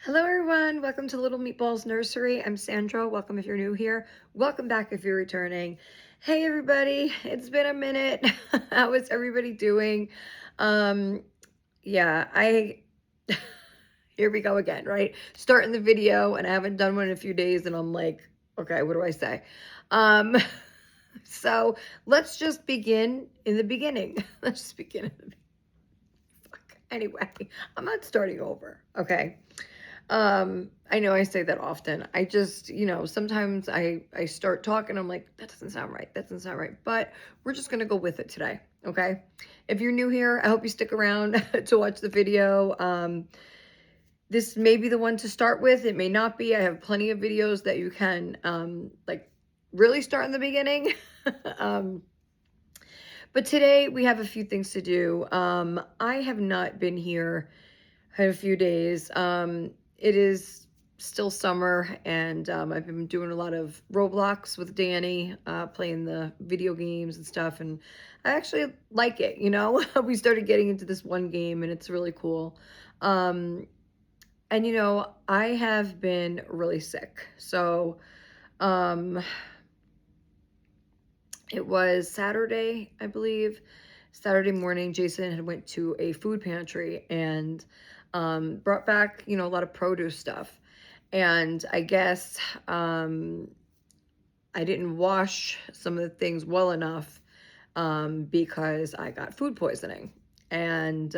Hello, everyone. Welcome to Little Meatballs Nursery. I'm Sandra. Welcome if you're new here. Welcome back if you're returning. Hey, everybody. It's been a minute. How is everybody doing? Um, yeah, here we go again, right? Starting the video, and I haven't done one in a few days, and I'm like, okay, what do I say? Um, so let's just begin in the beginning. Let's just begin in the fuck. Anyway, I'm not starting over, okay? I know I say that often. I just, sometimes I start talking, I'm like, that doesn't sound right. That doesn't sound right. But we're just gonna go with it today. Okay. If you're new here, I hope you stick around to watch the video. This may be the one to start with. It may not be. I have plenty of videos that you can like really start in the beginning. um, but today we have a few things to do. I have not been here in a few days. It is still summer, and I've been doing a lot of Roblox with Danny, playing the video games and stuff, and I actually like it, We started getting into this one game, and it's really cool. Um, and, I have been really sick. So, um, it was Saturday, I believe. Saturday morning, Jason had went to a food pantry and brought back, a lot of produce stuff. And I guess I didn't wash some of the things well enough because I got food poisoning. And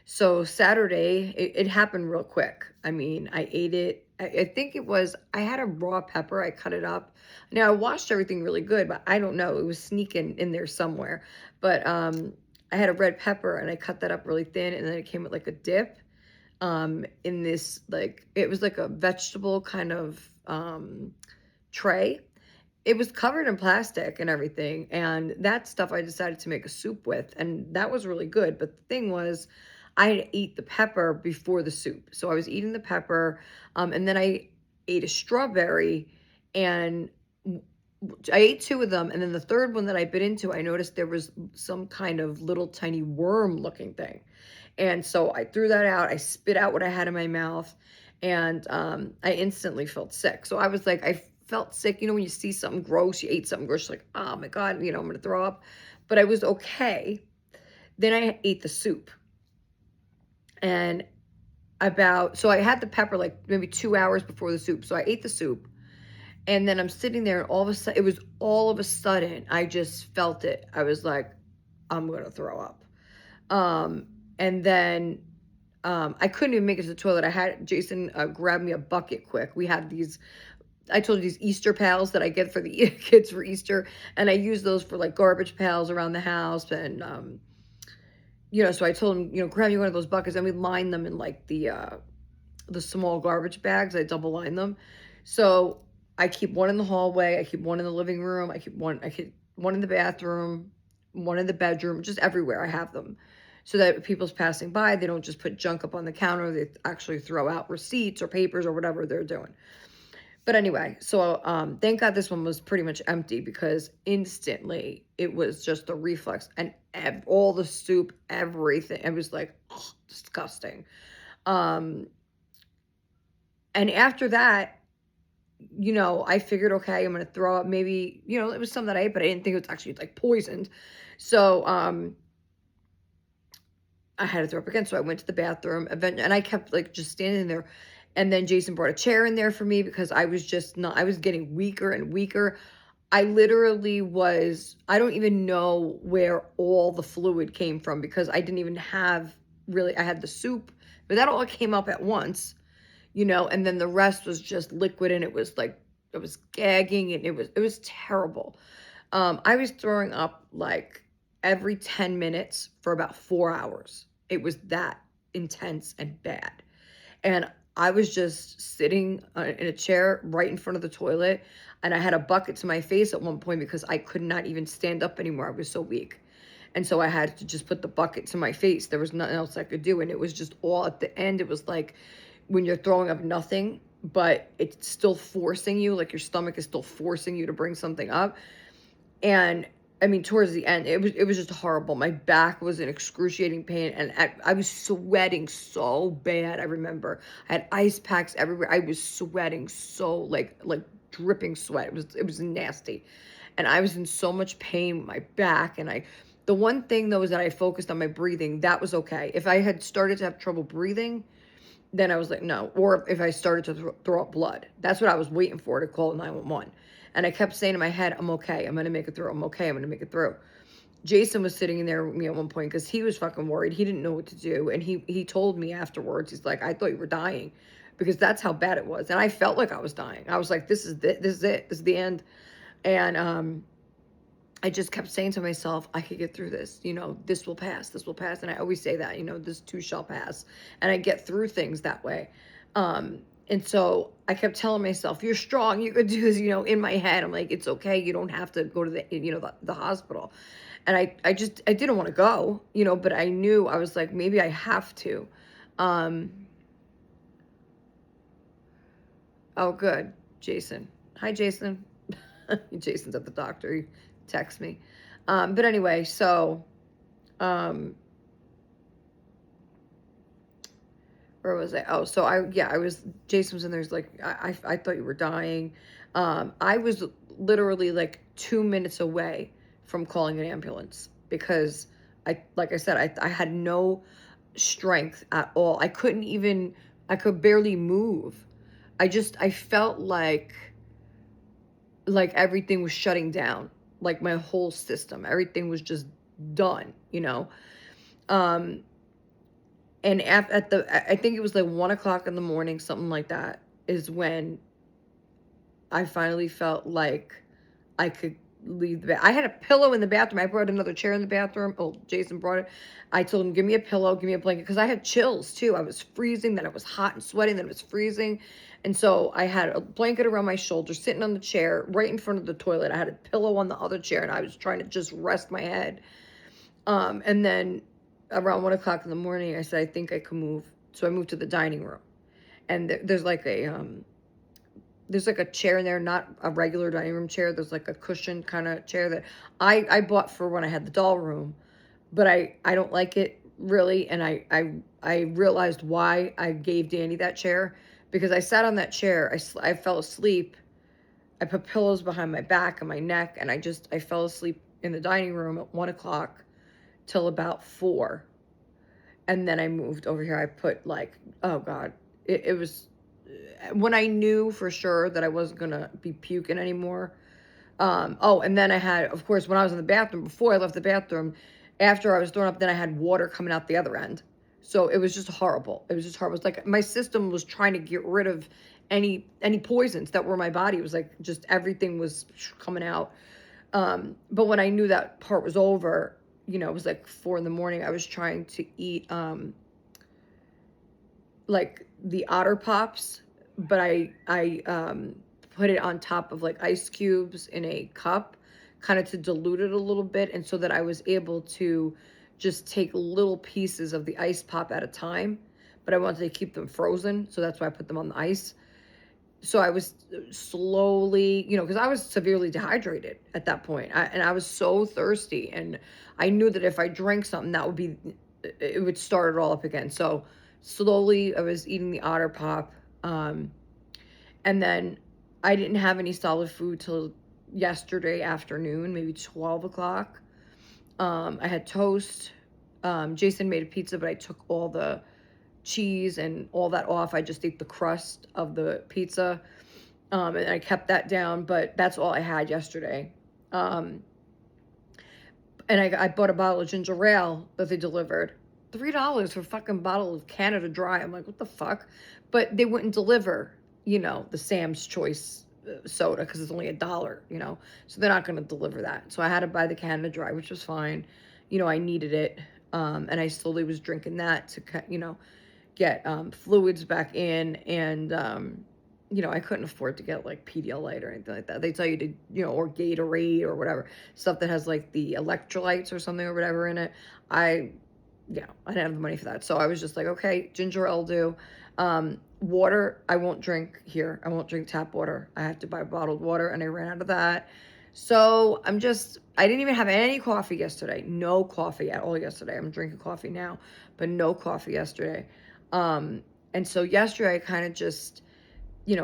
so Saturday, it happened real quick. I mean, I ate it. I think it was, I had a raw pepper. I cut it up. Now, I washed everything really good, but I don't know. It was sneaking in there somewhere. But I had a red pepper and I cut that up really thin. And then it came with like a dip in this, like, it was like a vegetable kind of tray. It was covered in plastic and everything. And that stuff I decided to make a soup with. And that was really good. But the thing was, I had to eat the pepper before the soup. So I was eating the pepper, and then I ate a strawberry, and I ate two of them. And then the third one that I bit into, I noticed there was some kind of little tiny worm looking thing. And so I threw that out. I spit out what I had in my mouth, and I instantly felt sick. So I was like, I felt sick. When you see something gross, you ate something gross, you're like, oh my God, I'm going to throw up. But I was okay. Then I ate the soup. And so I had the pepper like maybe 2 hours before the soup. So I ate the soup, and then I'm sitting there, and all of a sudden, I just felt it. I was like, I'm going to throw up. Um, and then I couldn't even make it to the toilet. I had Jason grab me a bucket quick. We had I told you, these Easter pails that I get for the kids for Easter. And I use those for like garbage pails around the house. And, so I told him, grab me one of those buckets, and we line them in like the small garbage bags. I double line them. So I keep one in the hallway. I keep one in the living room. I keep one in the bathroom, one in the bedroom, just everywhere I have them. So that if people's passing by, they don't just put junk up on the counter. They actually throw out receipts or papers or whatever they're doing. But anyway, so thank God this one was pretty much empty, because instantly it was just a reflex, and all the soup, everything. It was like, ugh, disgusting. Um, and after that, I figured, okay, I'm gonna throw up. Maybe, it was something that I ate, but I didn't think it was actually like poisoned. So I had to throw up again. So I went to the bathroom and I kept like just standing there. And then Jason brought a chair in there for me, because I was just not, I was getting weaker and weaker. I literally was, I don't even know where all the fluid came from, because I didn't even have really, I had the soup, but that all came up at once, and then the rest was just liquid, and it was like, it was gagging, and it was terrible. I was throwing up like every 10 minutes for about 4 hours. It was that intense and bad. And I was just sitting in a chair right in front of the toilet. And I had a bucket to my face at one point, because I could not even stand up anymore. I was so weak. And so I had to just put the bucket to my face. There was nothing else I could do. And it was just all at the end. It was like when you're throwing up nothing, but it's still forcing you, like your stomach is still forcing you to bring something up. And I mean, towards the end, it was just horrible. My back was in excruciating pain, and I was sweating so bad. I remember I had ice packs everywhere. I was sweating so like dripping sweat. It was nasty, and I was in so much pain with my back. And the one thing though is that I focused on my breathing. That was okay. If I had started to have trouble breathing, then I was like, no. Or if I started to throw up blood, that's what I was waiting for, to call 911. And I kept saying in my head, I'm okay. I'm going to make it through. I'm okay. I'm going to make it through. Jason was sitting in there with me at one point because he was fucking worried. He didn't know what to do. And he told me afterwards, he's like, I thought you were dying, because that's how bad it was. And I felt like I was dying. I was like, this is it. This is it. This is the end. And I just kept saying to myself, I could get through this. This will pass. This will pass. And I always say that, this too shall pass. And I get through things that way. And so I kept telling myself, you're strong. You could do this, in my head. I'm like, it's okay. You don't have to go to the hospital. And I didn't want to go, but I knew, I was like, maybe I have to. Oh, good. Jason. Hi, Jason. Jason's at the doctor. He texts me. But anyway, so, where was I? Oh, so Jason was in there. He's like, I thought you were dying. I was literally like 2 minutes away from calling an ambulance, because like I said, I had no strength at all. I could barely move. I felt like everything was shutting down, like my whole system, everything was just done. And I think it was like 1 o'clock in the morning, something like that, is when I finally felt like I could leave the bathroom. I had a pillow in the bathroom. I brought another chair in the bathroom. Oh, Jason brought it. I told him, give me a pillow, give me a blanket, because I had chills too. I was freezing, then it was hot and sweating, then it was freezing. And so I had a blanket around my shoulders, sitting on the chair right in front of the toilet. I had a pillow on the other chair, and I was trying to just rest my head. And then around 1 o'clock in the morning, I said, I think I can move. So I moved to the dining room. And there's like a chair in there, not a regular dining room chair. There's like a cushioned kind of chair that I bought for when I had the doll room, but I don't like it really. And I realized why I gave Danny that chair, because I sat on that chair. I fell asleep. I put pillows behind my back and my neck, and I fell asleep in the dining room at 1 o'clock till about 4. And then I moved over here. I put oh God, it was when I knew for sure that I wasn't gonna be puking anymore. Oh, and then I had, of course, when I was in the bathroom, before I left the bathroom, after I was throwing up, then I had water coming out the other end. So it was just horrible. It was just horrible. It's like my system was trying to get rid of any poisons that were in my body. It was like just everything was coming out. But when I knew that part was over, it was like 4 in the morning. I was trying to eat like the Otter Pops, but I put it on top of like ice cubes in a cup, kind of to dilute it a little bit, and so that I was able to just take little pieces of the ice pop at a time. But I wanted to keep them frozen, so that's why I put them on the ice. So I was slowly, because I was severely dehydrated at that point, and I was so thirsty, and I knew that if I drank something, it would start it all up again. So slowly, I was eating the Otter Pop, and then I didn't have any solid food till yesterday afternoon, maybe 12 o'clock. I had toast. Jason made a pizza, but I took all the cheese and all that off. I just ate the crust of the pizza, and I kept that down, but that's all I had yesterday. And I bought a bottle of ginger ale that they delivered. $3 for a fucking bottle of Canada Dry. I'm like, what the fuck? But they wouldn't deliver, the Sam's Choice soda, because it's only $1, so they're not going to deliver that. So I had to buy the Canada Dry, which was fine. I needed it. And I slowly was drinking that to, get fluids back in. And I couldn't afford to get like Pedialyte or anything like that. They tell you to, or Gatorade or whatever, stuff that has like the electrolytes or something or whatever in it. I didn't have the money for that. So I was just like, okay, ginger ale do. Water, I won't drink here. I won't drink tap water. I have to buy bottled water, and I ran out of that. So I didn't even have any coffee yesterday. No coffee at all yesterday. I'm drinking coffee now, but no coffee yesterday. Um, and so yesterday I kind of just,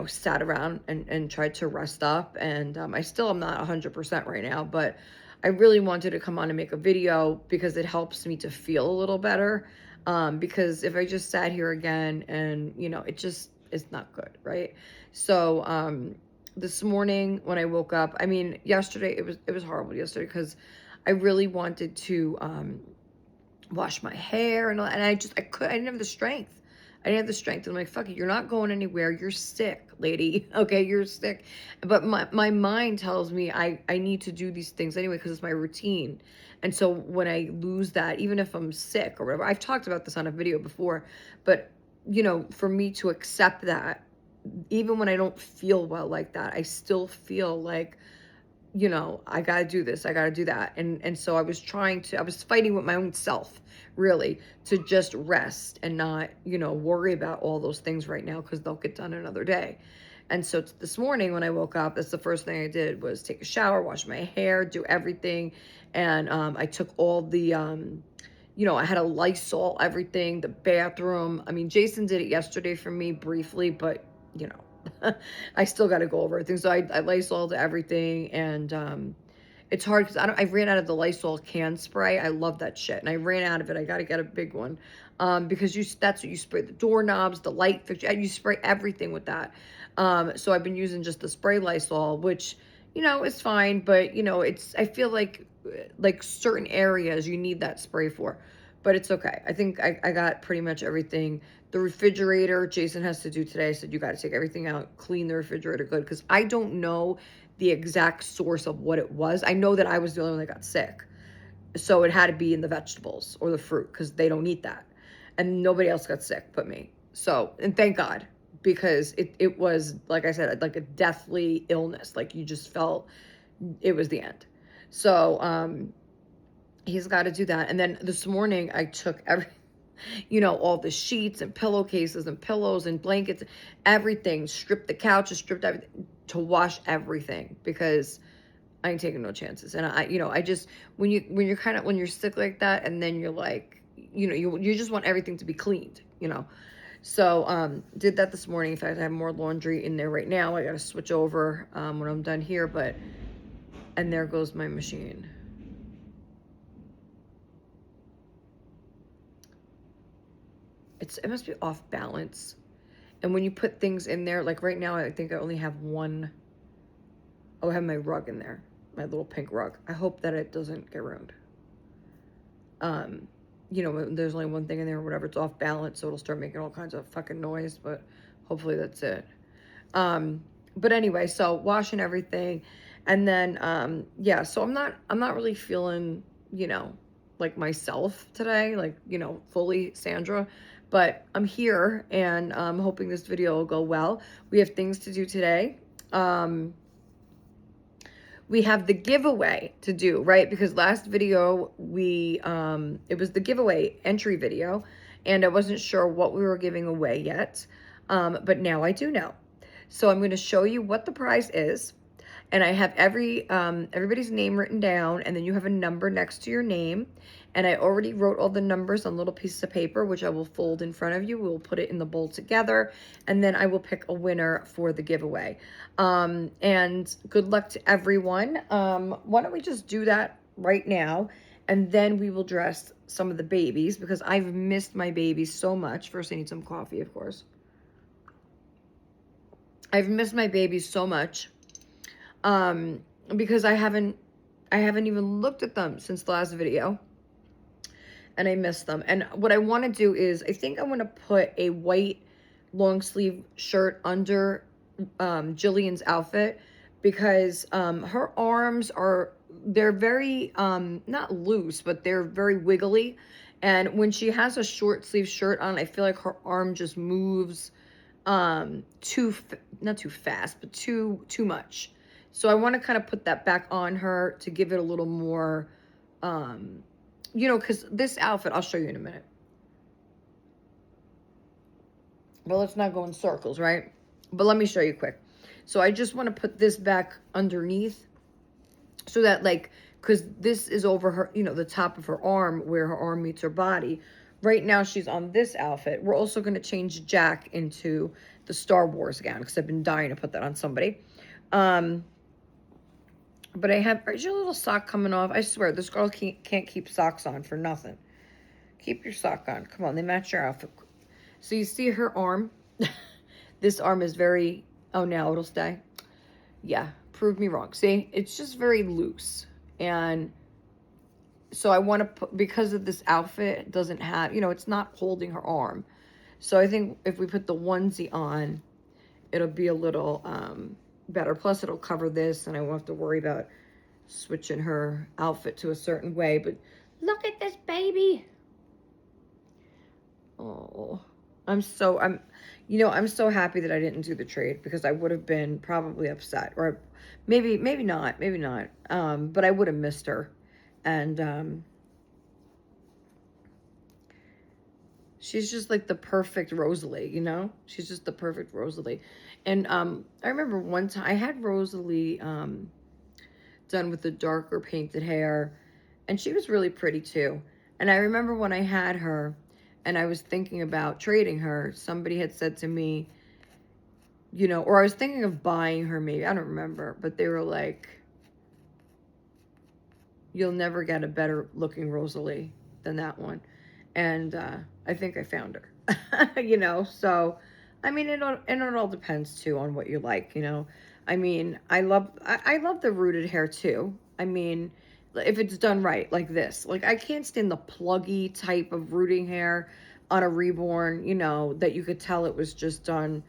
sat around and tried to rest up. And I still am not 100% right now, but I really wanted to come on and make a video because it helps me to feel a little better. Because if I just sat here again and, it's not good, right? So, this morning when I woke up, I mean, yesterday it was horrible yesterday because I really wanted to wash my hair and I didn't have the strength. I didn't have the strength. I'm like, fuck it, you're not going anywhere. You're sick, lady. Okay, you're sick. But my mind tells me I need to do these things anyway because it's my routine. And so when I lose that, even if I'm sick or whatever, I've talked about this on a video before, but for me to accept that, even when I don't feel well like that, I still feel like, I got to do this, I got to do that. And so I was fighting with my own self, really, to just rest and not, worry about all those things right now because they'll get done another day. And so this morning when I woke up, that's the first thing I did was take a shower, wash my hair, do everything. And I took all the, I had a Lysol, everything, the bathroom. I mean, Jason did it yesterday for me briefly, but, I still got to go over everything. So I Lysoled everything, and it's hard because I ran out of the Lysol can spray. I love that shit, and I ran out of it. I got to get a big one, because that's what you spray the doorknobs, the light fixture, you spray everything with that. So I've been using just the spray Lysol, which is fine, but I feel like certain areas you need that spray for. But it's okay. I think I got pretty much everything. The refrigerator, Jason has to do today. I said, you got to take everything out, clean the refrigerator good, because I don't know the exact source of what it was. I know that I was the only one that got sick. So it had to be in the vegetables or the fruit because they don't eat that. And nobody else got sick but me. So, and thank God, because it was, like I said, like a deathly illness. Like you just felt it was the end. So, he's got to do that. And then this morning I took all the sheets and pillowcases and pillows and blankets, everything, stripped the couches, stripped everything to wash everything because I ain't taking no chances. And I just, when you're sick like that, and then you're like, you just want everything to be cleaned. So, did that this morning. In fact, I have more laundry in there right now. I got to switch over, when I'm done here, and there goes my machine. It must be off balance. And when you put things in there, like right now, I think I only have one. Oh, I have my rug in there, my little pink rug. I hope that it doesn't get ruined. There's only one thing in there or whatever. It's off balance, so it'll start making all kinds of fucking noise, but hopefully that's it. But anyway, so washing everything. And then, yeah, so I'm not really feeling, like myself today, like, fully Sandra. But I'm here, and I'm hoping this video will go well. We have things to do today. We have the giveaway to do, right? Because last video, it was the giveaway entry video, and I wasn't sure what we were giving away yet. But now I do know. So I'm going to show you what the prize is. And I have everybody's name written down, and then you have a number next to your name. And I already wrote all the numbers on little pieces of paper, which I will fold in front of you. We'll put it in the bowl together, and then I will pick a winner for the giveaway. And good luck to everyone. Why don't we just do that right now, and then we will dress some of the babies, because I've missed my babies so much. First, I need some coffee, of course. I've missed my babies so much. Because I haven't even looked at them since the last video, and I miss them. And what I want to do is, I think I want to put a white long sleeve shirt under Jillian's outfit, because her arms they're very not loose, but they're very wiggly, and when she has a short sleeve shirt on, I feel like her arm just moves not too fast, but too much. So I want to kind of put that back on her to give it a little more, because this outfit, I'll show you in a minute. But let's not go in circles, right? But let me show you quick. So I just want to put this back underneath. so that like, because this is over her, the top of her arm where her arm meets her body. Right now she's on this outfit. We're also going to change Jack into the Star Wars gown because I've been dying to put that on somebody. um but I have, is your little sock coming off? I swear this girl can't keep socks on for nothing. Keep your sock on, come on, they match your outfit. So you see her arm. This arm is very, oh, now it'll stay. Yeah, prove me wrong. See, it's just very loose. And so I want to put, because of this outfit, it doesn't have, it's not holding her arm. So I think if we put the onesie on, it'll be a little better. Plus it'll cover this and I won't have to worry about switching her outfit to a certain way. But look at this baby. Oh, I'm so happy that I didn't do the trade, because I would have been probably upset, or maybe not, but I would have missed her. And she's just like the perfect Rosalie. She's just the perfect Rosalie. And I remember one time I had Rosalie done with the darker painted hair, and she was really pretty too. And I remember when I had her and I was thinking about trading her, somebody had said to me, or I was thinking of buying her, maybe, I don't remember, but they were like, you'll never get a better looking Rosalie than that one. And I think I found her. So I mean, it all depends too on what you like. I mean, I love the rooted hair too. I mean, if it's done right, like this. Like, I can't stand the pluggy type of rooting hair on a Reborn, that you could tell it was just done,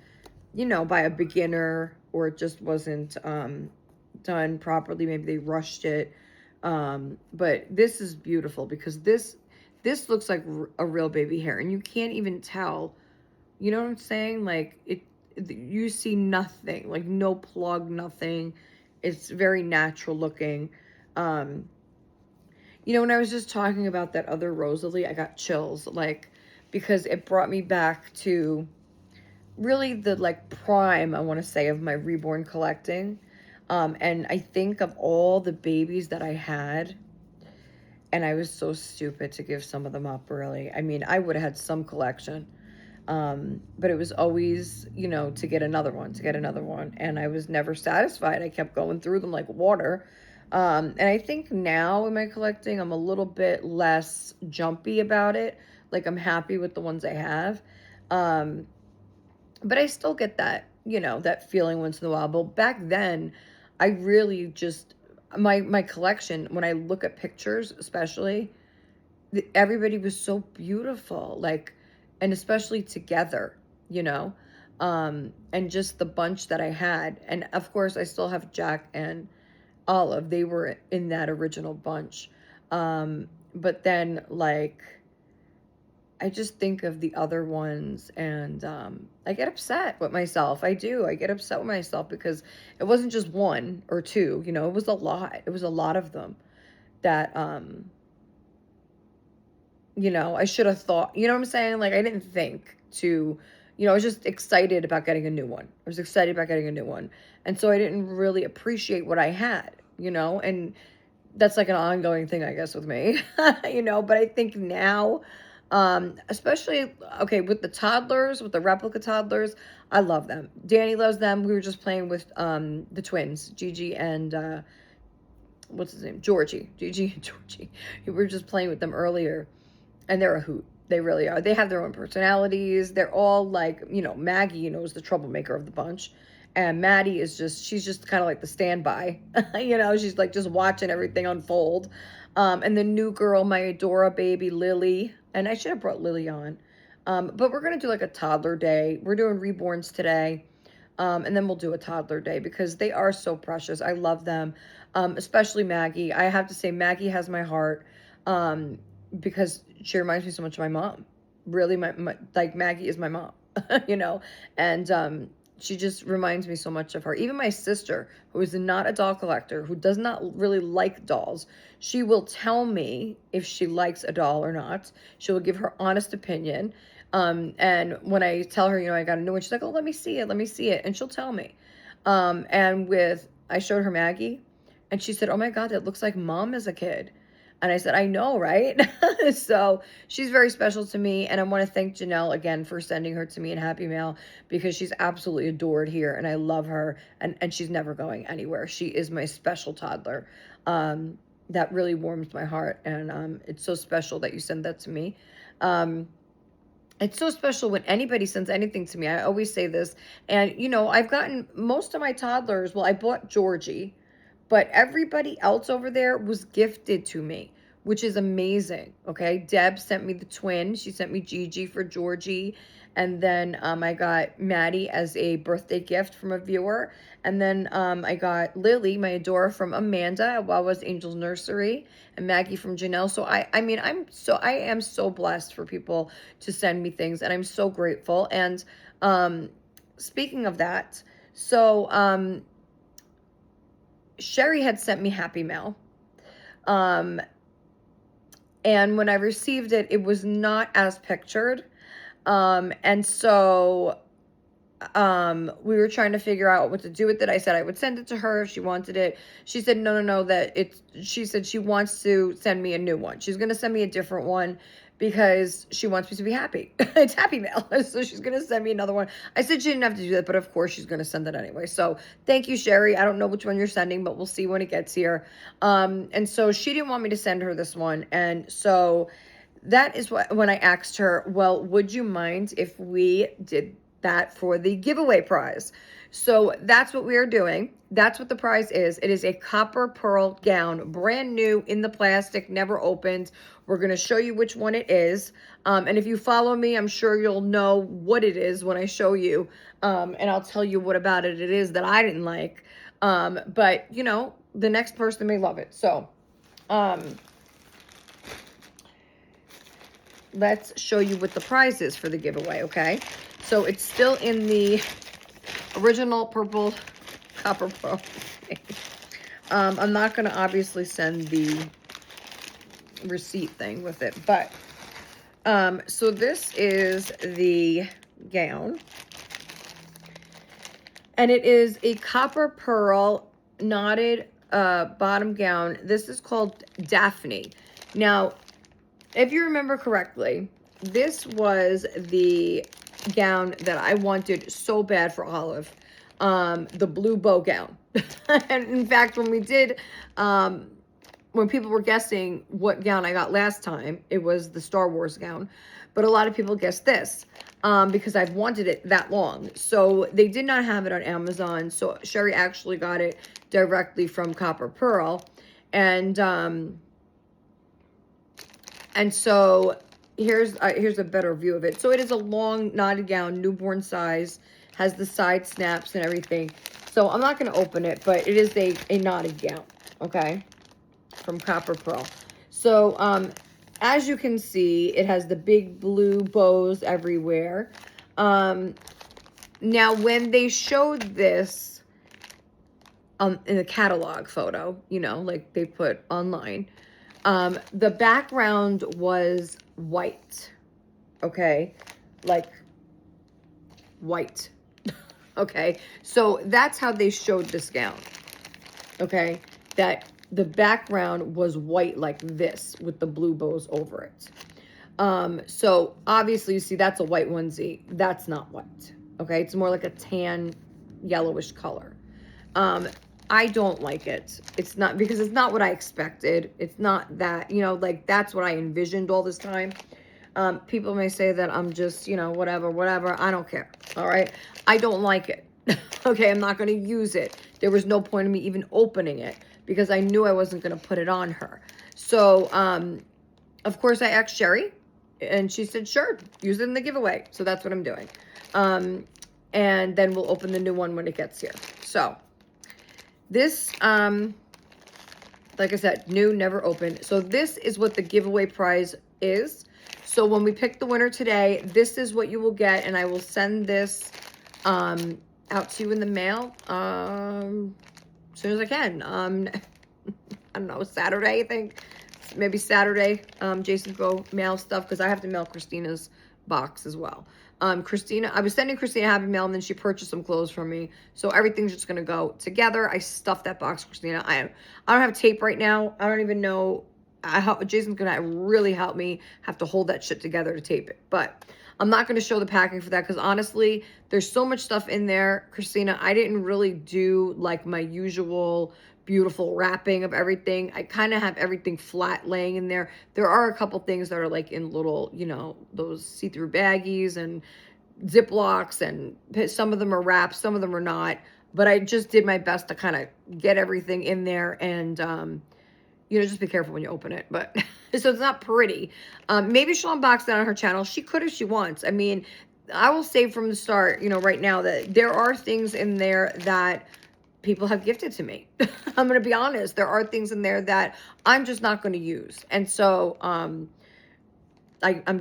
by a beginner, or it just wasn't done properly. Maybe they rushed it. But this is beautiful, because this looks like a real baby hair, and you can't even tell. You know what I'm saying? Like, you see nothing, like no plug, nothing. It's very natural looking. Um, when I was just talking about that other Rosalie, I got chills, like, because it brought me back to really the like prime, I want to say, of my Reborn collecting. And I think of all the babies that I had, and I was so stupid to give some of them up, really. I mean, I would have had some collection. But it was always, to get another one, and I was never satisfied. I kept going through them like water. And I think now in my collecting, I'm a little bit less jumpy about it. Like, I'm happy with the ones I have. Um, but I still get that, that feeling once in a while. But back then, I really just, my collection, when I look at pictures, especially, everybody was so beautiful, like, and especially together, and just the bunch that I had. And of course I still have Jack and Olive. They were in that original bunch. But then, like, I just think of the other ones, and I get upset with myself. I get upset with myself, because it wasn't just one or two, it was a lot. It was a lot of them that I should have thought, you know what I'm saying? Like, I didn't think to, I was just excited about getting a new one. I was excited about getting a new one. And so I didn't really appreciate what I had, and that's like an ongoing thing, I guess, with me, but I think now, especially, okay, with the toddlers, with the replica toddlers, I love them. Danny loves them. We were just playing with the twins, Gigi and, what's his name? Gigi and Georgie. We were just playing with them earlier, and they're a hoot. They really are. They have their own personalities. They're all like, Maggie, is the troublemaker of the bunch. And Maddie she's just kind of like the standby. She's like just watching everything unfold. And the new girl, my Adora baby, Lily. And I should have brought Lily on. But we're going to do like a toddler day. We're doing reborns today. And then we'll do a toddler day, because they are so precious. I love them. Especially Maggie. I have to say, Maggie has my heart. Because she reminds me so much of my mom. Really, my like, Maggie is my mom, and she just reminds me so much of her. Even my sister, who is not a doll collector, who does not really like dolls, she will tell me if she likes a doll or not. She will give her honest opinion. And when I tell her, I got a new one, she's like, oh, let me see it, and she'll tell me. And I showed her Maggie, And she said, oh my God, that looks like mom as a kid. And I said, I know, right? So she's very special to me. And I want to thank Janelle again for sending her to me in Happy Mail, because she's absolutely adored here. And I love her. And she's never going anywhere. She is my special toddler. That really warms my heart. And it's so special that you send that to me. It's so special when anybody sends anything to me. I always say this. And, you know, I've gotten most of my toddlers. Well, I bought Georgie, but everybody else over there was gifted to me, which is amazing. Okay. Deb sent me the twin. She sent me Gigi for Georgie. And then I got Maddie as a birthday gift from a viewer. And then I got Lily, my adorer, from Amanda at Wawa's Angels Nursery, and Maggie from Janelle. So I mean, I am so blessed for people to send me things, and I'm so grateful. And speaking of that, so Sherry had sent me Happy Mail. And when I received it, it was not as pictured. And so we were trying to figure out what to do with it. I said I would send it to her if she wanted it. She said, no, she said she wants to send me a new one. She's going to send me a different one because she wants me to be happy. It's Happy Mail. So she's going to send me another one. I said she didn't have to do that, but of course she's going to send it anyway. So thank you, Sherry. I don't know which one you're sending, but we'll see when it gets here. And so she didn't want me to send her this one. And so that is when I asked her, well, would you mind if we did that for the giveaway prize? So that's what we are doing. That's what the prize is. It is a copper pearl gown, brand new in the plastic, never opened. We're going to show you which one it is. And if you follow me, I'm sure you'll know what it is when I show you. And I'll tell you what about it is that I didn't like. But, you know, the next person may love it. So, let's show you what the prize is for the giveaway, okay? So it's still in the original purple copper pearl. I'm not going to obviously send the receipt thing with it, but so this is the gown, and it is a copper pearl knotted bottom gown. This is called Daphne. Now, if you remember correctly, this was the gown that I wanted so bad for Olive, the blue bow gown. And in fact, when we did, when people were guessing what gown I got last time, it was the Star Wars gown. But a lot of people guessed this because I've wanted it that long. So they did not have it on Amazon. So Sherry actually got it directly from Copper Pearl. And so here's a better view of it. So it is a long knotted gown, newborn size, has the side snaps and everything. So I'm not going to open it, but it is a knotted gown, okay, from Copper Pearl. So as you can see, it has the big blue bows everywhere. Now, when they showed this in a catalog photo, you know, like they put online, the background was white, okay, like white, okay, so that's how they showed this gown, okay, that the background was white like this with the blue bows over it. So obviously you see that's a white onesie, that's not white, okay, it's more like a tan yellowish color. I don't like it. It's not, because it's not what I expected. It's not that, you know, like that's what I envisioned all this time. People may say that I'm just, you know, whatever. I don't care. All right. I don't like it. Okay. I'm not going to use it. There was no point in me even opening it because I knew I wasn't going to put it on her. So, of course I asked Sherry and she said, sure, use it in the giveaway. So that's what I'm doing. And then we'll open the new one when it gets here. So, this, like I said, new, never opened. So this is what the giveaway prize is. So when we pick the winner today, this is what you will get. And I will send this out to you in the mail as soon as I can. I don't know, Saturday, I think. Maybe Saturday, Jason go mail stuff because I have to mail Christina's box as well. Christina, I was sending Christina a Happy Mail, and then she purchased some clothes from me. So everything's just gonna go together. I stuffed that box, Christina. I don't have tape right now. I don't even know. Jason's gonna really help me have to hold that shit together to tape it. But I'm not gonna show the packing for that because honestly, there's so much stuff in there, Christina. I didn't really do like my usual beautiful wrapping of everything. I kind of have everything flat laying in there. There are a couple things that are like in little, you know, those see-through baggies and Ziplocs, and some of them are wrapped, some of them are not. But I just did my best to kind of get everything in there, and you know, just be careful when you open it. But so it's not pretty. Maybe she'll unbox that on her channel. She could if she wants. I mean, I will say from the start, you know, right now that there are things in there that people have gifted to me. I'm going to be honest. There are things in there that I'm just not going to use. And so I'm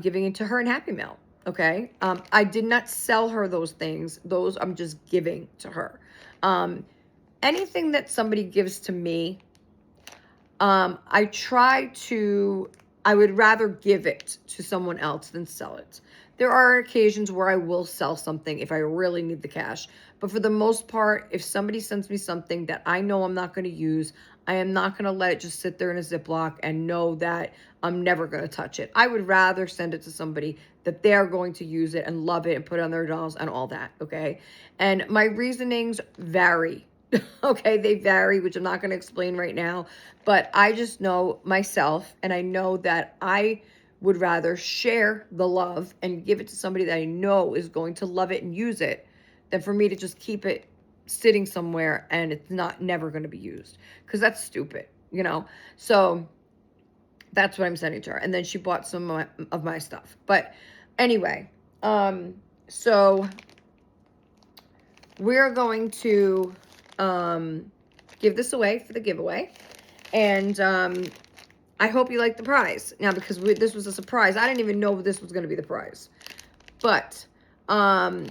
giving it to her in Happy Mail. Okay. I did not sell her those things. Those I'm just giving to her. Anything that somebody gives to me, I would rather give it to someone else than sell it. There are occasions where I will sell something if I really need the cash. But for the most part, if somebody sends me something that I know I'm not going to use, I am not going to let it just sit there in a Ziploc and know that I'm never going to touch it. I would rather send it to somebody that they're going to use it and love it and put it on their dolls and all that, okay? And my reasonings vary. Okay, they vary, which I'm not going to explain right now, but I just know myself, and I know that I would rather share the love and give it to somebody that I know is going to love it and use it than for me to just keep it sitting somewhere and it's never going to be used, because that's stupid, you know? So that's what I'm sending to her. And then she bought some of my stuff. But anyway, so we're going to give this away for the giveaway. And I hope you like the prize. Now, because this was a surprise. I didn't even know this was going to be the prize. But I'm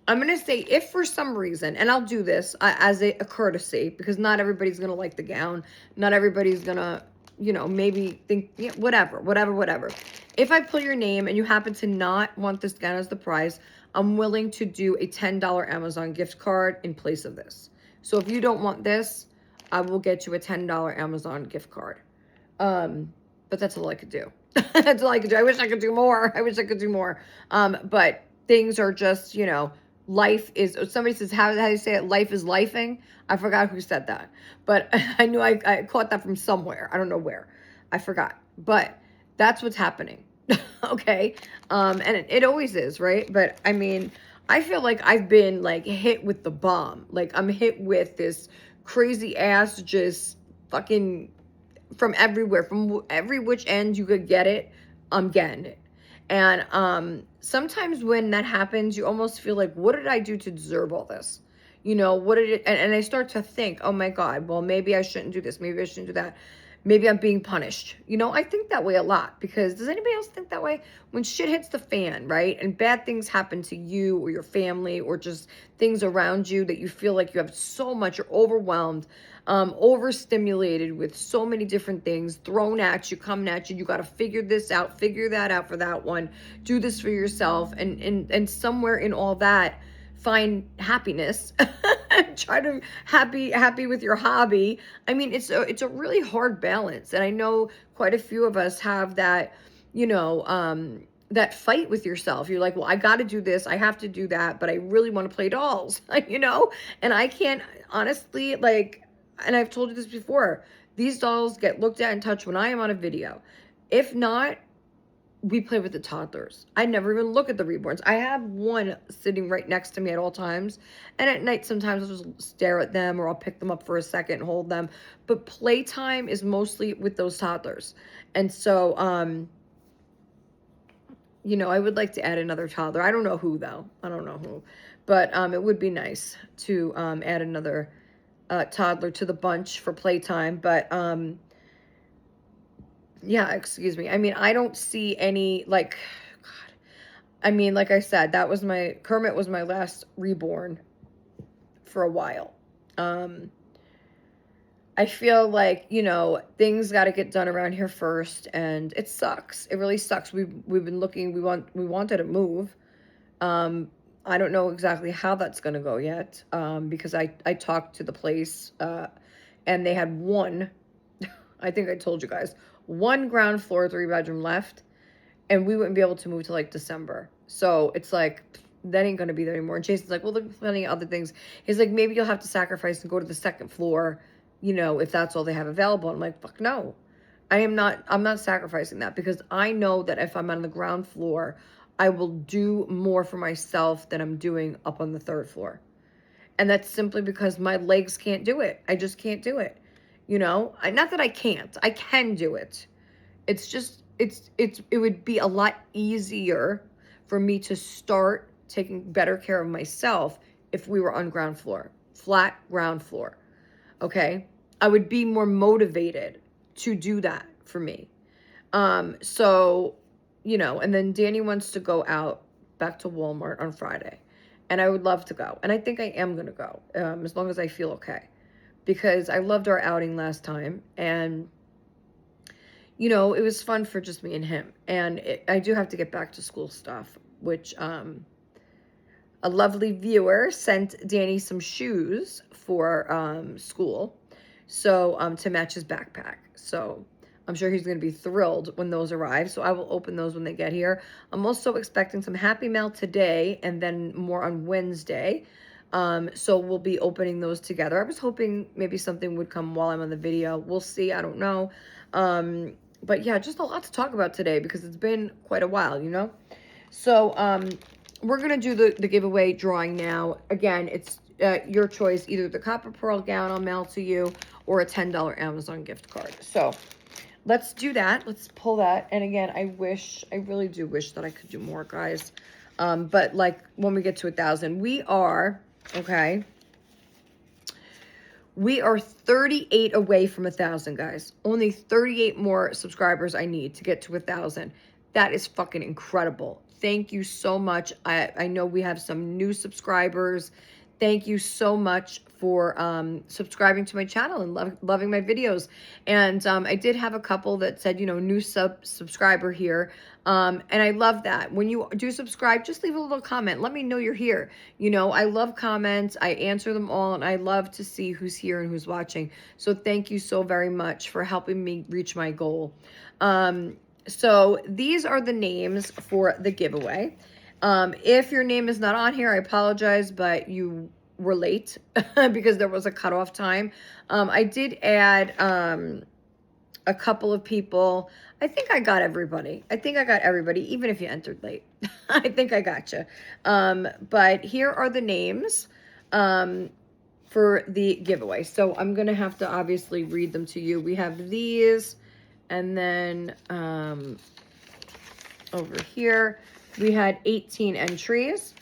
going to say, if for some reason, and I'll do this as a courtesy, because not everybody's going to like the gown. Not everybody's going to, you know, maybe think, yeah, whatever. If I pull your name and you happen to not want this gown as the prize, I'm willing to do a $10 Amazon gift card in place of this. So if you don't want this, I will get you a $10 Amazon gift card. But that's all I could do. That's all I could do. I wish I could do more. But things are just, you know, life is, somebody says, how do you say it? Life is lifing. I forgot who said that. But I knew I caught that from somewhere. I don't know where. I forgot. But that's what's happening. Okay. And it always is, right? But I mean, I feel like I've been like hit with the bomb. Like I'm hit with this crazy ass, just fucking from everywhere, from every which end you could get it, I'm getting it. And sometimes when that happens, you almost feel like, what did I do to deserve all this? You know, what did it, and I start to think, oh my God, well, maybe I shouldn't do this. Maybe I shouldn't do that. Maybe I'm being punished. You know, I think that way a lot, because does anybody else think that way? When shit hits the fan, right? And bad things happen to you or your family or just things around you that you feel like you have so much, you're overwhelmed, overstimulated with so many different things thrown at you, coming at you. You got to figure this out, figure that out for that one, do this for yourself. And somewhere in all that, find happiness. Try to happy with your hobby. I mean, it's a really hard balance, and I know quite a few of us have that, you know, that fight with yourself. You're like, well, I got to do this, I have to do that, but I really want to play dolls, you know, and I can't, honestly, like, and I've told you this before, these dolls get looked at and touched when I am on a video. If not, we play with the toddlers. I never even look at the reborns. I have one sitting right next to me at all times. And at night, sometimes I'll just stare at them, or I'll pick them up for a second and hold them. But playtime is mostly with those toddlers. And so, you know, I would like to add another toddler. I don't know who, though. I don't know who. But it would be nice to add another toddler to the bunch for playtime. But yeah, excuse me. I mean, I don't see any, like, God. I mean, like I said, Kermit was my last reborn for a while. I feel like, you know, things got to get done around here first, and it sucks. It really sucks. We've been looking. We wanted to move. Um, I don't know exactly how that's gonna go yet. Because I talked to the place, and they had one. I think I told you guys, one ground floor 3 bedroom left, and we wouldn't be able to move till like December. So it's like that ain't gonna be there anymore. And Jason's like, well, there's plenty of other things. He's like, maybe you'll have to sacrifice and go to the second floor, you know, if that's all they have available. I'm like, fuck no. I'm not sacrificing that, because I know that if I'm on the ground floor, I will do more for myself than I'm doing up on the third floor. And that's simply because my legs can't do it. I just can't do it. You know, not that I can't. I can do it. It's just it would be a lot easier for me to start taking better care of myself if we were on ground floor, flat ground floor. Okay? I would be more motivated to do that for me. So, you know, and then Danny wants to go out back to Walmart on Friday. And I would love to go. And I think I am going to go, as long as I feel okay. Because I loved our outing last time. And, you know, it was fun for just me and him. And I do have to get back to school stuff, which a lovely viewer sent Danny some shoes for school. So, to match his backpack. So I'm sure he's going to be thrilled when those arrive. So I will open those when they get here. I'm also expecting some Happy Mail today and then more on Wednesday. So we'll be opening those together. I was hoping maybe something would come while I'm on the video. We'll see. I don't know. But yeah, just a lot to talk about today because it's been quite a while, you know? So we're going to do the giveaway drawing now. Again, it's your choice, either the copper pearl gown I'll mail to you or a $10 Amazon gift card. So let's do that. Let's pull that. And again, I really do wish that I could do more, guys. But like when we get to 1,000, we are 38 away from 1,000, guys. Only 38 more subscribers I need to get to 1,000. That is fucking incredible. Thank you so much. I know we have some new subscribers. Thank you so much for subscribing to my channel and loving my videos. And I did have a couple that said, you know, new subscriber here. And I love that. When you do subscribe, just leave a little comment. Let me know you're here. You know, I love comments. I answer them all, and I love to see who's here and who's watching. So thank you so very much for helping me reach my goal. So these are the names for the giveaway. If your name is not on here, I apologize, but you were late because there was a cutoff time. I did add a couple of people. I think I got everybody. Even if you entered late. I think I got you. But here are the names for the giveaway. So I'm going to have to obviously read them to you. We have these, and then over here, we had 18 entries.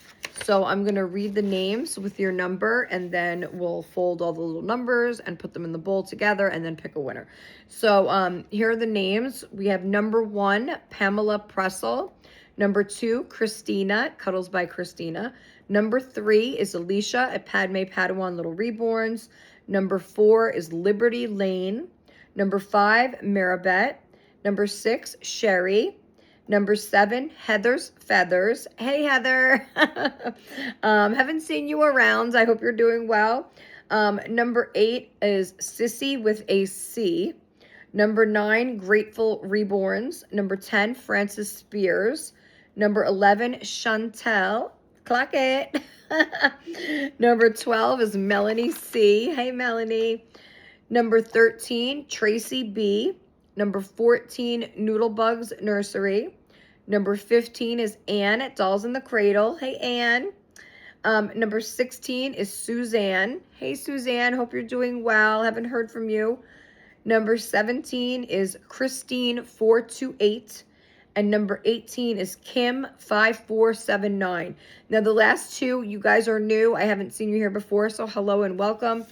So I'm going to read the names with your number, and then we'll fold all the little numbers and put them in the bowl together and then pick a winner. So here are the names. We have number 1, Pamela Pressel. Number 2, Christina, Cuddles by Christina. Number 3 is Alicia at Padme Padawan Little Reborns. Number 4 is Liberty Lane. Number 5, Maribet. Number 6, Sherry. Number 7, Heather's Feathers. Hey, Heather. Haven't seen you around. I hope you're doing well. Number 8 is Sissy with a C. Number 9, Grateful Reborns. Number 10, Francis Spears. Number 11, Chantel. Clock it. Number 12 is Melanie C. Hey, Melanie. Number 13, Tracy B. Number 14, Noodlebugs Nursery. Number 15 is Anne at Dolls in the Cradle. Hey, Anne. Number 16 is Suzanne. Hey, Suzanne. Hope you're doing well. Haven't heard from you. Number 17 is Christine428. And number 18 is Kim5479. Now, the last two, you guys are new. I haven't seen you here before, so hello and welcome.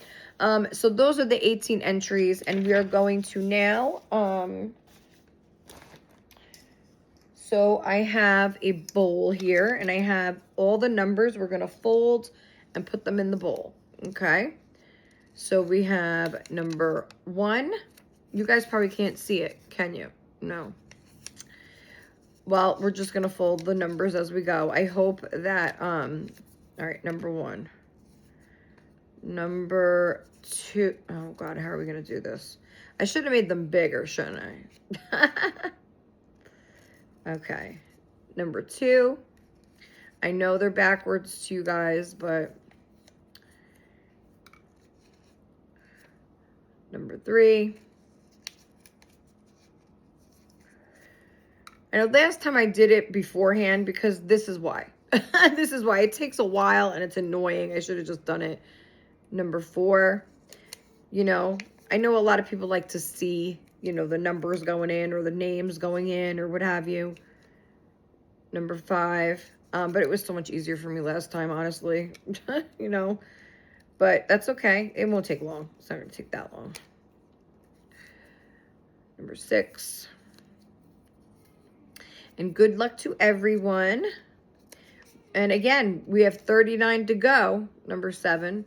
So those are the 18 entries, and we are going to now, so I have a bowl here, and I have all the numbers. We're going to fold and put them in the bowl, okay? So we have number 1. You guys probably can't see it, can you? No. Well, we're just going to fold the numbers as we go. I hope that, all right, number 1. Number 2, oh God, how are we going to do this? I should have made them bigger, shouldn't I? Okay. Number 2. I know they're backwards to you guys, but number 3. I know last time I did it beforehand because this is why. This is why. It takes a while and it's annoying. I should have just done it. Number 4. You know, I know a lot of people like to see, you know, the numbers going in or the names going in or what have you. Number 5. But it was so much easier for me last time, honestly. You know, but that's okay. It won't take long. It's not going to take that long. Number 6. And good luck to everyone. And again, we have 39 to go, number 7,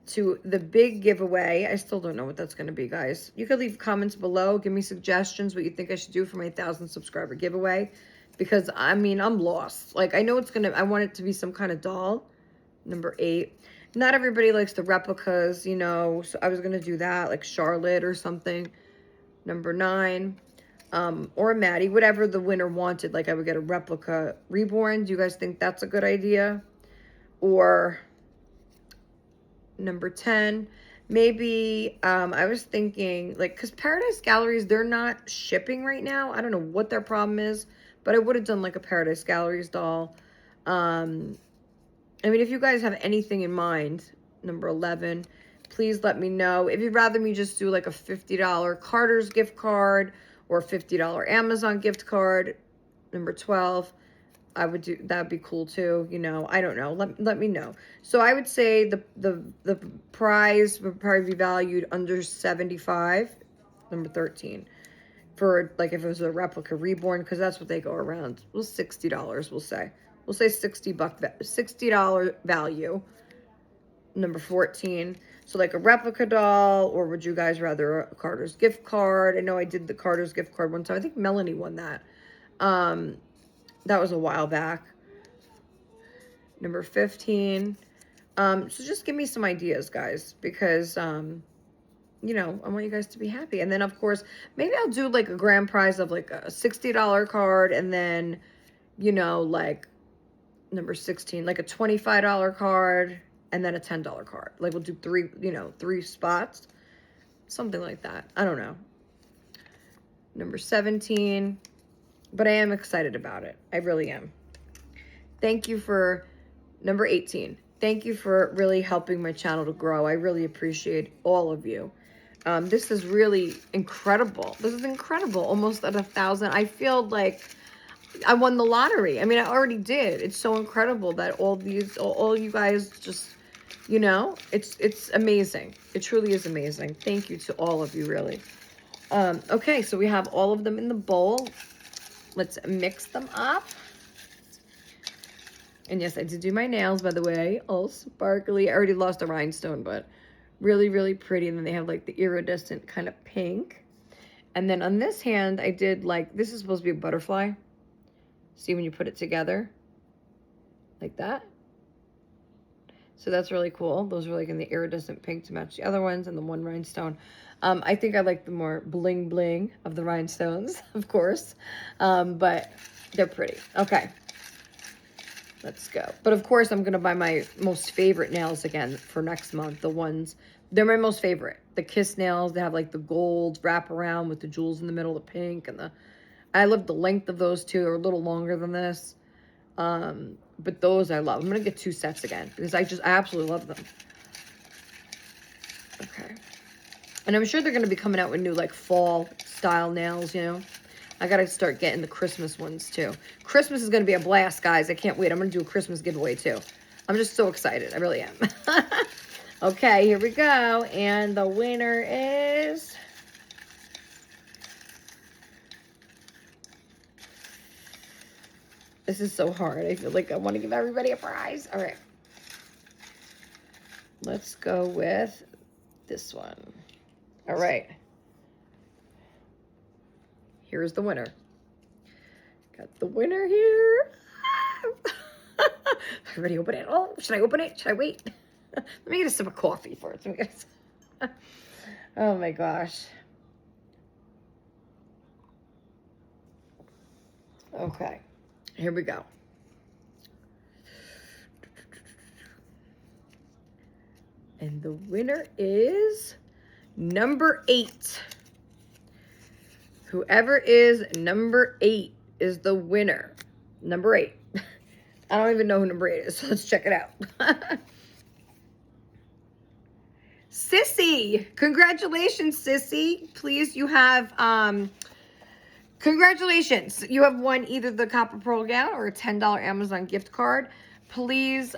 to the big giveaway. I still don't know what that's going to be, guys. You could leave comments below. Give me suggestions what you think I should do for my 1,000 subscriber giveaway. Because, I mean, I'm lost. Like, I know it's going to, I want it to be some kind of doll. Number 8. Not everybody likes the replicas, you know. So I was going to do that, like Charlotte or something. Number 9. Or Maddie, whatever the winner wanted. Like I would get a replica Reborn. Do you guys think that's a good idea? Or number 10, maybe, I was thinking, like, because Paradise Galleries, they're not shipping right now. I don't know what their problem is, but I would have done like a Paradise Galleries doll. I mean, if you guys have anything in mind, number 11, please let me know. If you'd rather me just do like a $50 Carter's gift card or a $50 Amazon gift card, number 12, I would do, that would be cool too. You know, I don't know. Let me know. So I would say the prize would probably be valued under 75, number 13. For like if it was a replica Reborn, because that's what they go around. Well, $60, we'll say. We'll say $60 value. Number 14. So like a replica doll, or would you guys rather a Carter's gift card? I know I did the Carter's gift card one time. I think Melanie won that. That was a while back. Number 15. So just give me some ideas, guys, because, you know, I want you guys to be happy. And then, of course, maybe I'll do like a grand prize of like a $60 card, and then, you know, like number 16, like a $25 card, and then a $10 card. Like we'll do 3, you know, 3 spots, something like that. I don't know. Number 17, but I am excited about it. I really am. Thank you for number 18. Thank you for really helping my channel to grow. I really appreciate all of you. This is really incredible. This is incredible. Almost at 1,000. I feel like I won the lottery. I mean, I already did. It's so incredible that all you guys just, you know, it's amazing. It truly is amazing. Thank you to all of you, really. Okay, so we have all of them in the bowl. Let's mix them up. And yes, I did do my nails, by the way. All sparkly. I already lost a rhinestone, but really, really pretty. And then they have like the iridescent kind of pink. And then on this hand, I did like, this is supposed to be a butterfly. See when you put it together? Like that. So that's really cool. Those are like in the iridescent pink to match the other ones, and the one rhinestone. I think I like the more bling bling of the rhinestones, of course. But they're pretty. Okay. Let's go. But of course, I'm going to buy my most favorite nails again for next month. The ones, they're my most favorite. The Kiss nails, they have like the gold wraparound with the jewels in the middle, the pink, and the, I love the length of those two. They're a little longer than this. But those I love. I'm going to get 2 sets again because I absolutely love them. Okay. And I'm sure they're going to be coming out with new like fall style nails, you know. I got to start getting the Christmas ones too. Christmas is going to be a blast, guys. I can't wait. I'm going to do a Christmas giveaway too. I'm just so excited. I really am. Okay, here we go. And the winner is... This is so hard. I feel like I want to give everybody a prize. All right. Let's go with this one. All right. Here's the winner. Got the winner here. Everybody open it. Oh, should I open it? Should I wait? Let me get a sip of coffee first. Oh my gosh. Okay, here we go. And the winner is number 8. Whoever is number 8 is the winner. Number 8. I don't even know who number 8 is, so let's check it out. Sissy, congratulations, Sissy. Please, you have, congratulations. You have won either the Copper Pearl gown or a $10 Amazon gift card. Please,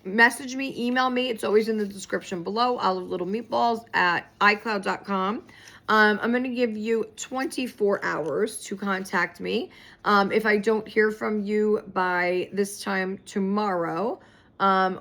message me, email me. It's always in the description below. olivelittle.meatballs@icloud.com. I'm going to give you 24 hours to contact me. If I don't hear from you by this time tomorrow,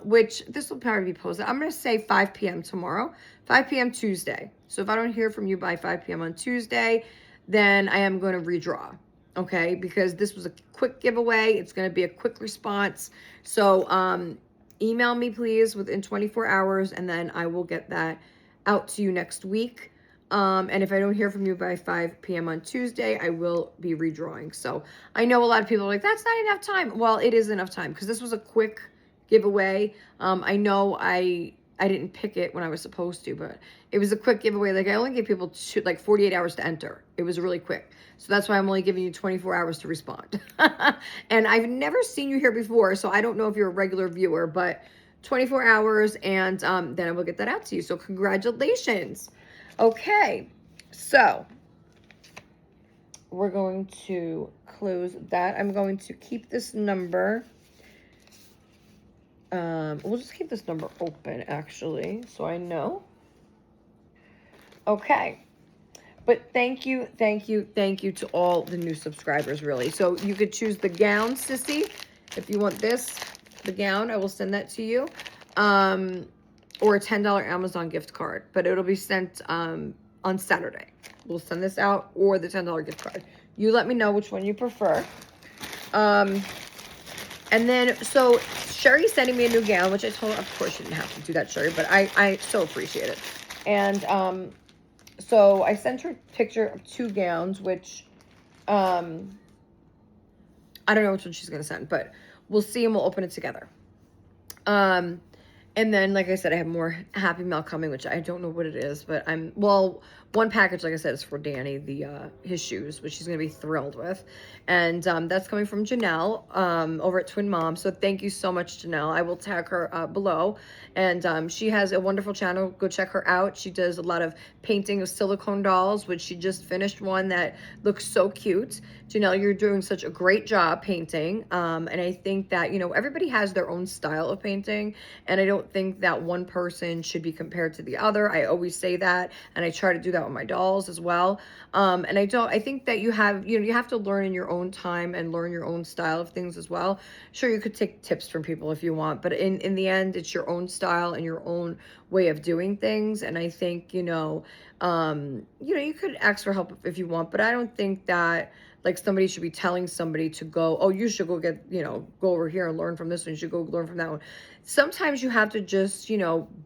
which this will probably be posted, I'm going to say 5 p.m. tomorrow, 5 p.m. Tuesday. So if I don't hear from you by 5 p.m. on Tuesday, then I am going to redraw. Okay, because this was a quick giveaway. It's going to be a quick response. So email me, please, within 24 hours, and then I will get that out to you next week. And if I don't hear from you by 5 p.m. on Tuesday, I will be redrawing. So I know a lot of people are like, that's not enough time. Well, it is enough time because this was a quick giveaway. I know I didn't pick it when I was supposed to, but it was a quick giveaway. Like I only gave people 48 hours to enter. It was really quick. So that's why I'm only giving you 24 hours to respond. And I've never seen you here before, so I don't know if you're a regular viewer, but 24 hours and then I will get that out to you. So congratulations. Okay, so we're going to close that. I'm going to keep this number. We'll just keep this number open, actually, so I know. Okay. But thank you to all the new subscribers, really. So you could choose the gown, Sissy. If you want this, the gown, I will send that to you. Or a $10 Amazon gift card. But it'll be sent on Saturday. We'll send this out, or the $10 gift card. You let me know which one you prefer. And then, so Sherry's sending me a new gown, which I told her, of course, she didn't have to do that, Sherry, but I so appreciate it. And so I sent her a picture of 2 gowns, which I don't know which one she's going to send, but we'll see and we'll open it together. And then, like I said, I have more Happy Mail coming, which I don't know what it is, but one package, like I said, is for Danny, his shoes, which she's going to be thrilled with. And that's coming from Janelle over at Twin Mom. So thank you so much, Janelle. I will tag her below. And she has a wonderful channel. Go check her out. She does a lot of painting of silicone dolls, which she just finished one that looks so cute. Janelle, you're doing such a great job painting. And I think that, everybody has their own style of painting. And I don't think that one person should be compared to the other. I always say that. And I try to do that with my dolls as well. And I think that you have to learn in your own time and learn your own style of things as well. Sure, you could take tips from people if you want, but in the end, it's your own style and your own way of doing things. And I think, you could ask for help if you want, but I don't think that like somebody should be telling somebody to go, oh, you should go get, go over here and learn from this one. You should go learn from that one. Sometimes you have to just,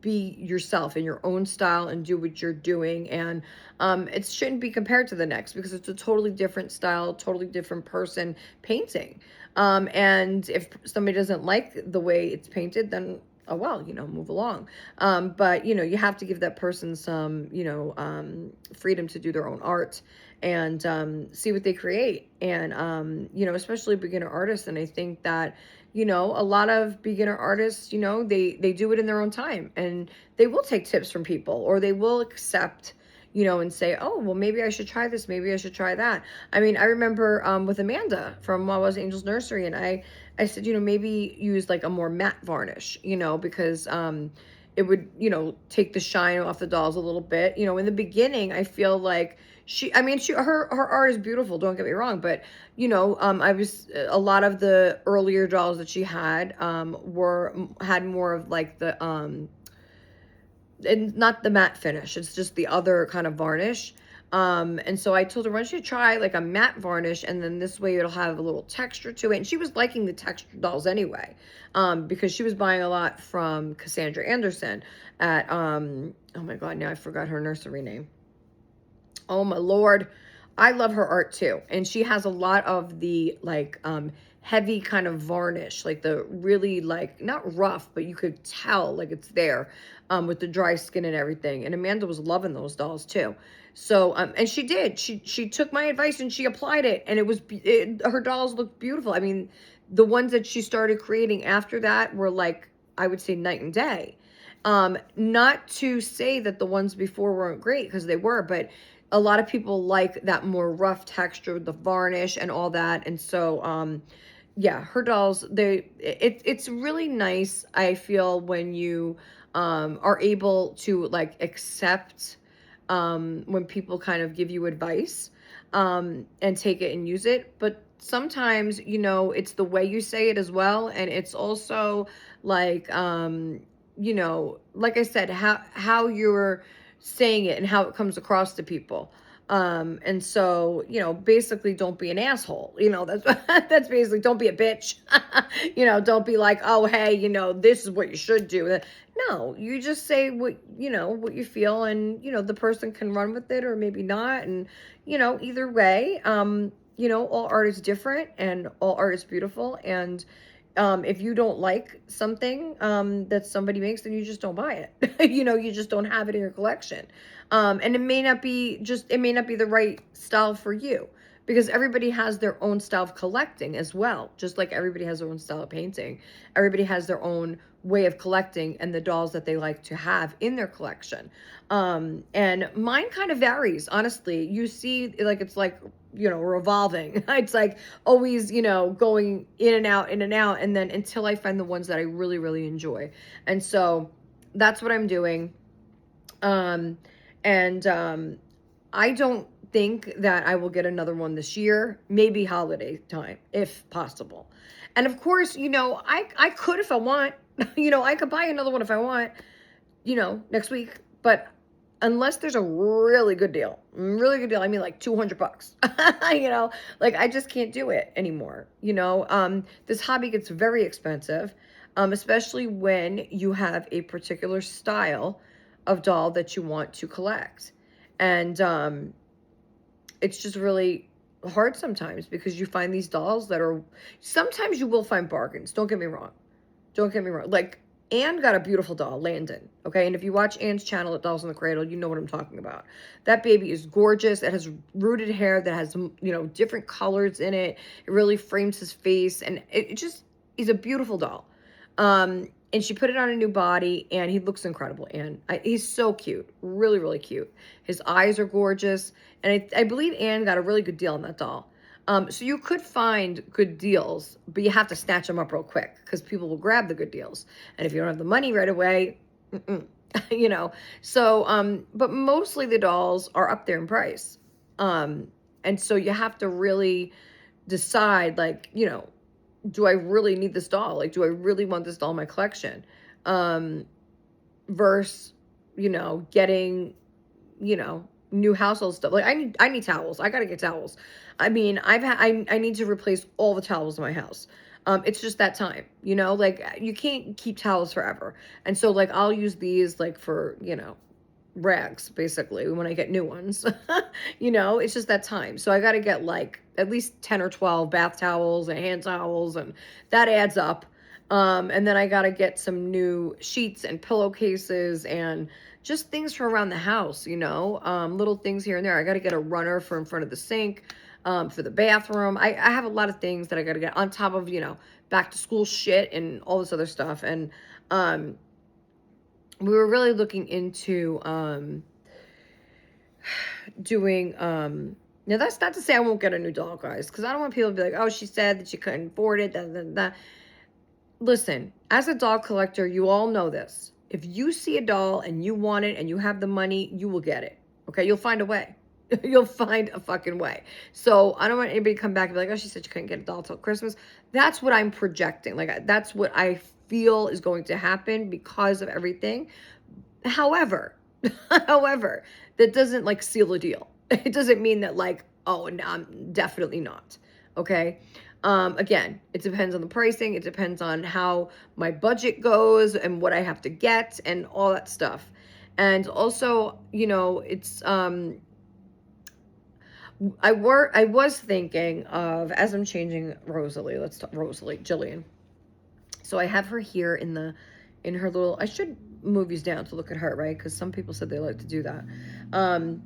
be yourself in your own style and do what you're doing. And it shouldn't be compared to the next because it's a totally different style, totally different person painting. And if somebody doesn't like the way it's painted, then oh, well, move along. But, you have to give that person some, freedom to do their own art and see what they create. And, especially beginner artists. And I think that, a lot of beginner artists, they do it in their own time and they will take tips from people or they will accept, and say, oh, well, maybe I should try this. Maybe I should try that. I mean, I remember with Amanda from Wawa's Angels Nursery, and I said, maybe use like a more matte varnish, because it would, take the shine off the dolls a little bit. In the beginning, I feel like her art is beautiful, don't get me wrong, but a lot of the earlier dolls that she had had more of like the and not the matte finish. It's just the other kind of varnish. And so I told her, why don't you try like a matte varnish, and then this way it'll have a little texture to it. And she was liking the textured dolls anyway, because she was buying a lot from Cassandra Anderson at, oh my God, now I forgot her nursery name. Oh my Lord. I love her art too. And she has a lot of the like heavy kind of varnish, like the really like not rough, but you could tell like it's there with the dry skin and everything. And Amanda was loving those dolls too. So and she did. She took my advice and she applied it, and her dolls looked beautiful. I mean, the ones that she started creating after that were like, I would say, night and day. Not to say that the ones before weren't great, because they were, but a lot of people like that more rough texture with the varnish and all that. And so yeah, her dolls, it's really nice, I feel, when you are able to like accept when people kind of give you advice and take it and use it. But sometimes, it's the way you say it as well, and it's also like like I said, how you're saying it and how it comes across to people. And so, basically don't be an asshole. That's that's basically, don't be a bitch. Don't be like, oh, hey, this is what you should do. No, you just say what you feel, and the person can run with it or maybe not. And either way, all art is different and all art is beautiful. And if you don't like something that somebody makes, then you just don't buy it. You just don't have it in your collection. And it may not be the right style for you, because everybody has their own style of collecting as well. Just like everybody has their own style of painting. Everybody has their own way of collecting and the dolls that they like to have in their collection. And mine kind of varies, honestly. You see, like, it's like, revolving. It's like always, going in and out, and then until I find the ones that I really, really enjoy. And so that's what I'm doing. And I don't think that I will get another one this year, maybe holiday time, if possible. And of course, I could if I want, I could buy another one if I want, next week, but unless there's a really good deal, I mean like $200, like I just can't do it anymore. This hobby gets very expensive, especially when you have a particular style of doll that you want to collect. And it's just really hard sometimes, because you find these dolls that are, sometimes you will find bargains. Don't get me wrong. Like, Anne got a beautiful doll, Landon. Okay. And if you watch Anne's channel at Dolls in the Cradle, you know what I'm talking about. That baby is gorgeous. It has rooted hair that has, different colors in it. It really frames his face. And it just is a beautiful doll. And she put it on a new body, and he looks incredible. And he's so cute. Really, really cute. His eyes are gorgeous. And I believe Anne got a really good deal on that doll. So you could find good deals, but you have to snatch them up real quick, because people will grab the good deals. And if you don't have the money right away, So, but mostly the dolls are up there in price. And so you have to really decide, like, do I really need this doll? Like, do I really want this doll in my collection? Versus, getting, new household stuff. Like, I need towels. I gotta get towels. I mean, I need to replace all the towels in my house. It's just that time, like, you can't keep towels forever. And so, like, I'll use these, like, for, rags, basically, when I get new ones. It's just that time. So I got to get like at least 10 or 12 bath towels and hand towels, and that adds up. And then I got to get some new sheets and pillowcases and just things for around the house, little things here and there. I got to get a runner for in front of the sink, for the bathroom. I have a lot of things that I got to get on top of, back to school shit and all this other stuff. And, we were really looking into doing now, that's not to say I won't get a new doll, guys, because I don't want people to be like, oh, she said that she couldn't afford it, Listen, as a doll collector, you all know this. If you see a doll and you want it and you have the money, you will get it. Okay, you'll find a way. You'll find a fucking way. So I don't want anybody to come back and be like, oh, she said you couldn't get a doll till Christmas. That's what I'm projecting. Like, that's what I feel is going to happen because of everything. However, however, that doesn't like seal a deal. It doesn't mean that like, oh, no, I'm definitely not. Okay. Again, it depends on the pricing. It depends on how my budget goes and what I have to get and all that stuff. And also, it's I was thinking of, as I'm changing Rosalie, let's talk Rosalie, Jillian. So I have her here in her little, I should move these down to look at her, right? Because some people said they like to do that. Um,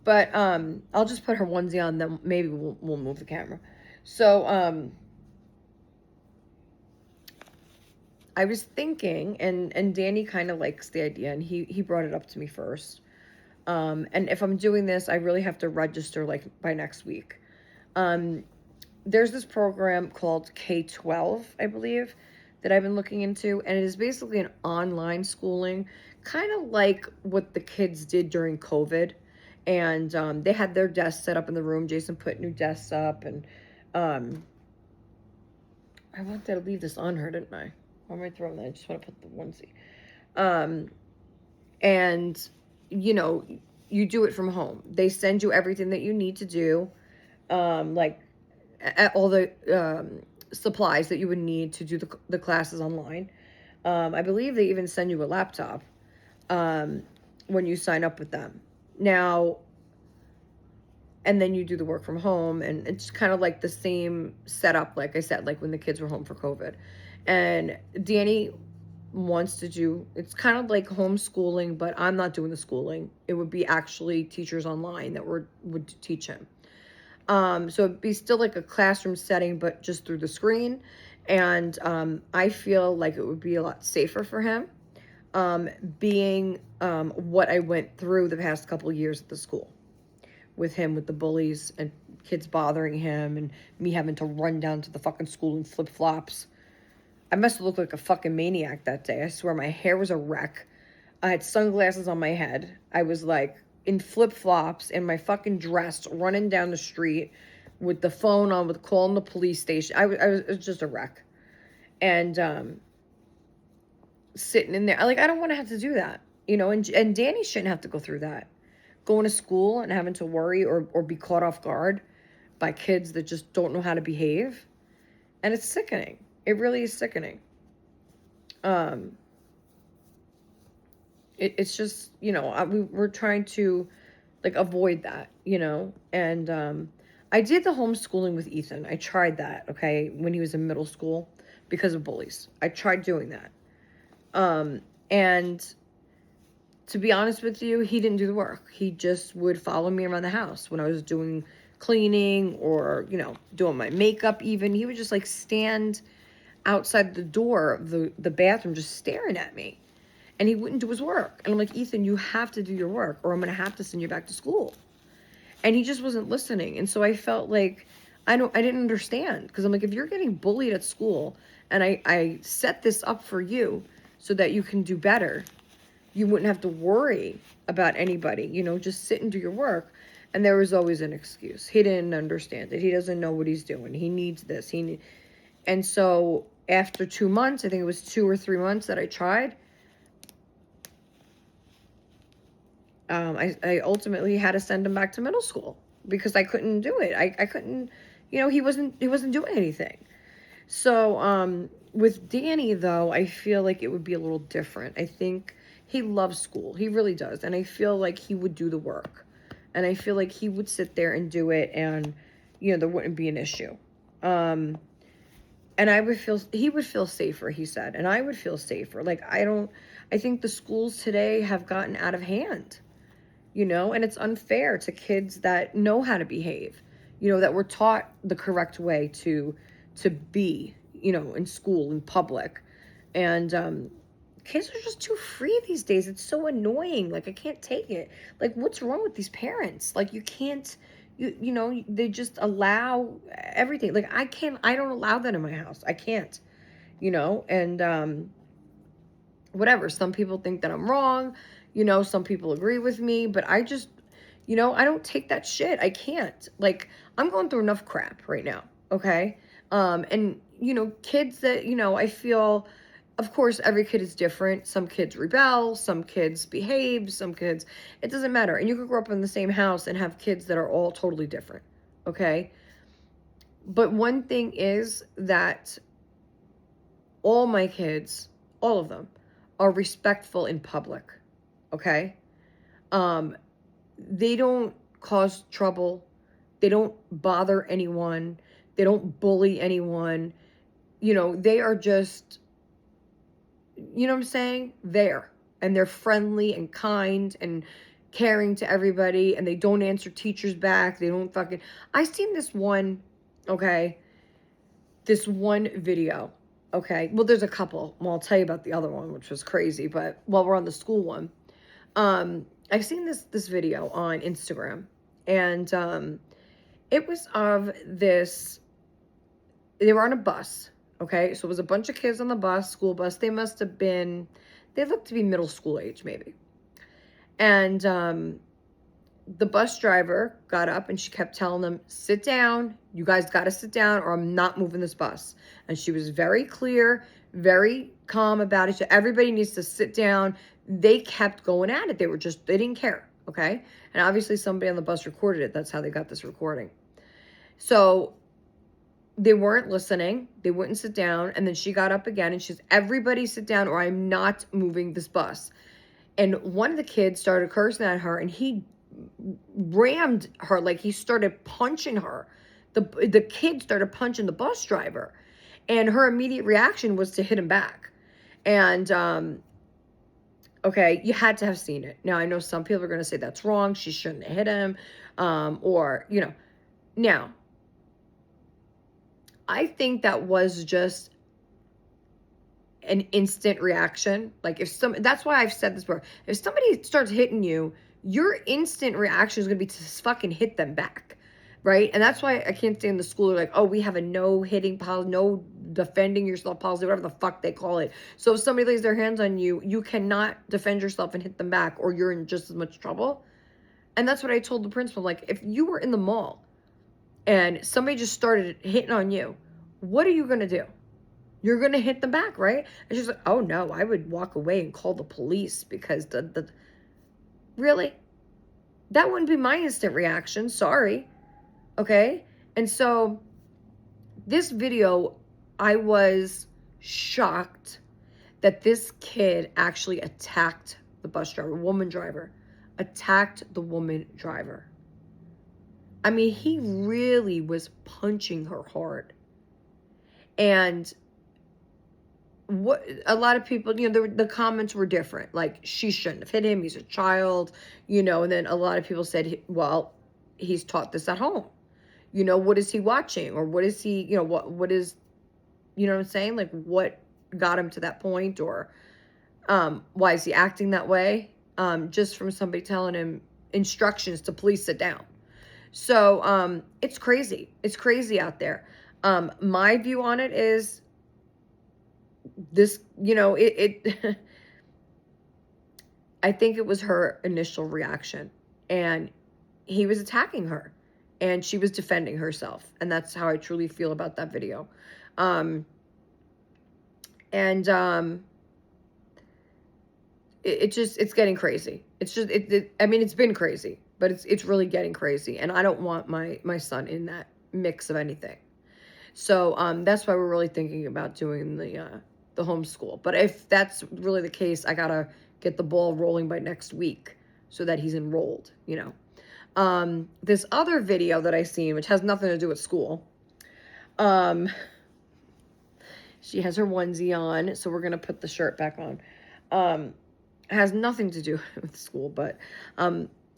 but I'll just put her onesie on, then maybe we'll move the camera. So I was thinking, and Danny kind of likes the idea, and he brought it up to me first. And if I'm doing this, I really have to register like by next week. Um, there's this program called K-12, I believe, that I've been looking into, and it is basically an online schooling, kind of like what the kids did during COVID. And they had their desks set up in the room. Jason put new desks up, and um, I wanted to leave this on her, didn't I? Why am I throwing that? I just want to put the onesie. Um, and you know, you do it from home. They send you everything that you need to do, like all the supplies that you would need to do the classes online. I believe they even send you a laptop when you sign up with them. Now, and then you do the work from home, and it's kind of like the same setup, like I said, like when the kids were home for COVID. And Danny wants to do, it's kind of like homeschooling, but I'm not doing the schooling. It would be actually teachers online that would teach him. So it'd be still like a classroom setting, but just through the screen. And I feel like it would be a lot safer for him, being what I went through the past couple of years at the school with him, with the bullies and kids bothering him, and me having to run down to the fucking school in flip-flops. I must have looked like a fucking maniac that day. I swear my hair was a wreck. I had sunglasses on my head. I was like in flip-flops in my fucking dress, running down the street with the phone on, with calling the police station. It was just a wreck. And sitting in there, I don't want to have to do that, and Danny shouldn't have to go through that. Going to school and having to worry or be caught off guard by kids that just don't know how to behave. And it's sickening. It really is sickening. It's just, we're trying to like avoid that, and I did the homeschooling with Ethan. I tried that, okay, when he was in middle school because of bullies. I tried doing that. And to be honest with you, he didn't do the work. He just would follow me around the house when I was doing cleaning or, doing my makeup even. He would just like stand outside the door of the bathroom just staring at me. And he wouldn't do his work. And I'm like, Ethan, you have to do your work or I'm going to have to send you back to school. And he just wasn't listening. And so I felt like I didn't understand, because I'm like, if you're getting bullied at school and I set this up for you so that you can do better, you wouldn't have to worry about anybody, just sit and do your work. And there was always an excuse. He didn't understand it. He doesn't know what he's doing. He needs this. And so after 2 months, I think it was 2 or 3 months that I tried, I ultimately had to send him back to middle school because I couldn't do it. I couldn't, he wasn't doing anything. So with Danny, though, I feel like it would be a little different. I think he loves school. He really does. And I feel like he would do the work. And I feel like he would sit there and do it, and, there wouldn't be an issue. And he would feel safer, he said. And I would feel safer. Like, I think the schools today have gotten out of hand, and it's unfair to kids that know how to behave, that were taught the correct way to be, in school, in public. And kids are just too free these days. It's so annoying. Like, I can't take it. Like, what's wrong with these parents? Like, you can't, they just allow everything. Like, I don't allow that in my house. I can't, and whatever. Some people think that I'm wrong. Some people agree with me, but I just, I don't take that shit. I can't. Like, I'm going through enough crap right now, okay? And, kids that, I feel, Of course, every kid is different. Some kids rebel, some kids behave, some kids, it doesn't matter. And you could grow up in the same house and have kids that are all totally different, okay? But one thing is that all my kids, all of them, are respectful in public, okay? Um, they don't cause trouble. They don't bother anyone. They don't bully anyone. You know, they are just, you know what I'm saying? There. And they're friendly and kind and caring to everybody, and they don't answer teachers back. They don't fucking. I seen this one, okay? This one video, okay? Well, there's a couple. Well, I'll tell you about the other one, which was crazy, but while we're on the school one, I've seen this video on Instagram, and it was of this. They were on a bus, okay? So it was a bunch of kids on the bus, school bus. They must have been, they looked to be middle school age, maybe. And the bus driver got up and she kept telling them, sit down. You guys got to sit down or I'm not moving this bus. And she was very clear, very calm about it. So everybody needs to sit down. They kept going at it. They didn't care, okay? And obviously somebody on the bus recorded it. That's how they got this recording. So they weren't listening. They wouldn't sit down. And then she got up again and she says, everybody sit down or I'm not moving this bus. And one of the kids started cursing at her and he rammed her, like he started punching her. The kid started punching the bus driver. And her immediate reaction was to hit him back. And, okay, you had to have seen it. Now, I know some people are going to say that's wrong. She shouldn't have hit him. Or, you know, now, I think that was just an instant reaction. Like that's why I've said this before. If somebody starts hitting you, your instant reaction is going to be to fucking hit them back. Right. And that's why I can't stand the school. They're like, oh, we have a no hitting policy, no defending yourself policy, whatever the fuck they call it. So if somebody lays their hands on you, you cannot defend yourself and hit them back or you're in just as much trouble. And that's what I told the principal. Like, if you were in the mall and somebody just started hitting on you, what are you going to do? You're going to hit them back, right? And she's like, oh, no, I would walk away and call the police because really? That wouldn't be my instant reaction. Sorry. Okay? And so this video, I was shocked that this kid actually attacked the bus driver, woman driver, attacked the woman driver. I mean, he really was punching her hard. And what a lot of people, you know, the comments were different. Like, she shouldn't have hit him. He's a child, you know. And then a lot of people said, well, he's taught this at home. You know, what is he watching? Or what is he, you know, what is, you know what I'm saying? Like, what got him to that point? Or why is he acting that way? Just from somebody telling him instructions to please sit down. So it's crazy. It's crazy out there. My view on it is this, you know, I think it was her initial reaction, and he was attacking her and she was defending herself. And that's how I truly feel about that video. It's getting crazy. It's just, I mean, it's been crazy, but it's really getting crazy. And I don't want my son in that mix of anything. So, that's why we're really thinking about doing the homeschool. But if that's really the case, I gotta get the ball rolling by next week so that he's enrolled, you know. This other video that I seen, which has nothing to do with school, she has her onesie on, so we're gonna put the shirt back on. It has nothing to do with school, but,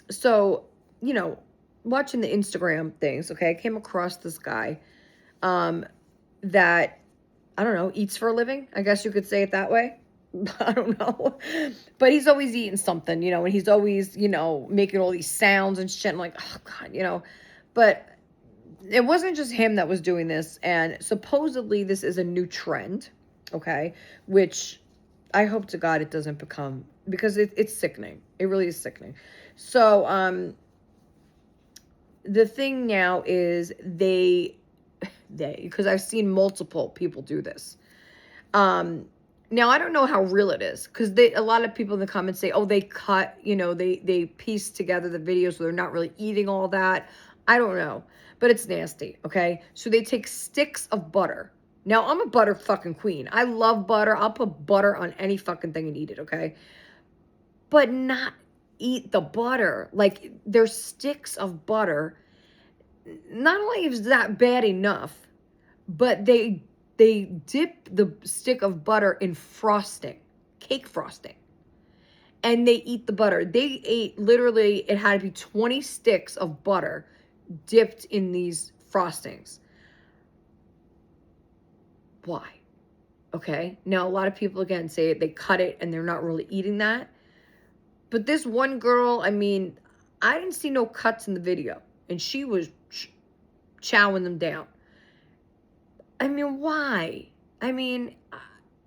so, you know, watching the Instagram things, okay, I came across this guy, that, I don't know, eats for a living. I guess you could say it that way. I don't know. But he's always eating something, you know, and he's always, you know, making all these sounds and shit. And like, oh, God, you know. But it wasn't just him that was doing this. And supposedly this is a new trend, okay, which I hope to God it doesn't become, because it's sickening. It really is sickening. So the thing now is because I've seen multiple people do this. Now, I don't know how real it is, because a lot of people in the comments say, oh, they cut, they piece together the videos so they're not really eating all that. I don't know, but it's nasty, okay? So they take sticks of butter. Now, I'm a butter fucking queen. I love butter. I'll put butter on any fucking thing and eat it, okay? But not eat the butter. Like, there's sticks of butter. Not only is that bad enough, but they dip the stick of butter in frosting, cake frosting, and they eat the butter. They ate, literally, it had to be 20 sticks of butter dipped in these frostings. Why? Okay. Now, a lot of people, again, say they cut it and they're not really eating that. But this one girl, I mean, I didn't see no cuts in the video, and she was chowing them down. I mean, why? I mean,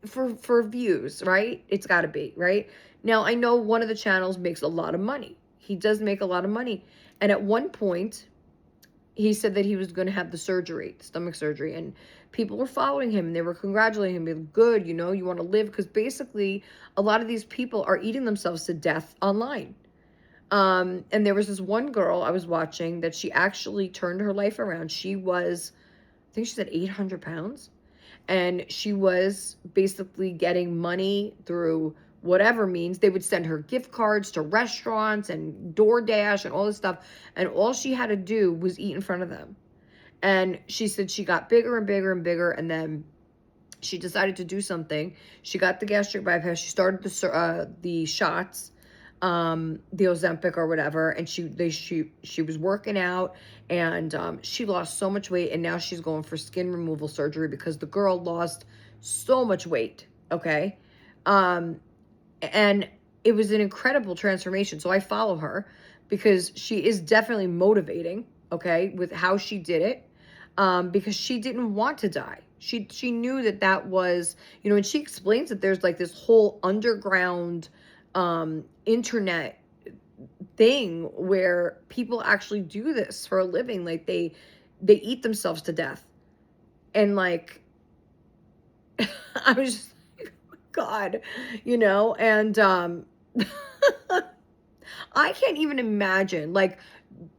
for views, right? It's got to be, right? Now, I know one of the channels makes a lot of money. He does make a lot of money. And at one point, he said that he was going to have the surgery, stomach surgery, and people were following him and they were congratulating him, being good, you want to live, because basically a lot of these people are eating themselves to death online. And there was this one girl I was watching that she actually turned her life around. She was, I think she said 800 pounds. And she was basically getting money through whatever means. They would send her gift cards to restaurants and DoorDash and all this stuff. And all she had to do was eat in front of them. And she said she got bigger and bigger and bigger. And then she decided to do something. She got the gastric bypass. She started the shots, the Ozempic or whatever, and she was working out, and she lost so much weight, and now she's going for skin removal surgery because the girl lost so much weight. Okay, and it was an incredible transformation. So I follow her because she is definitely motivating. Okay, with how she did it, because she didn't want to die. She knew that was, and she explains that there's like this whole underground internet thing where people actually do this for a living. Like they eat themselves to death. And like, I was just like, oh my God, and I can't even imagine, like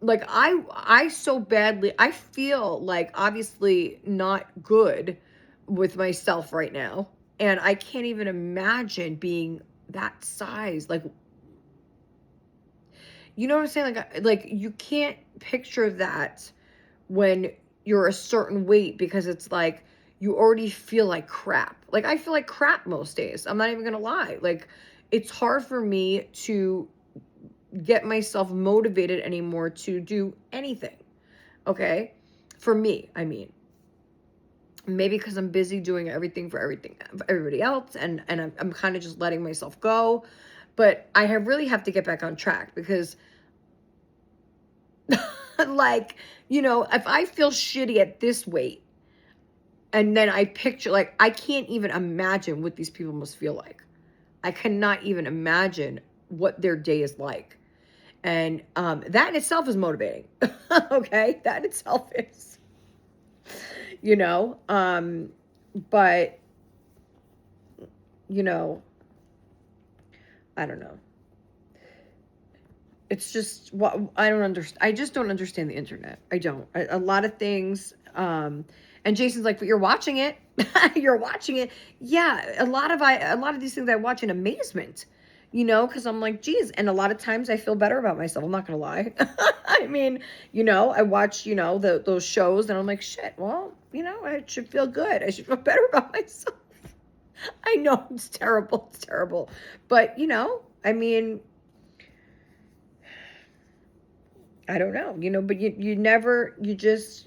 I so badly, I feel like obviously not good with myself right now. And I can't even imagine being that size. Like, you know what I'm saying? Like you can't picture that when you're a certain weight, because it's like you already feel like crap. Like I feel like crap most days. I'm not even gonna lie. Like it's hard for me to get myself motivated anymore to do anything. Okay? For me, I mean. Maybe because I'm busy doing everything for everybody else, and I'm kind of just letting myself go. But I really have to get back on track, because like, if I feel shitty at this weight, and then I picture, like, I can't even imagine what these people must feel like. I cannot even imagine what their day is like. And that in itself is motivating. Okay? That in itself is. But, I don't know. It's just what I don't understand. I just don't understand the internet. I don't. A lot of things. And Jason's like, but you're watching it. You're watching it. Yeah, a lot of these things I watch in amazement. Because I'm like, geez. And a lot of times I feel better about myself. I'm not gonna lie. I mean, I watch, those shows, and I'm like, shit. Well, I should feel good. I should feel better about myself. I know it's terrible. It's terrible. But I mean, I don't know, but you just,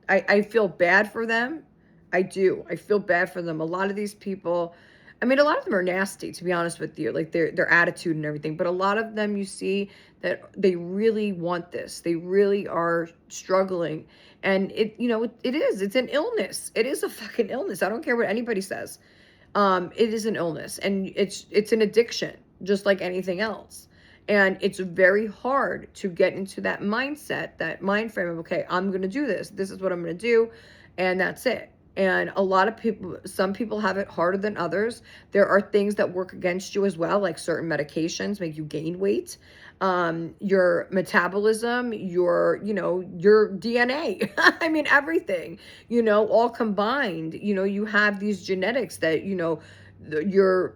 I feel bad for them. I do. I feel bad for them. A lot of these people, I mean, a lot of them are nasty, to be honest with you, like their attitude and everything. But a lot of them, you see that they really want this. They really are struggling. And it's an illness. It is a fucking illness. I don't care what anybody says. It is an illness, and it's an addiction, just like anything else. And it's very hard to get into that mindset, that mind frame of, okay, I'm going to do this. This is what I'm going to do. And that's it. And a lot of people, some people have it harder than others. There are things that work against you as well, like certain medications make you gain weight. Your metabolism, your DNA. I mean, everything, all combined, you have these genetics that, you're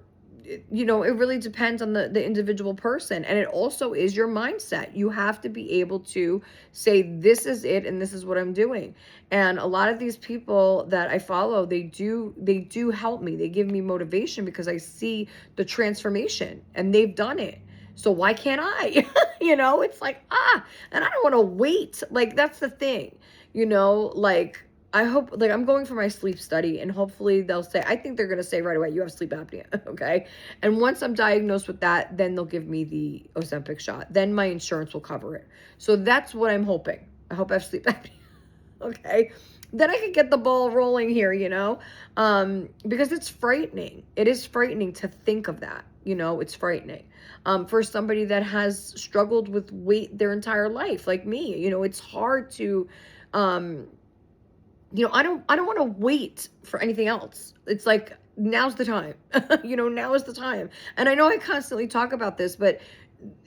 it really depends on the individual person. And it also is your mindset. You have to be able to say, this is it and this is what I'm doing. And a lot of these people that I follow, they do help me. They give me motivation because I see the transformation and they've done it. So why can't I? It's like, and I don't want to wait. Like, that's the thing, like, I hope, like, I'm going for my sleep study, and hopefully they'll say, I think they're going to say right away, you have sleep apnea. Okay. And once I'm diagnosed with that, then they'll give me the Ozempic shot. Then my insurance will cover it. So that's what I'm hoping. I hope I have sleep apnea. Okay. Then I can get the ball rolling here, because it's frightening. It is frightening to think of that, it's frightening. For somebody that has struggled with weight their entire life, like me, it's hard to, I don't want to wait for anything else. It's like, now's the time. Now is the time. And I know I constantly talk about this, but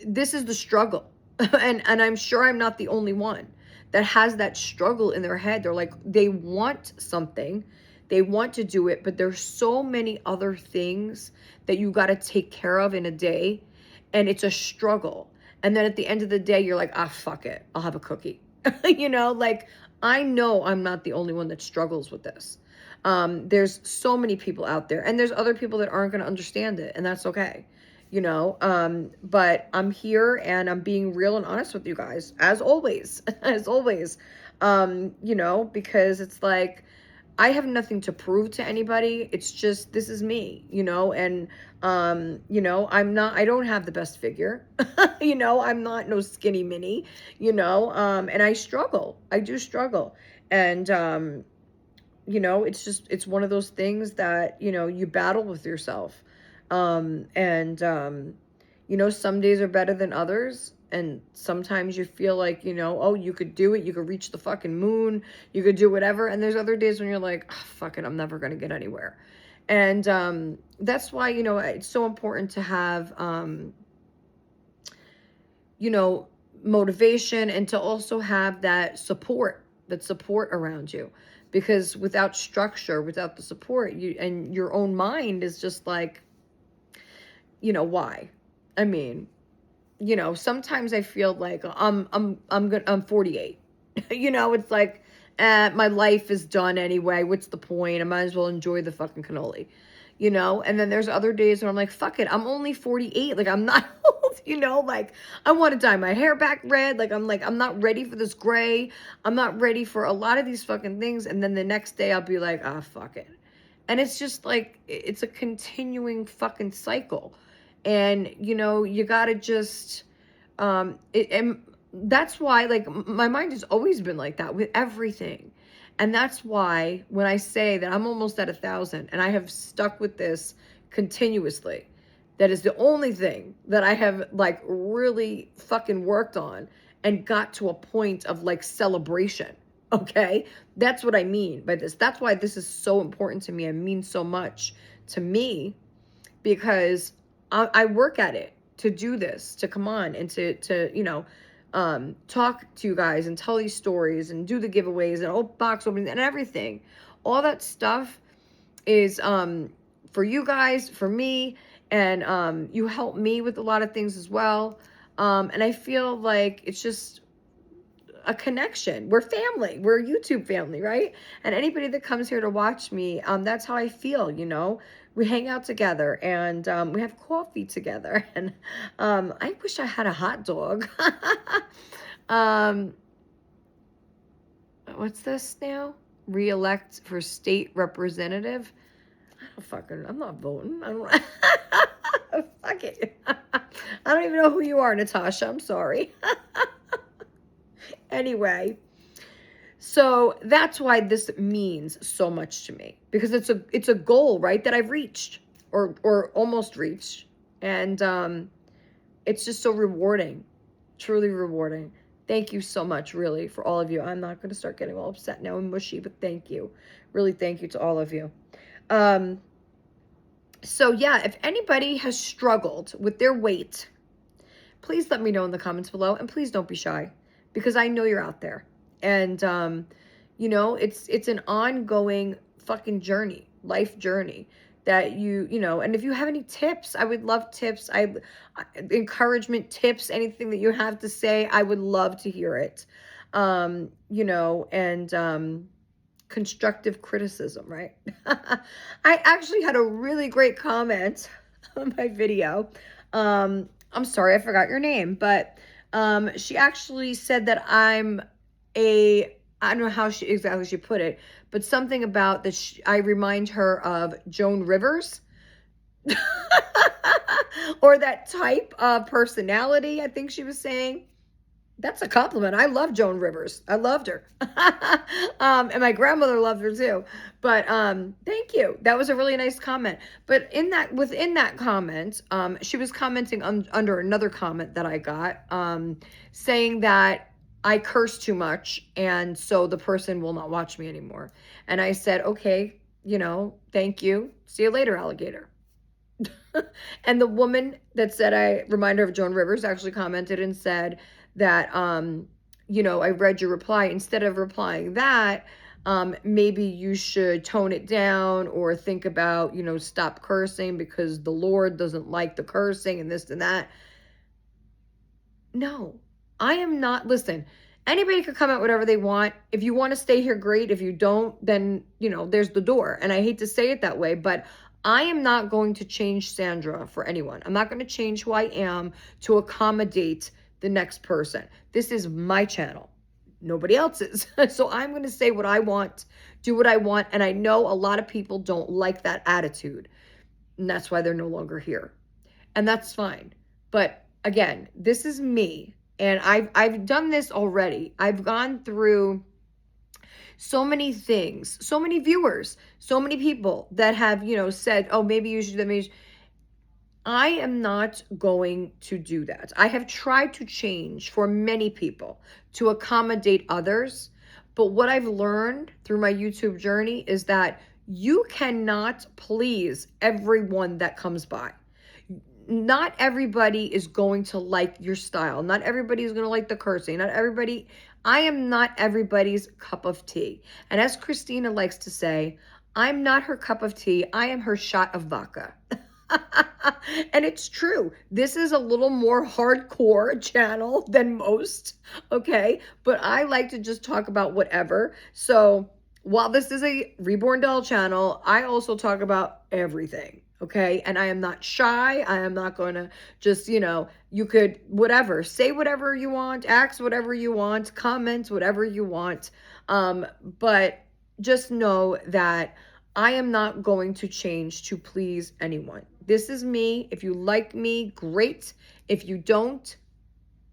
this is the struggle. and I'm sure I'm not the only one that has that struggle in their head. They're like, they want something, they want to do it, but there's so many other things that you got to take care of in a day, and it's a struggle. And then at the end of the day, you're like, fuck it, I'll have a cookie. Like, I know I'm not the only one that struggles with this. There's so many people out there, and there's other people that aren't going to understand it, and that's okay. But I'm here and I'm being real and honest with you guys, as always, as always, because it's like, I have nothing to prove to anybody. It's just, this is me, and, I don't have the best figure, I'm not no skinny mini, and I struggle. I do struggle. And, it's one of those things that, you battle with yourself. Some days are better than others. And sometimes you feel like, oh, you could do it. You could reach the fucking moon. You could do whatever. And there's other days when you're like, fuck it, I'm never going to get anywhere. And that's why, it's so important to have, motivation, and to also have that support around you. Because without structure, without the support, and your own mind is just like, why? I mean, sometimes I feel like I'm 48. It's like, my life is done anyway. What's the point? I might as well enjoy the fucking cannoli. And then there's other days where I'm like, fuck it, I'm only 48. Like, I'm not old, like, I want to dye my hair back red. Like, I'm not ready for this gray. I'm not ready for a lot of these fucking things. And then the next day I'll be like, fuck it. And it's just like, it's a continuing fucking cycle. And, you gotta just, and that's why, like, my mind has always been like that with everything. And that's why when I say that I'm almost at 1,000 and I have stuck with this continuously, that is the only thing that I have, like, really fucking worked on and got to a point of, like, celebration. Okay? That's what I mean by this. That's why this is so important to me and means so much to me, because I work at it to do this, to come on and to talk to you guys and tell these stories and do the giveaways and box openings and everything. All that stuff is for you guys, for me, and you help me with a lot of things as well. And I feel like it's just a connection. We're family. We're a YouTube family, right? And anybody that comes here to watch me, that's how I feel, We hang out together, and we have coffee together. And I wish I had a hot dog. What's this now? Re-elect for state representative? I'm not voting. I don't fuck it. I don't even know who you are, Natasha. I'm sorry. Anyway, so that's why this means so much to me, because it's a goal, right, that I've reached or almost reached. And it's just so rewarding, truly rewarding. Thank you so much, really, for all of you. I'm not going to start getting all upset now and mushy, but thank you. Really, thank you to all of you. So yeah, if anybody has struggled with their weight, please let me know in the comments below, and please don't be shy, because I know you're out there. And it's an ongoing fucking journey, life journey, that and if you have any tips, I would love tips. Encouragement, tips, anything that you have to say, I would love to hear it. And constructive criticism, right? I actually had a really great comment on my video. I'm sorry, I forgot your name, but she actually said that I don't know how she put it, but something about that I remind her of Joan Rivers. Or that type of personality, I think she was saying. That's a compliment. I love Joan Rivers. I loved her. And my grandmother loved her too. But thank you. That was a really nice comment. But within that comment, she was commenting under another comment that I got, saying that I curse too much, and so the person will not watch me anymore. And I said, okay, thank you. See you later, alligator. And the woman that said I remind her of Joan Rivers actually commented and said that, I read your reply. Instead of replying that, maybe you should tone it down, or think about, stop cursing because the Lord doesn't like the cursing and this and that. No, I am not. Listen, anybody could comment whatever they want. If you want to stay here, great. If you don't, then, there's the door. And I hate to say it that way, but I am not going to change Sandra for anyone. I'm not going to change who I am to accommodate the next person. This is my channel, nobody else's. So I'm going to say what I want, do what I want. And I know a lot of people don't like that attitude, and that's why they're no longer here. And that's fine. But again, this is me. And I've done this already. I've gone through so many things, so many viewers, so many people that have, said, oh, maybe you should do that. Maybe I am not going to do that. I have tried to change for many people to accommodate others. But what I've learned through my YouTube journey is that you cannot please everyone that comes by. Not everybody is going to like your style. Not everybody is going to like the cursing. Not everybody. I am not everybody's cup of tea. And as Christina likes to say, I'm not her cup of tea. I am her shot of vodka. And it's true. This is a little more hardcore channel than most. Okay. But I like to just talk about whatever. So while this is a Reborn Doll channel, I also talk about everything. Okay. And I am not shy. I am not going to just, you could, whatever, say whatever you want, ask whatever you want, comment whatever you want. But just know that I am not going to change to please anyone. This is me. If you like me, great. If you don't,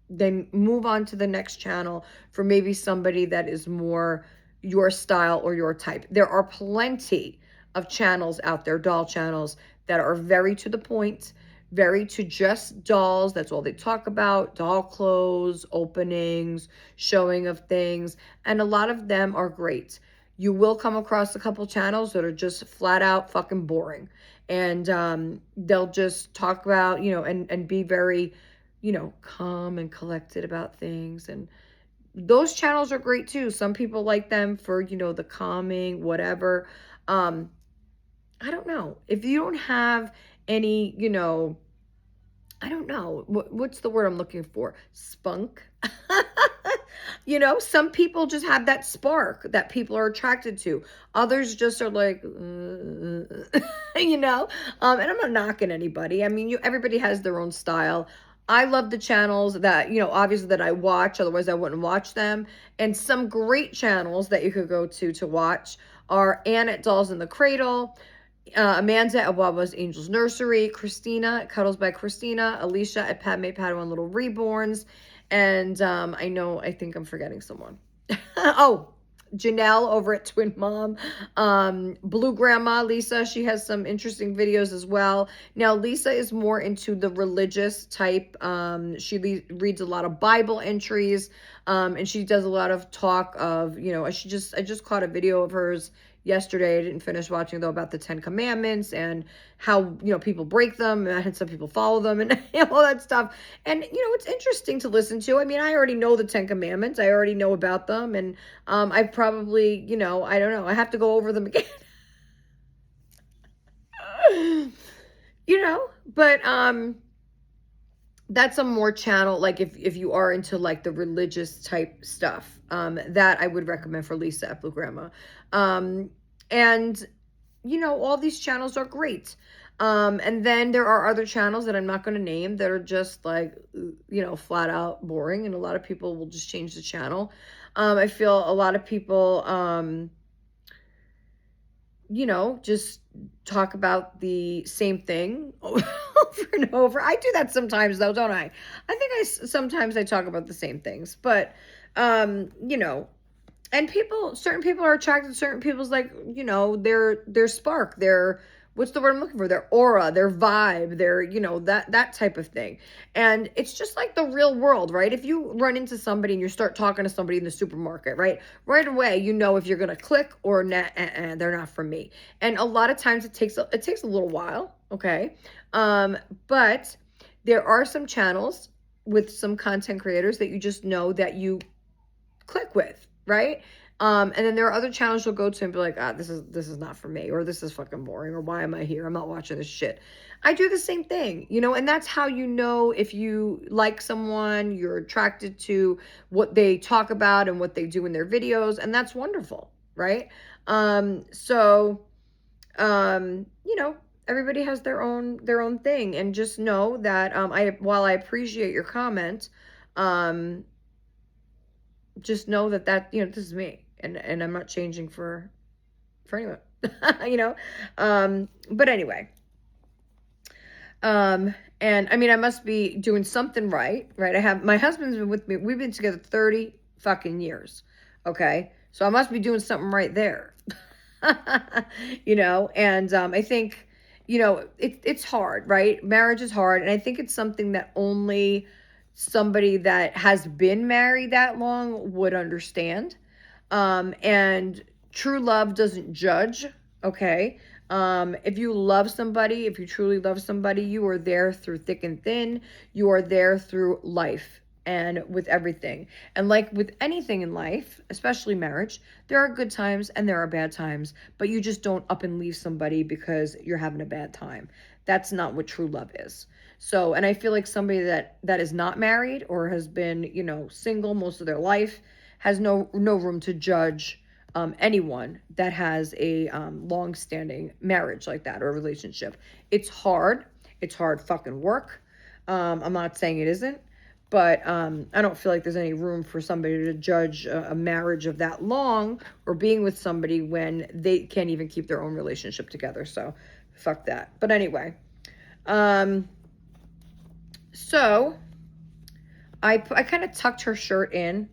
then move on to the next channel for maybe somebody that is more your style or your type. There are plenty of channels out there, doll channels, that are very to the point, very to just dolls. That's all they talk about. Doll clothes, openings, showing of things. And a lot of them are great. You will come across a couple channels that are just flat out fucking boring. And they'll just talk about, and be very, calm and collected about things. And those channels are great too. Some people like them for, the calming, whatever. I don't know. If you don't have any, I don't know. What's the word I'm looking for? Spunk. Some people just have that spark that people are attracted to. Others just are like, and I'm not knocking anybody. I mean, everybody has their own style. I love the channels that, obviously that I watch, otherwise I wouldn't watch them. And some great channels that you could go to watch are Ann at Dolls in the Cradle, Amanda at Wawa's Angels Nursery, Christina at Cuddles by Christina, Alicia at Padme Padawan Little Reborns, and I think I'm forgetting someone. Oh, Janelle over at Twin Mom. Blue Grandma Lisa, she has some interesting videos as well. Now Lisa is more into the religious type. She reads a lot of Bible entries, and she does a lot of talk of, I just caught a video of hers yesterday. I didn't finish watching though, about the 10 Commandments and how, people break them and some people follow them and all that stuff. And, it's interesting to listen to. I mean, I already know the 10 Commandments. I already know about them. And I probably, I don't know. I have to go over them again. But that's a more channel, like if you are into like the religious type stuff, that I would recommend for Lisa at Blue Grandma. And all these channels are great. And then there are other channels that I'm not going to name that are just like, flat out boring. And a lot of people will just change the channel. I feel a lot of people, just talk about the same thing over and over. I do that sometimes though, don't I? I think sometimes I talk about the same things, but, and certain people are attracted to certain people's, like, their spark, what's the word I'm looking for? Their aura, their vibe, that type of thing. And it's just like the real world, right? If you run into somebody and you start talking to somebody in the supermarket, right away, if you're going to click or not, they're not for me. And a lot of times it takes a little while. Okay. But there are some channels with some content creators that you just know that you click with, right? And then there are other channels you'll go to and be like, this is not for me, or this is fucking boring, or why am I here? I'm not watching this shit. I do the same thing, and that's how if you like someone, you're attracted to what they talk about and what they do in their videos, and that's wonderful, right? So, everybody has their own thing, and just know that, while I appreciate your comment, just know that this is me, and I'm not changing for anyone, but anyway, and I mean, I must be doing something right. My husband's been with me. We've been together 30 fucking years. Okay. So I must be doing something right there, and, I think, it's hard, right? Marriage is hard. And I think it's something that only somebody that has been married that long would understand. And true love doesn't judge. Okay. If you love somebody, if you truly love somebody, you are there through thick and thin. You are there through life and with everything. And like with anything in life, especially marriage, there are good times and there are bad times, but you just don't up and leave somebody because you're having a bad time. That's not what true love is. So, and I feel like somebody that is not married or has been, single most of their life has no room to judge anyone that has a long-standing marriage like that, or a relationship. It's hard. It's hard fucking work. I'm not saying it isn't, but I don't feel like there's any room for somebody to judge a marriage of that long, or being with somebody when they can't even keep their own relationship together. So fuck that. But anyway, so I kind of tucked her shirt in.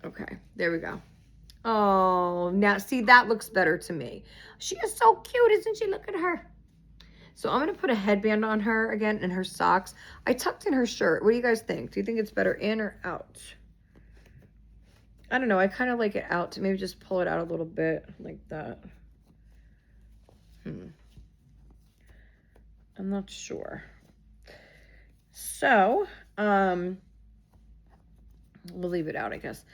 Okay, there we go. Oh, now see, that looks better to me. She is so cute, isn't she? Look at her. So I'm going to put a headband on her again, and her socks. I tucked in her shirt. What do you guys think? Do you think it's better in or out? I don't know. I kind of like it out, to maybe just pull it out a little bit like that. I'm not sure. So, we'll leave it out, I guess.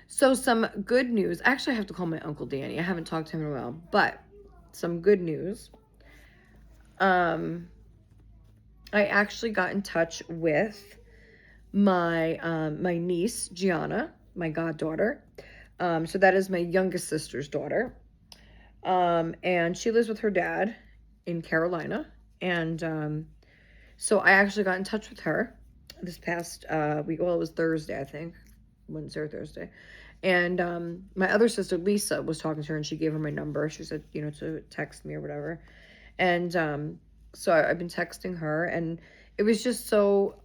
So some good news. Actually, I have to call my Uncle Danny. I haven't talked to him in a while, but some good news. I actually got in touch with my my niece, Gianna, my goddaughter. So that is my youngest sister's daughter. And she lives with her dad in Carolina. And so I actually got in touch with her this past week. Well, it was Thursday, I think. Wednesday or Thursday. And my other sister, Lisa, was talking to her, and she gave her my number. She said, to text me or whatever. And so I've been texting her, and it was just so,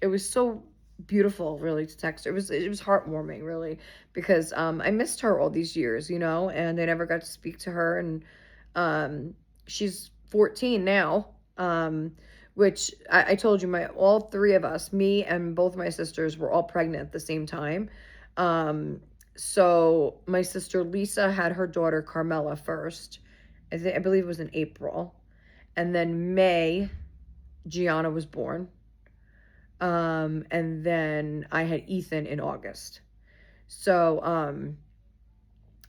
it was so beautiful, really, to text her. It was heartwarming, really, because I missed her all these years, and I never got to speak to her. And um, she's 14 now, which I told you, all three of us, me and both my sisters, were all pregnant at the same time. Um, so my sister Lisa had her daughter Carmela first. I believe it was in April, and then May, Gianna was born. And then I had Ethan in August. So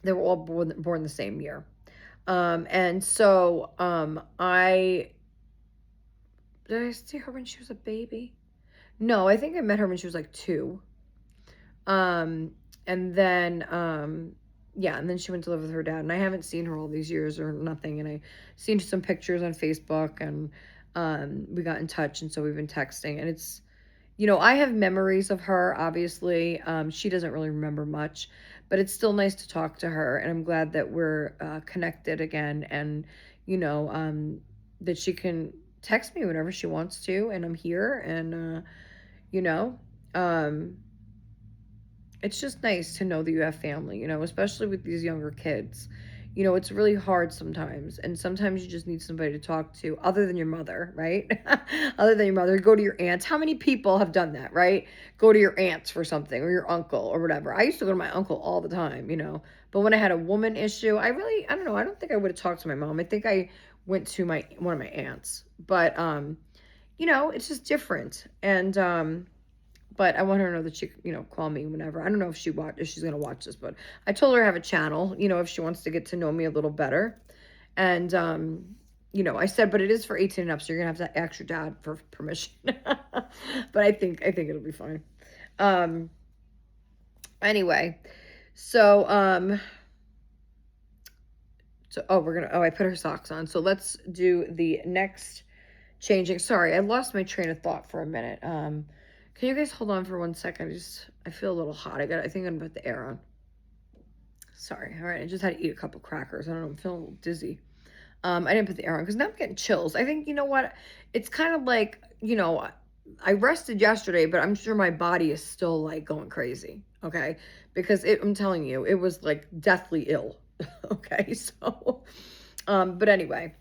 they were all born the same year. And so I did I see her when she was a baby? No, I think I met her when she was like 2. Um, and then yeah, and then she went to live with her dad, and I haven't seen her all these years or nothing. And I seen some pictures on Facebook, and we got in touch, and so we've been texting, and I have memories of her, obviously. She doesn't really remember much, but it's still nice to talk to her. And I'm glad that we're connected again, and, that she can text me whenever she wants to, and I'm here. And, you know, um, it's just nice to know that you have family, especially with these younger kids. It's really hard sometimes, and sometimes you just need somebody to talk to other than your mother, right? Other than your mother, go to your aunts. How many people have done that, right? Go to your aunts for something, or your uncle, or whatever. I used to go to my uncle all the time. But when I had a woman issue, I don't know, I don't think I would have talked to my mom. I think I went to one of my aunts. But it's just different. And but I want her to know that she, call me whenever. I don't know if she's gonna watch this, but I told her I have a channel, if she wants to get to know me a little better. And I said, but it is for 18 and up, so you're gonna have to ask your dad for permission. But I think it'll be fine. Um anyway, so I put her socks on. So let's do the next changing. Sorry, I lost my train of thought for a minute. Can you guys hold on for 1 second? I feel a little hot. I think I'm gonna put the air on. Sorry. All right, I just had to eat a couple crackers. I don't know, I'm feeling a little dizzy. I didn't put the air on because now I'm getting chills. I think, you know what? It's kind of like, I rested yesterday, but I'm sure my body is still like going crazy. Okay. Because I'm telling you, it was like deathly ill. Okay. So, but anyway,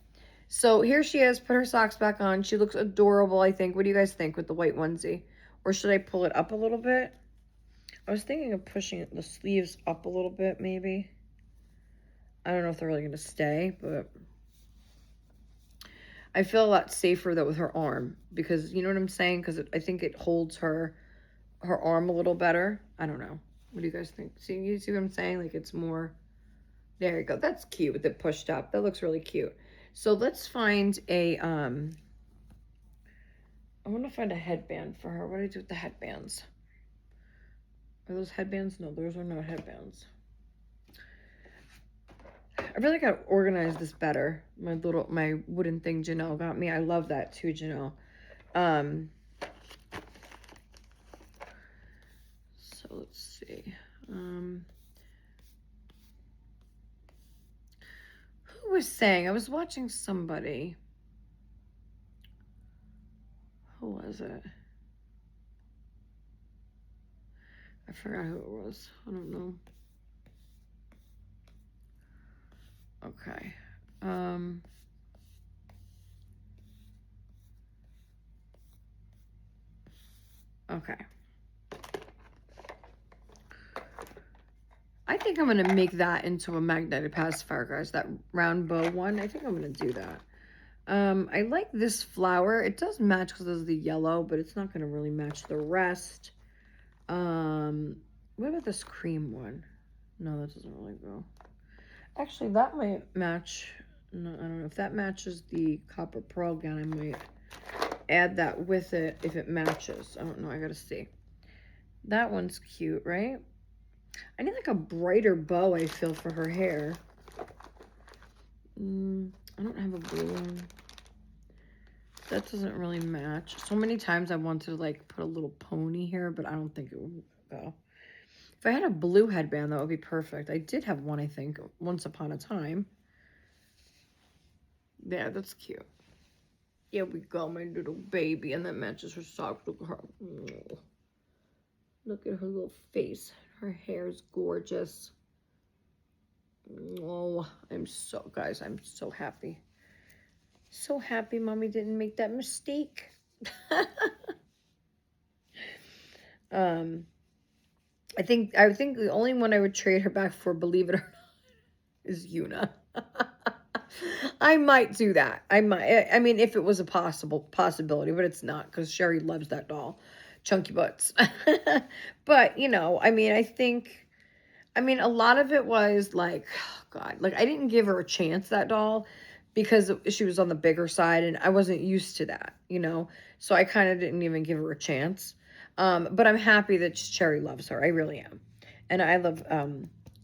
so here she is, put her socks back on. She looks adorable, I think. What do you guys think with the white onesie? Or should I pull it up a little bit? I was thinking of pushing the sleeves up a little bit, maybe. I don't know if they're really going to stay, but I feel a lot safer, though, with her arm. Because, you know what I'm saying? Because I think it holds her arm a little better. I don't know. What do you guys think? You see what I'm saying? Like, it's more... There you go. That's cute with it pushed up. That looks really cute. So let's find I want to find a headband for her. What do I do with the headbands? Are those headbands? No, those are not headbands. I really got to organize this better. My wooden thing Janelle got me. I love that too, Janelle. So let's see. Who was saying? I was watching somebody. Who was it? I forgot who it was. I don't know. Okay. Okay. I think I'm going to make that into a magnetic pacifier, guys. That round bow one. I think I'm going to do that. I like this flower. It does match because of the yellow, but it's not going to really match the rest. What about this cream one? No, that doesn't really go. Actually, that might match. No, I don't know if that matches the copper pearl gown. I might add that with it if it matches. I don't know. I gotta see. That one's cute, right? I need like a brighter bow, I feel, for her hair. I don't have a blue one. That doesn't really match. So many times I wanted to like put a little pony here, but I don't think it would go. If I had a blue headband, that would be perfect. I did have one, I think, once upon a time. Yeah, that's cute. Here we go, my little baby. And that matches her socks. Look at her. Look at her little face. Her hair is gorgeous. Oh, guys, I'm so happy. So happy mommy didn't make that mistake. um, I think the only one I would trade her back for, believe it or not, is Yuna. I might do that. I might. I mean, if it was a possibility, but it's not because Sherry loves that doll, Chunky Butts. But you know, I mean, I mean, a lot of it was like, oh God, like I didn't give her a chance, that doll, because she was on the bigger side and I wasn't used to that, you know? So I kind of didn't even give her a chance. But I'm happy that Cherry loves her. I really am. And I love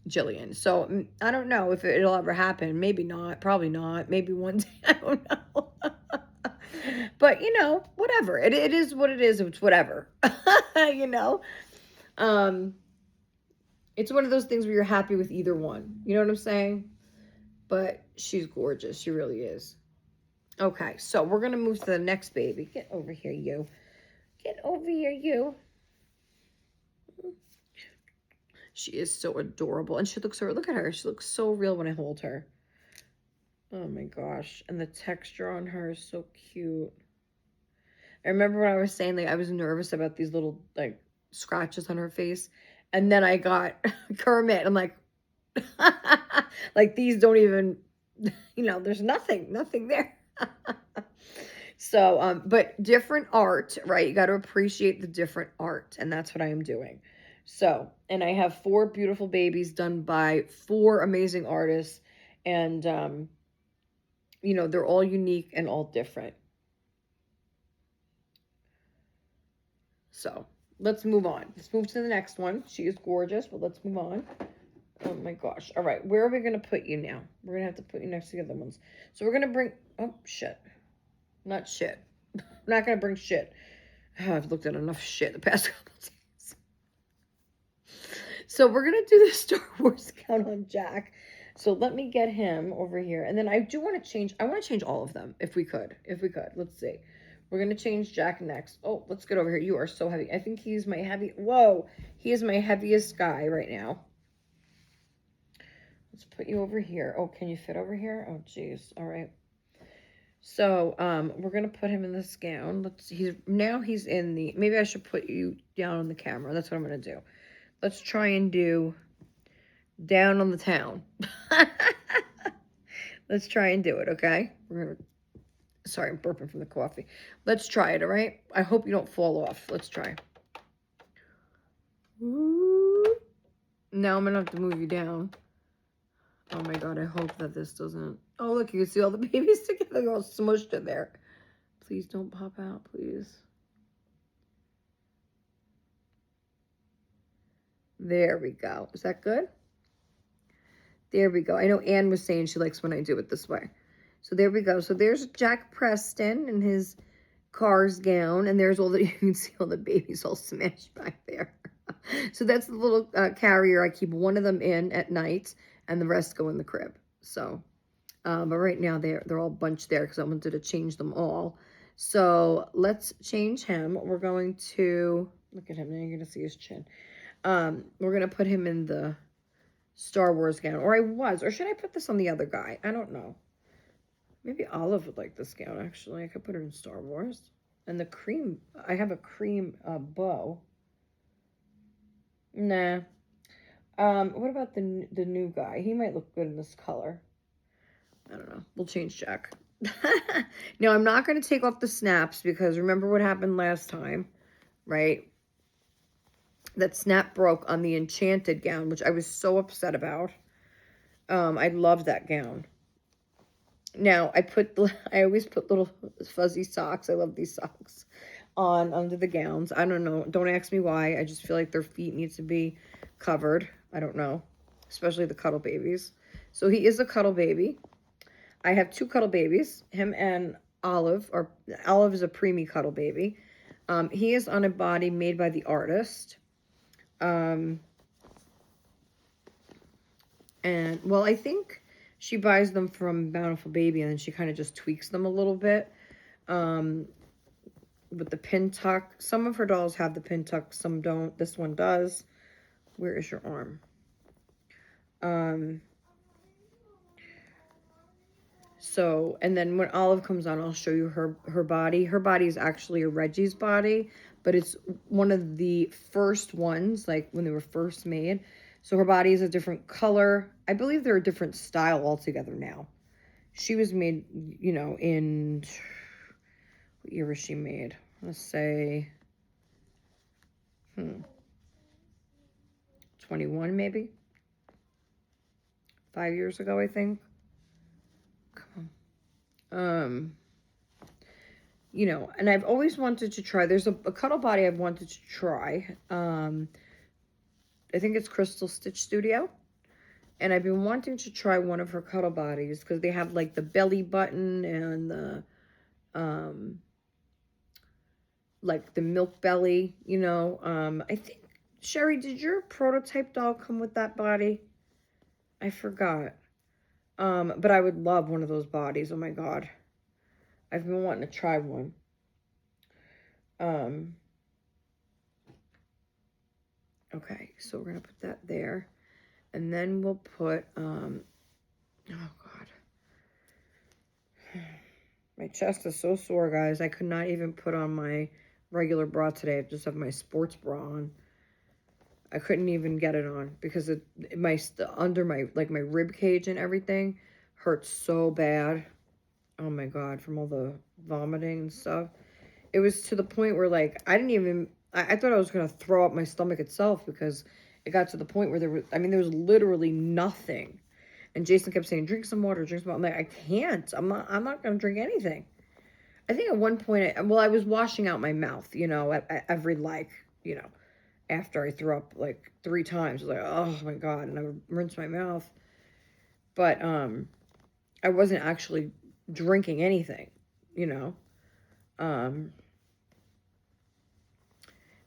Jillian. So I don't know if it'll ever happen. Maybe not. Probably not. Maybe one day. I don't know. But, you know, whatever. It is what it is. It's whatever. You know? It's one of those things where you're happy with either one. You know what I'm saying? But she's gorgeous. She really is. Okay, so we're going to move to the next baby. Get over here, you. Get over here, you. She is so adorable. And she looks so, look at her. She looks so real when I hold her. Oh my gosh. And the texture on her is so cute. I remember when I was saying, like, I was nervous about these little, like, scratches on her face. And then I got Kermit. I'm like, like, these don't even, you know, there's nothing there. So, but different art, right? You got to appreciate the different art. And that's what I am doing. So, and I have 4 beautiful babies done by 4 amazing artists. And, you know, they're all unique and all different. So let's move on. Let's move to the next one. She is gorgeous, but let's move on. Oh my gosh. All right. Where are we going to put you now? We're going to have to put you next to the other ones. So we're going to bring, oh, shit. Not shit. I'm not going to bring shit. Oh, I've looked at enough shit the past couple days. So we're going to do the Star Wars count on Jack. So let me get him over here. And then I do want to change, I want to change all of them if we could. Let's see. We're going to change Jack next. Oh, let's get over here. You are so heavy. I think he's my whoa. He is my heaviest guy right now. Let's put you over here. Oh, can you fit over here? Oh, geez. All right. So, we're going to put him in this gown. He's in the, maybe I should put you down on the camera. That's what I'm going to do. Let's try and do down on the town. Let's try and do it, okay? Sorry, I'm burping from the coffee. Let's try it, all right? I hope you don't fall off. Let's try. Now I'm going to have to move you down. Oh my God, I hope that this doesn't... Oh, look, you can see all the babies together. They're all smushed in there. Please don't pop out, please. There we go. Is that good? There we go. I know Anne was saying she likes when I do it this way. So there we go. So there's Jack Preston in his Cars gown. And there's all the... You can see all the babies all smashed back there. So that's the little carrier. I keep one of them in at night. And the rest go in the crib. So, but right now they're all bunched there because I wanted to change them all. So let's change him. We're going to, look at him, now you're going to see his chin. We're going to put him in the Star Wars gown. Or should I put this on the other guy? I don't know. Maybe Olive would like this gown, actually. I could put her in Star Wars. And the cream, I have a cream bow. Nah. What about the new guy? He might look good in this color. I don't know. We'll change Jack. Now, I'm not going to take off the snaps because remember what happened last time, right? That snap broke on the Enchanted gown, which I was so upset about. I love that gown. Now, I always put little fuzzy socks. I love these socks on under the gowns. I don't know. Don't ask me why. I just feel like their feet need to be covered. I don't know. Especially the cuddle babies. So he is a cuddle baby. I have 2 cuddle babies. Him and Olive. Or Olive is a preemie cuddle baby. He is on a body made by the artist. And, well, I think she buys them from Bountiful Baby and then she kind of just tweaks them a little bit. with the pin tuck. Some of her dolls have the pin tuck, some don't. This one does. Where is your arm? So, and then when Olive comes on, I'll show you her body. Her body is actually a Reggie's body, but it's one of the first ones, like when they were first made. So her body is a different color. I believe they're a different style altogether now. She was made, you know, in, what year was she made? Let's say, 21 maybe? 5 years ago, I think. Come on. You know, and I've always wanted to try, there's a cuddle body I've wanted to try. I think it's Crystal Stitch Studio. And I've been wanting to try one of her cuddle bodies because they have like the belly button and the, like the milk belly, you know. I think, Sherry, did your prototype doll come with that body? I forgot. But I would love one of those bodies. Oh my God. I've been wanting to try one. Okay, so we're going to put that there. And then we'll put, oh God. My chest is so sore, guys. I could not even put on my regular bra today. I just have my sports bra on. I couldn't even get it on because under my, like my rib cage and everything hurts so bad. Oh my God, from all the vomiting and stuff. It was to the point where, like, I thought I was going to throw up my stomach itself because it got to the point where there was literally nothing. And Jason kept saying, drink some water, drink some water. I'm like, I can't. I'm not going to drink anything. I think at one point, I was washing out my mouth, you know, at every, like, you know, after I threw up like 3 times. I was like, oh my God. And I would rinse my mouth. But I wasn't actually drinking anything, you know.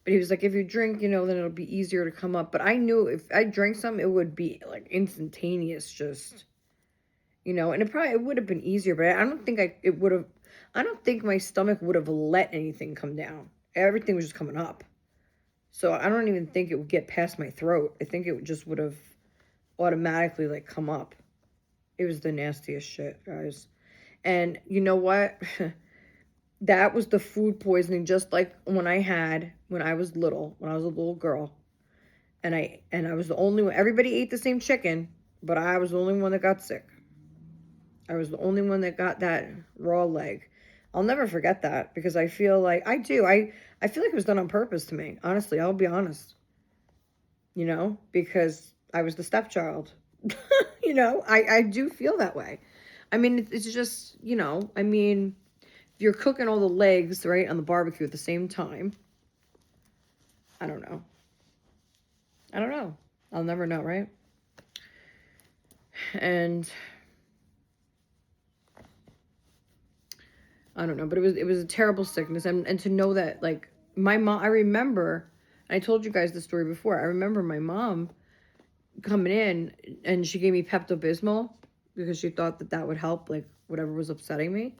But he was like, if you drink, you know, then it'll be easier to come up. But I knew if I drank some, it would be like instantaneous, just, you know, and it would have been easier, but I don't think I don't think my stomach would have let anything come down. Everything was just coming up. So I don't even think it would get past my throat. I think it just would have automatically like come up. It was the nastiest shit, guys. And you know what? That was the food poisoning, just like when I was little, when I was a little girl. And I was the only one. Everybody ate the same chicken, but I was the only one that got sick. I was the only one that got that raw leg. I'll never forget that because I feel like I feel like it was done on purpose to me. Honestly, I'll be honest. You know, because I was the stepchild. You know, I do feel that way. I mean, it's just, you know, I mean, if you're cooking all the legs, right, on the barbecue at the same time, I don't know. I don't know. I'll never know, right? And I don't know, but it was a terrible sickness, and to know that, like, my mom, I remember, I told you guys the story before. I remember my mom coming in and she gave me Pepto-Bismol because she thought that would help, like, whatever was upsetting me.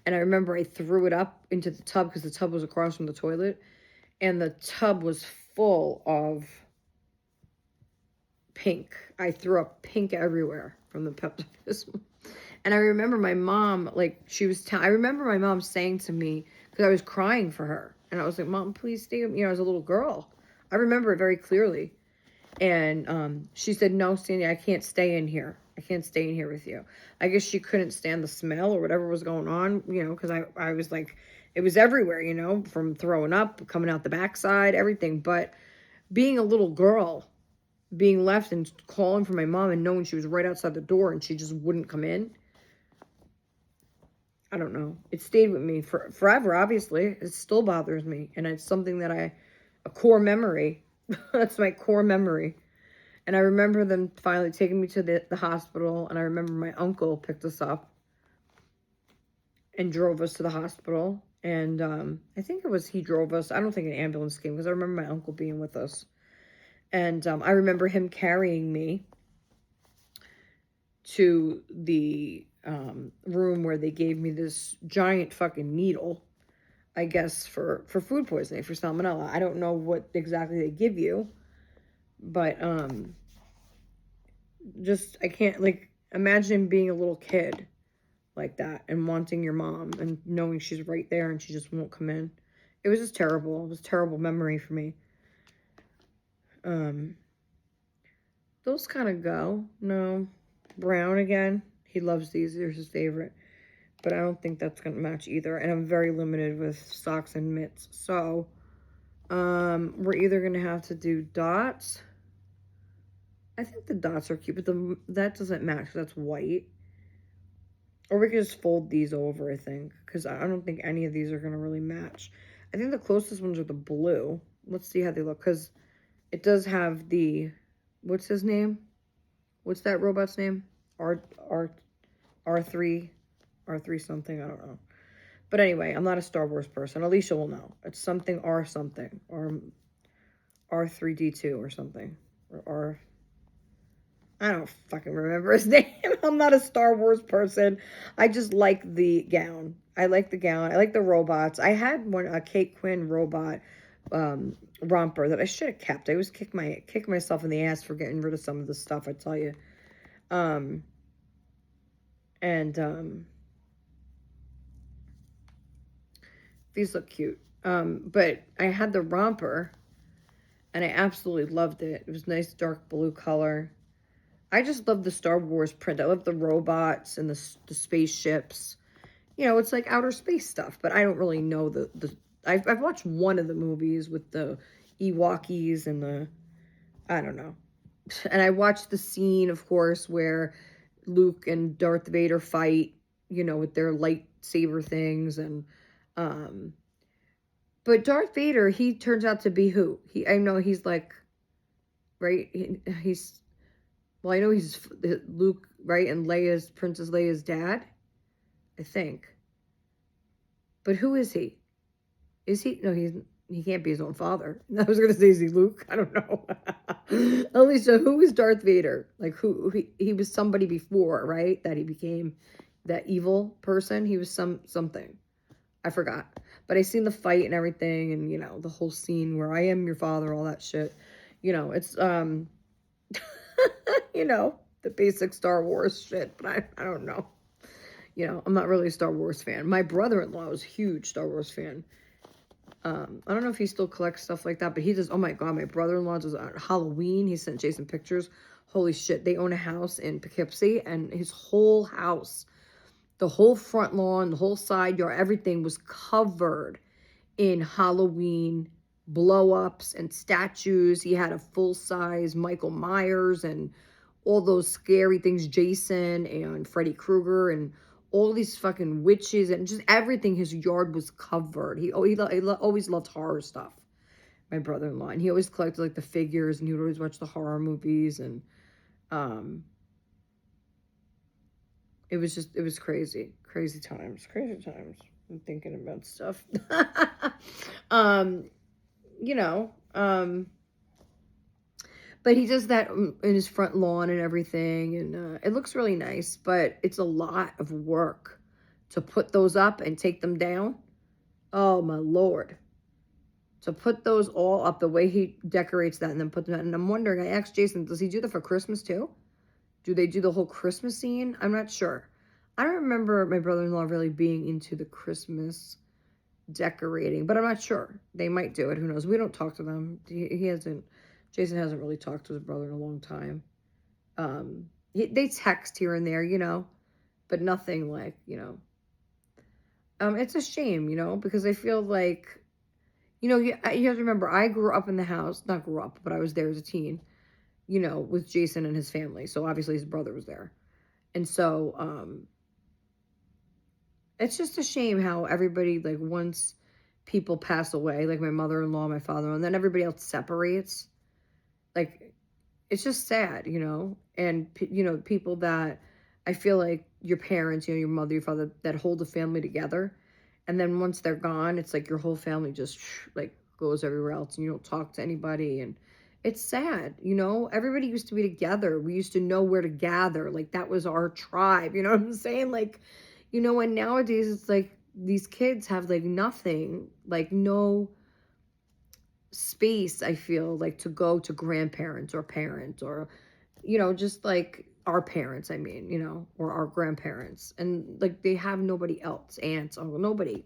And I remember I threw it up into the tub because the tub was across from the toilet, and the tub was full of pink. I threw up pink everywhere from the Pepto-Bismol. And I remember my mom, like, I remember my mom saying to me, because I was crying for her. And I was like, Mom, please stay with me. You know, I was a little girl. I remember it very clearly. And she said, no, Sandy, I can't stay in here. I can't stay in here with you. I guess she couldn't stand the smell or whatever was going on, you know, because I was like, it was everywhere, you know, from throwing up, coming out the backside, everything. But being a little girl, being left and calling for my mom and knowing she was right outside the door and she just wouldn't come in, I don't know. It stayed with me forever, obviously. It still bothers me. And it's something that a core memory. That's my core memory. And I remember them finally taking me to the hospital. And I remember my uncle picked us up and drove us to the hospital. And I think he drove us. I don't think an ambulance came because I remember my uncle being with us. And I remember him carrying me to the room where they gave me this giant fucking needle. I guess for food poisoning, for salmonella. I don't know what exactly they give you, but just I can't like imagine being a little kid like that and wanting your mom and knowing she's right there and she just won't come in. It was just terrible. It was a terrible memory for me. Um, those kind of go. No, brown again. He loves these. They're his favorite. But I don't think that's going to match either. And I'm very limited with socks and mitts. So, we're either going to have to do dots. I think the dots are cute, but that doesn't match. That's white. Or we could just fold these over, I think. Because I don't think any of these are going to really match. I think the closest ones are the blue. Let's see how they look. Because it does have the... What's his name? What's that robot's name? R3... R3 something, I don't know. But anyway, I'm not a Star Wars person. Alicia will know. It's something R something. Or R3D2 or something. Or R... I don't fucking remember his name. I'm not a Star Wars person. I just like the gown. I like the gown. I like the robots. I had a Kate Quinn robot romper that I should have kept. I always kick myself in the ass for getting rid of some of the stuff, I tell you. These look cute. But I had the romper and I absolutely loved it. It was nice dark blue color. I just love the Star Wars print. I love the robots and the spaceships. You know, it's like outer space stuff, but I don't really know I've watched one of the movies with the Ewokis and I don't know. And I watched the scene, of course, where Luke and Darth Vader fight, you know, with their lightsaber things and but Darth Vader, he turns out to be who? I know he's like, right? Well, I know he's Luke, right? And Princess Leia's dad, I think. But who is he? Is he? No, he can't be his own father. I was going to say, is he Luke? I don't know. Alicia, who is Darth Vader? Like, he was somebody before, right? That he became that evil person. He was something. I forgot. But I seen the fight and everything and, you know, the whole scene where I am your father, all that shit. You know, it's, you know, the basic Star Wars shit, but I don't know. You know, I'm not really a Star Wars fan. My brother-in-law was a huge Star Wars fan. I don't know if he still collects stuff like that, but he does. Oh my God, my brother-in-law does Halloween. He sent Jason pictures. Holy shit. They own a house in Poughkeepsie and his whole house, the whole front lawn, the whole side yard, everything was covered in Halloween blow-ups and statues. He had a full-size Michael Myers and all those scary things, Jason and Freddy Krueger and all these fucking witches and just everything. His yard was covered. He always loved horror stuff, my brother-in-law. And he always collected like the figures and he would always watch the horror movies and it was crazy. Crazy times. I'm thinking about stuff. You know, but he does that in his front lawn and everything, and it looks really nice, but it's a lot of work to put those up and take them down. Oh, my Lord. To put those all up the way he decorates that and then put them out. And I'm wondering, I asked Jason, does he do that for Christmas too? Do they do the whole Christmas scene? I'm not sure. I don't remember my brother-in-law really being into the Christmas decorating, but I'm not sure. They might do it. Who knows? We don't talk to them. Jason hasn't really talked to his brother in a long time. They text here and there, you know, but nothing like, you know. It's a shame, you know, because I feel like, you know, you have to remember, I grew up in the house, not grew up, but I was there as a teen, you know, with Jason and his family. So obviously his brother was there. And so, it's just a shame how everybody, like, once people pass away, like my mother-in-law, my father-in-law, and then everybody else separates. Like, it's just sad, you know? And, you know, people that I feel like your parents, you know, your mother, your father, that hold the family together. And then once they're gone, it's like your whole family just, like, goes everywhere else and you don't talk to anybody. And it's sad, you know? Everybody used to be together. We used to know where to gather. Like, that was our tribe, you know what I'm saying? Like, you know, and nowadays it's like these kids have like nothing, like no space, I feel like, to go to grandparents or parents or, just like our parents, I mean, or our grandparents. And like they have nobody else, aunts, uncle, nobody.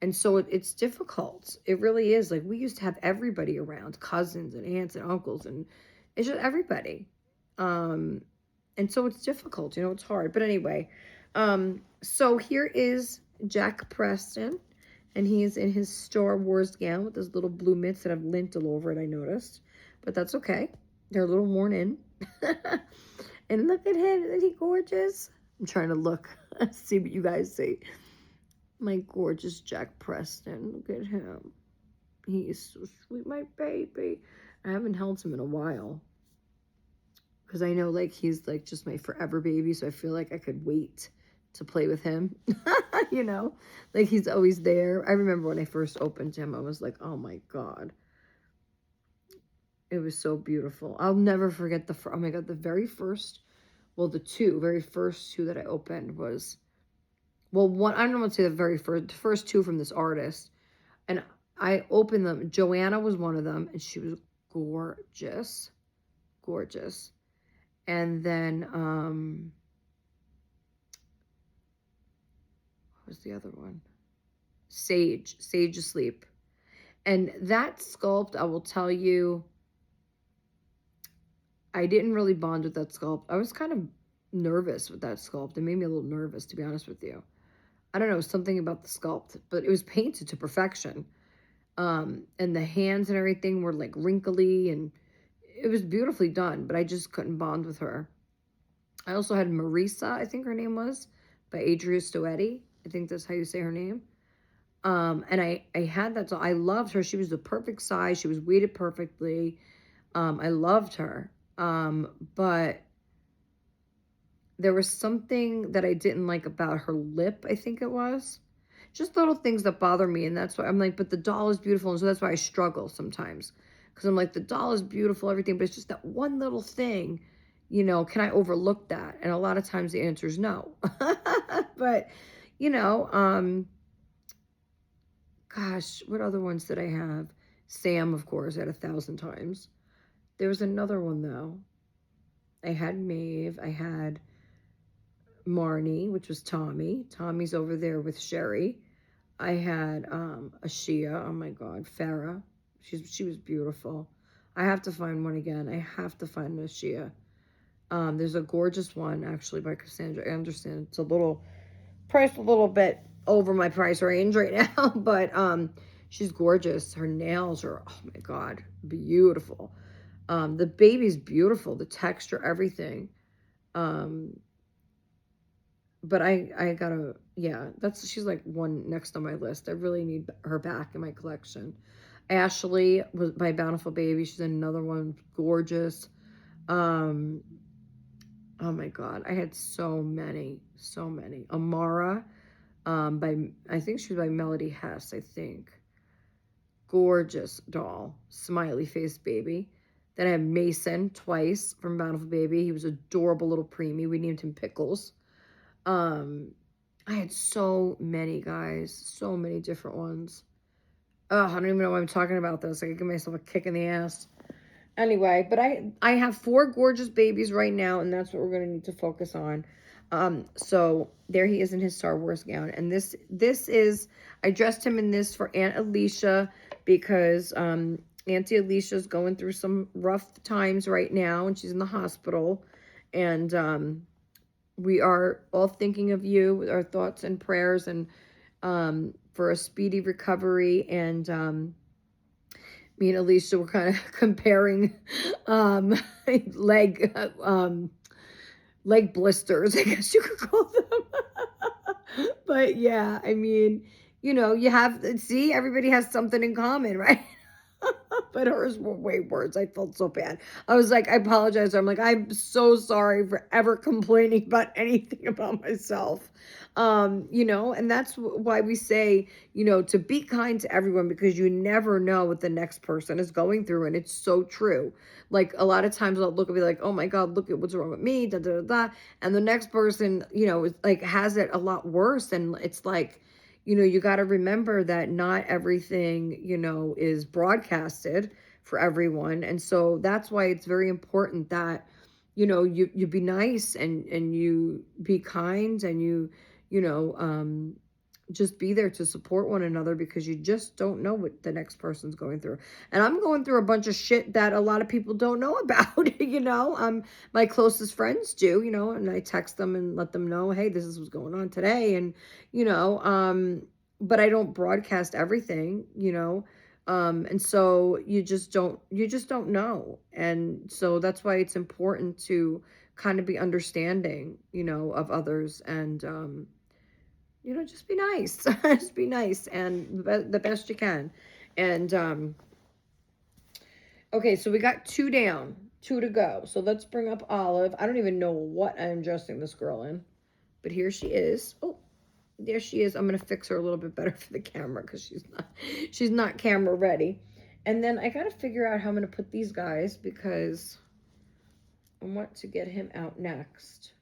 And so it's difficult. It really is. Like we used to have everybody around, cousins and aunts and uncles, and it's just everybody. Um, and so it's difficult, it's hard. But anyway, so here is Jack Preston, and he is in his Star Wars gown with those little blue mitts that have lint all over it, I noticed. But that's okay. They're a little worn in. And look at him. Isn't he gorgeous? I'm trying to look, see what you guys see. My gorgeous Jack Preston. Look at him. He is so sweet, my baby. I haven't held him in a while. Because I know, like, he's, like, just my forever baby. So I feel like I could wait to play with him. Like, he's always there. I remember when I first opened him, I was like, oh, my God. It was so beautiful. I'll never forget oh, my God, the very first two that I opened was... Well, one, I don't want to say the first two from this artist. And I opened them. Joanna was one of them, and she was gorgeous. Gorgeous. And then, what was the other one? Sage Asleep. And that sculpt, I will tell you, I didn't really bond with that sculpt. I was kind of nervous with that sculpt. It made me a little nervous, to be honest with you. I don't know, something about the sculpt, but it was painted to perfection. And the hands and everything were like wrinkly, and it was beautifully done, but I just couldn't bond with her. I also had Marisa, I think her name was, by Adria Stoetti. I think that's how you say her name. And I had that, so I loved her. She was the perfect size. She was weighted perfectly. I loved her. But there was something that I didn't like about her lip, I think it was. Just little things that bother me, and that's why I'm like, but the doll is beautiful, and so that's why I struggle sometimes. Because I'm like, the doll is beautiful, everything, but it's just that one little thing, can I overlook that? And a lot of times the answer is no. But, gosh, what other ones did I have? Sam, of course, I had 1,000 times. There was another one, though. I had Maeve, I had Marnie, which was Tommy. Tommy's over there with Sherry. I had Ashia. Oh my God, Farah. She was beautiful. I have to find one again. I have to find Ashia. There's a gorgeous one actually by Cassandra Anderson. It's priced a little bit over my price range right now, but she's gorgeous. Her nails are, oh my God, beautiful. The baby's beautiful. The texture, everything. But I gotta, yeah, she's like one next on my list. I really need her back in my collection. Ashley was my Bountiful Baby. She's another one, gorgeous. Oh my God, I had so many. Amara, I think she was by Melody Hess, I think. Gorgeous doll, smiley face baby. Then I have Mason twice from Bountiful Baby. He was adorable little preemie. We named him Pickles. I had so many, guys, so many different ones. Oh, I don't even know why I'm talking about this. I could give myself a kick in the ass. Anyway, but I have 4 gorgeous babies right now, and that's what we're going to need to focus on. So there he is in his Star Wars gown. And this is, I dressed him in this for Aunt Alicia because, Auntie Alicia's going through some rough times right now, and she's in the hospital. And, we are all thinking of you with our thoughts and prayers, and for a speedy recovery. And me and Alicia were kind of comparing leg blisters, I guess you could call them. But yeah, I mean, everybody has something in common, right? But hers were way worse. I felt so bad. I was like, I apologize. I'm like, I'm so sorry for ever complaining about anything about myself. And that's why we say, to be kind to everyone, because you never know what the next person is going through. And it's so true. Like a lot of times I'll look and be like, oh my God, look at what's wrong with me. Da, da, da, da. And the next person, is like, has it a lot worse. And it's like, you know, you got to remember that not everything, you know, is broadcasted for everyone. And so that's why it's very important that, you know, you be nice and you be kind and you know, just be there to support one another, because you just don't know what the next person's going through. And I'm going through a bunch of shit that a lot of people don't know about, you know. My closest friends do, you know, and I text them and let them know, hey, this is what's going on today. And, you know, but I don't broadcast everything, you know. And so you just don't know. And so that's why it's important to kind of be understanding, you know, of others. And you know, just be nice. Just be nice and the best you can. And okay, so we got 2 down, 2 to go. So let's bring up Olive. I don't even know what I'm dressing this girl in, but here she is. Oh, there she is. I'm gonna fix her a little bit better for the camera because she's not camera ready. And then I gotta figure out how I'm gonna put these guys, because I want to get him out next.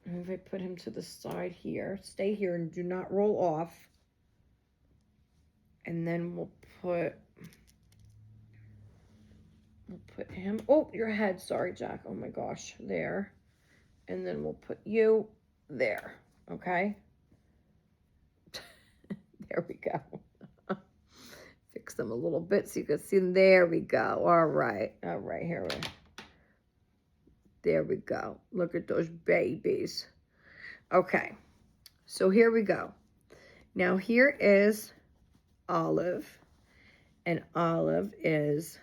And if I put him to the side here, stay here and do not roll off. And then we'll put him, oh, your head, sorry, Jack. Oh my gosh, there. And then we'll put you there, okay? There we go. Fix them a little bit so you can see them. There we go. All right, here we go. There we go. Look at those babies. Okay, so here we go. Now here is Olive, and Olive is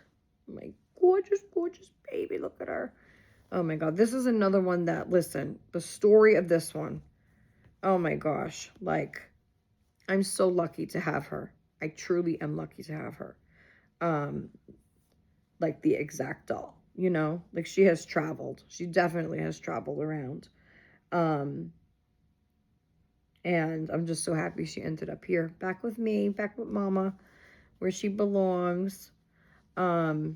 my gorgeous, gorgeous baby. Look at her. Oh my God, this is another one that, listen, the story of this one, oh my gosh, like, I'm so lucky to have her. I truly am lucky to have her. Like the exact doll, you know, like she has traveled. She definitely has traveled around. And I'm just so happy she ended up here, back with me, back with Mama, where she belongs. Oh.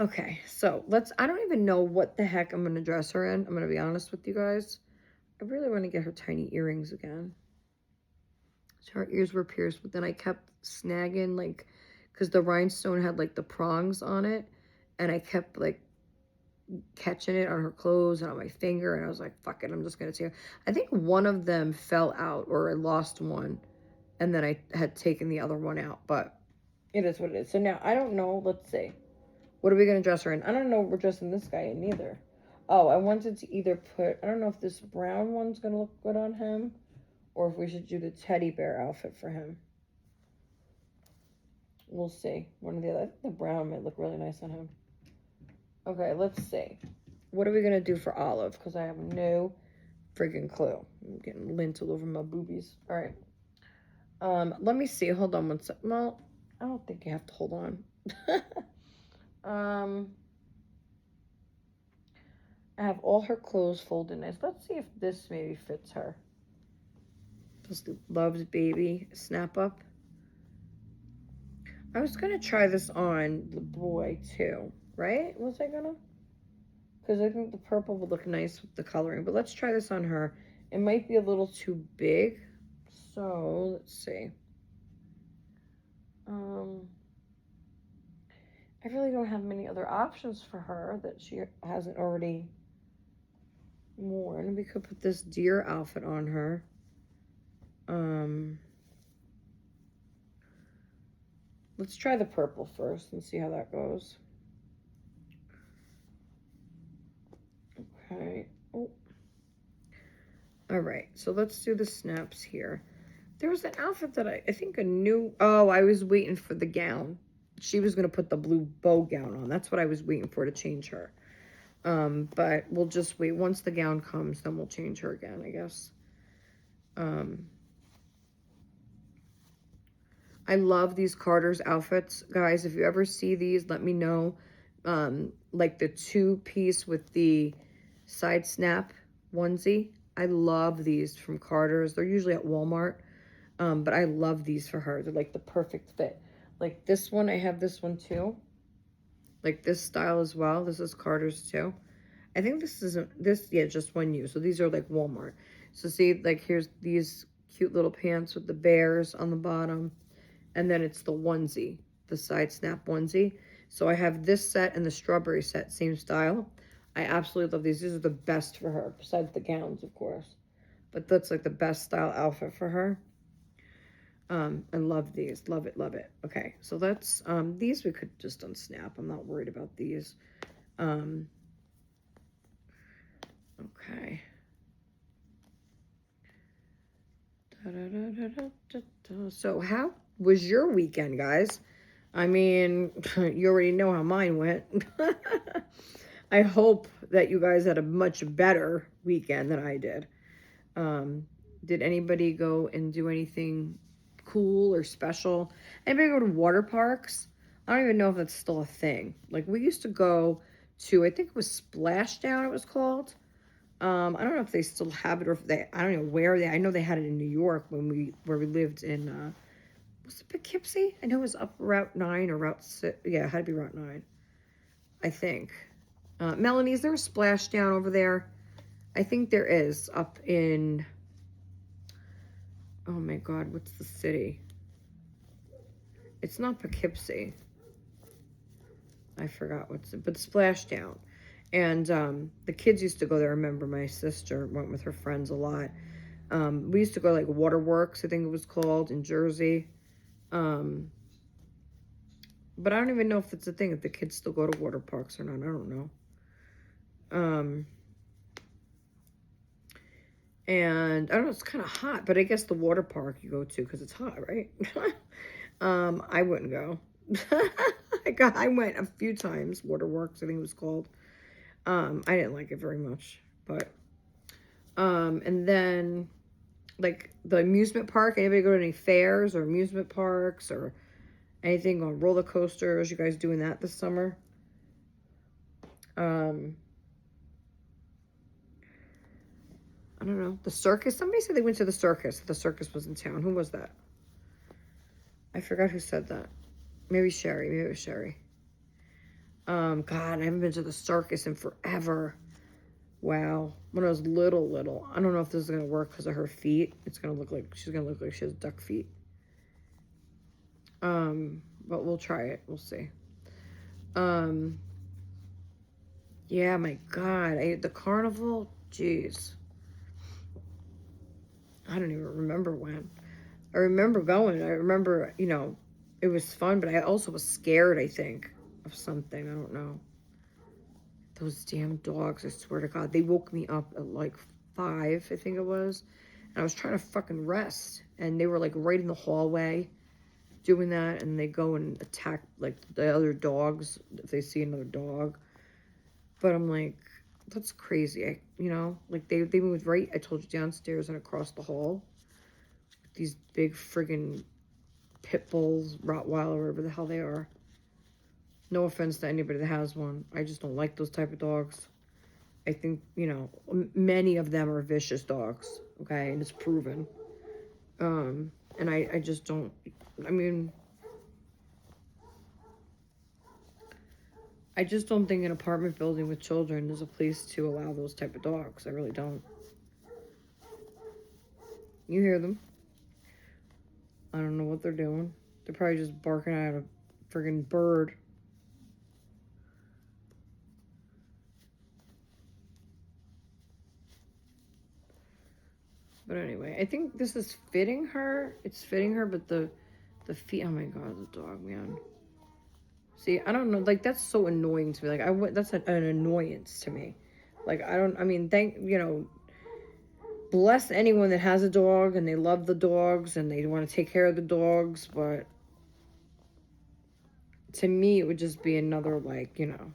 Okay, so I don't even know what the heck I'm going to dress her in. I'm going to be honest with you guys. I really want to get her tiny earrings again. So her ears were pierced, but then I kept snagging, like, because the rhinestone had, like, the prongs on it, and I kept, like, catching it on her clothes and on my finger, and I was like, fuck it, I'm just going to take it. I think one of them fell out, or I lost one, and then I had taken the other one out, but it is what it is. So now, I don't know, let's see. What are we going to dress her in? I don't know what we're dressing this guy in either. Oh, I wanted to either put, I don't know if this brown one's going to look good on him, or if we should do the teddy bear outfit for him. We'll see. One of the other. I think the brown might look really nice on him. Okay, let's see. What are we going to do for Olive? Because I have no friggin' clue. I'm getting lint all over my boobies. All right. Let me see. Hold on one sec. Well, I don't think you have to hold on. I have all her clothes folded nice. Let's see if this maybe fits her. This Love's Baby snap up. I was gonna try this on the boy too, right? Was I gonna? Because I think the purple would look nice with the coloring. But let's try this on her. It might be a little too big. So let's see. I really don't have many other options for her that she hasn't already worn. We could put this deer outfit on her. Let's try the purple first and see how that goes. Okay. Oh. All right. So let's do the snaps here. There was an outfit that I think a new. Oh, I was waiting for the gown. She was going to put the blue bow gown on. That's what I was waiting for to change her. But we'll just wait. Once the gown comes, then we'll change her again, I guess. I love these Carter's outfits, guys. If you ever see these, let me know. Like the 2-piece with the side snap onesie. I love these from Carter's. They're usually at Walmart. But I love these for her. They're like the perfect fit. Like this one, I have this one too. like this style as well. This is Carter's too. I think this isn't this, yeah, just one use. So these are like Walmart. So see, like here's these cute little pants with the bears on the bottom, and then it's the onesie, the side snap onesie. So I have this set and the strawberry set, same style. I absolutely love these. These are the best for her, besides the gowns, of course. But that's like the best style outfit for her. I love these. Love it, love it. Okay, so that's these we could just unsnap. I'm not worried about these. Um, okay. So how was your weekend, guys? I mean, you already know how mine went. I hope that you guys had a much better weekend than I did. Um, did anybody go and do anything cool or special? Anybody go to water parks? I don't even know if that's still a thing. Like we used to go to, I think it was Splashdown it was called. I don't know if they still have it or if they, I don't know where they, I know they had it in New York where we lived in, was it Poughkeepsie? I know it was up Route 9 or Route 6. Yeah, it had to be Route 9, I think. Melanie, is there a Splashdown over there? I think there is up in, oh my God, what's the city? It's not Poughkeepsie. I forgot what's it, but Splashdown. And the kids used to go there. I remember my sister went with her friends a lot. We used to go like Waterworks, I think it was called, in Jersey. But I don't even know if it's a thing, if the kids still go to water parks or not. I don't know. And I don't know, it's kind of hot, but I guess the water park you go to because it's hot, right? I wouldn't go. I went a few times, Waterworks, I think it was called. I didn't like it very much, but, and then, like, the amusement park, anybody go to any fairs or amusement parks or anything on roller coasters? You guys doing that this summer? I don't know. The circus? Somebody said they went to the circus. The circus was in town. Who was that? I forgot who said that. Maybe Sherry. Maybe it was Sherry. God, I haven't been to the circus in forever. Wow. When I was little. I don't know if this is going to work because of her feet. It's going to look like, she's going to look like she has duck feet. But we'll try it. We'll see. Yeah, my God. The carnival? Jeez. I don't even remember when. I remember going. I remember, you know, it was fun, but I also was scared, I think, of something. I don't know. Those damn dogs, I swear to God. They woke me up at like 5, I think it was. And I was trying to fucking rest. And they were like right in the hallway doing that. And they go and attack like the other dogs if they see another dog. But I'm like, that's crazy. You know, like they moved right, I told you, downstairs and across the hall. These big friggin' pit bulls, Rottweiler, whatever the hell they are. No offense to anybody that has one. I just don't like those type of dogs. I think, you know, many of them are vicious dogs, okay? And it's proven. And I just don't, I mean, I just don't think an apartment building with children is a place to allow those type of dogs. I really don't. You hear them. I don't know what they're doing. They're probably just barking at a friggin' bird. But anyway, I think this is fitting her. It's fitting her, but the feet, oh my God, the dog, man. See, I don't know, like, that's so annoying to me. Like, that's an annoyance to me. Like, I mean, you know, bless anyone that has a dog and they love the dogs and they want to take care of the dogs, but to me, it would just be another, like, you know,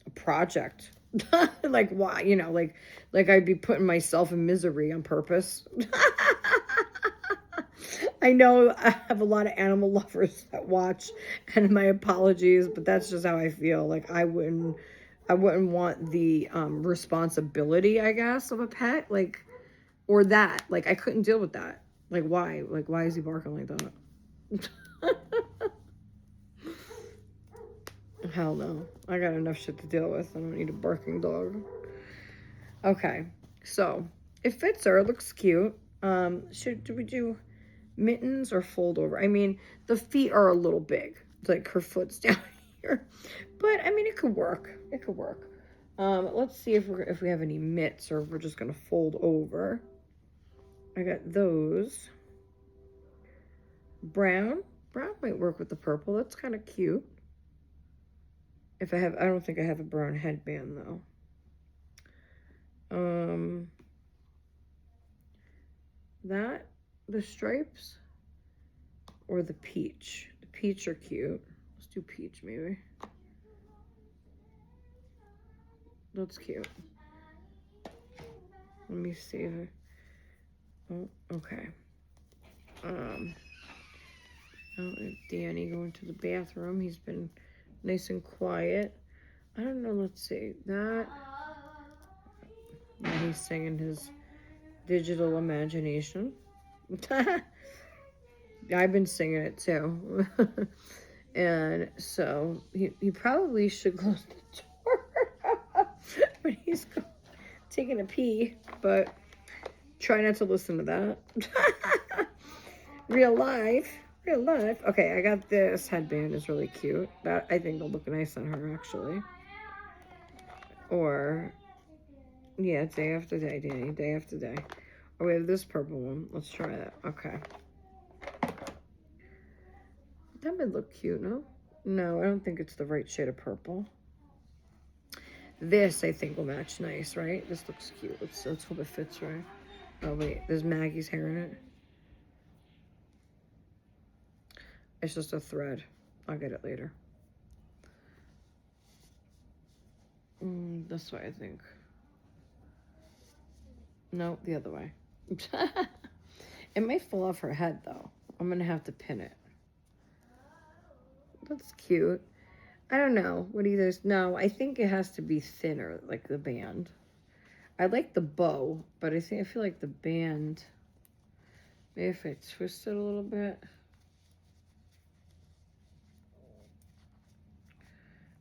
a project. Like, why, you know, like I'd be putting myself in misery on purpose. I know I have a lot of animal lovers that watch, and my apologies, but that's just how I feel. Like, I wouldn't want the responsibility, I guess, of a pet, like, or that. Like, I couldn't deal with that. Like, why? Like, why is he barking like that? hell no. I got enough shit to deal with. I don't need a barking dog. Okay, so it fits her. It looks cute. Do we do mittens or fold over? I mean, the feet are a little big. Like her foot's down here, but I mean, it could work. It could work. Let's see if we have any mitts or if we're just gonna fold over. I got those. Brown might work with the purple. That's kind of cute. I don't think I have a brown headband though. The stripes or the peach. The peach are cute. Let's do peach maybe. That's cute. Let me see. Oh, okay. Oh, Danny going to the bathroom. He's been nice and quiet. I don't know. Let's see. Now he's singing his digital imagination. I've been singing it too. And so he probably should close the door when he's taking a pee, but try not to listen to that. Real life. Okay, I got this headband. It's really cute. That I think will look nice on her actually. Or yeah, day after day, Danny. Day after day. Oh, we have this purple one. Let's try that. Okay. That would look cute, no? No, I don't think it's the right shade of purple. This, I think, will match nice, right? This looks cute. Let's hope it fits right. Oh, wait. There's Maggie's hair in it. It's just a thread. I'll get it later. This way, I think. No, the other way. It might fall off her head, though. I'm going to have to pin it. That's cute. I don't know. What do you guys know? I think it has to be thinner, like the band. I like the bow, but I feel like the band, maybe if I twist it a little bit.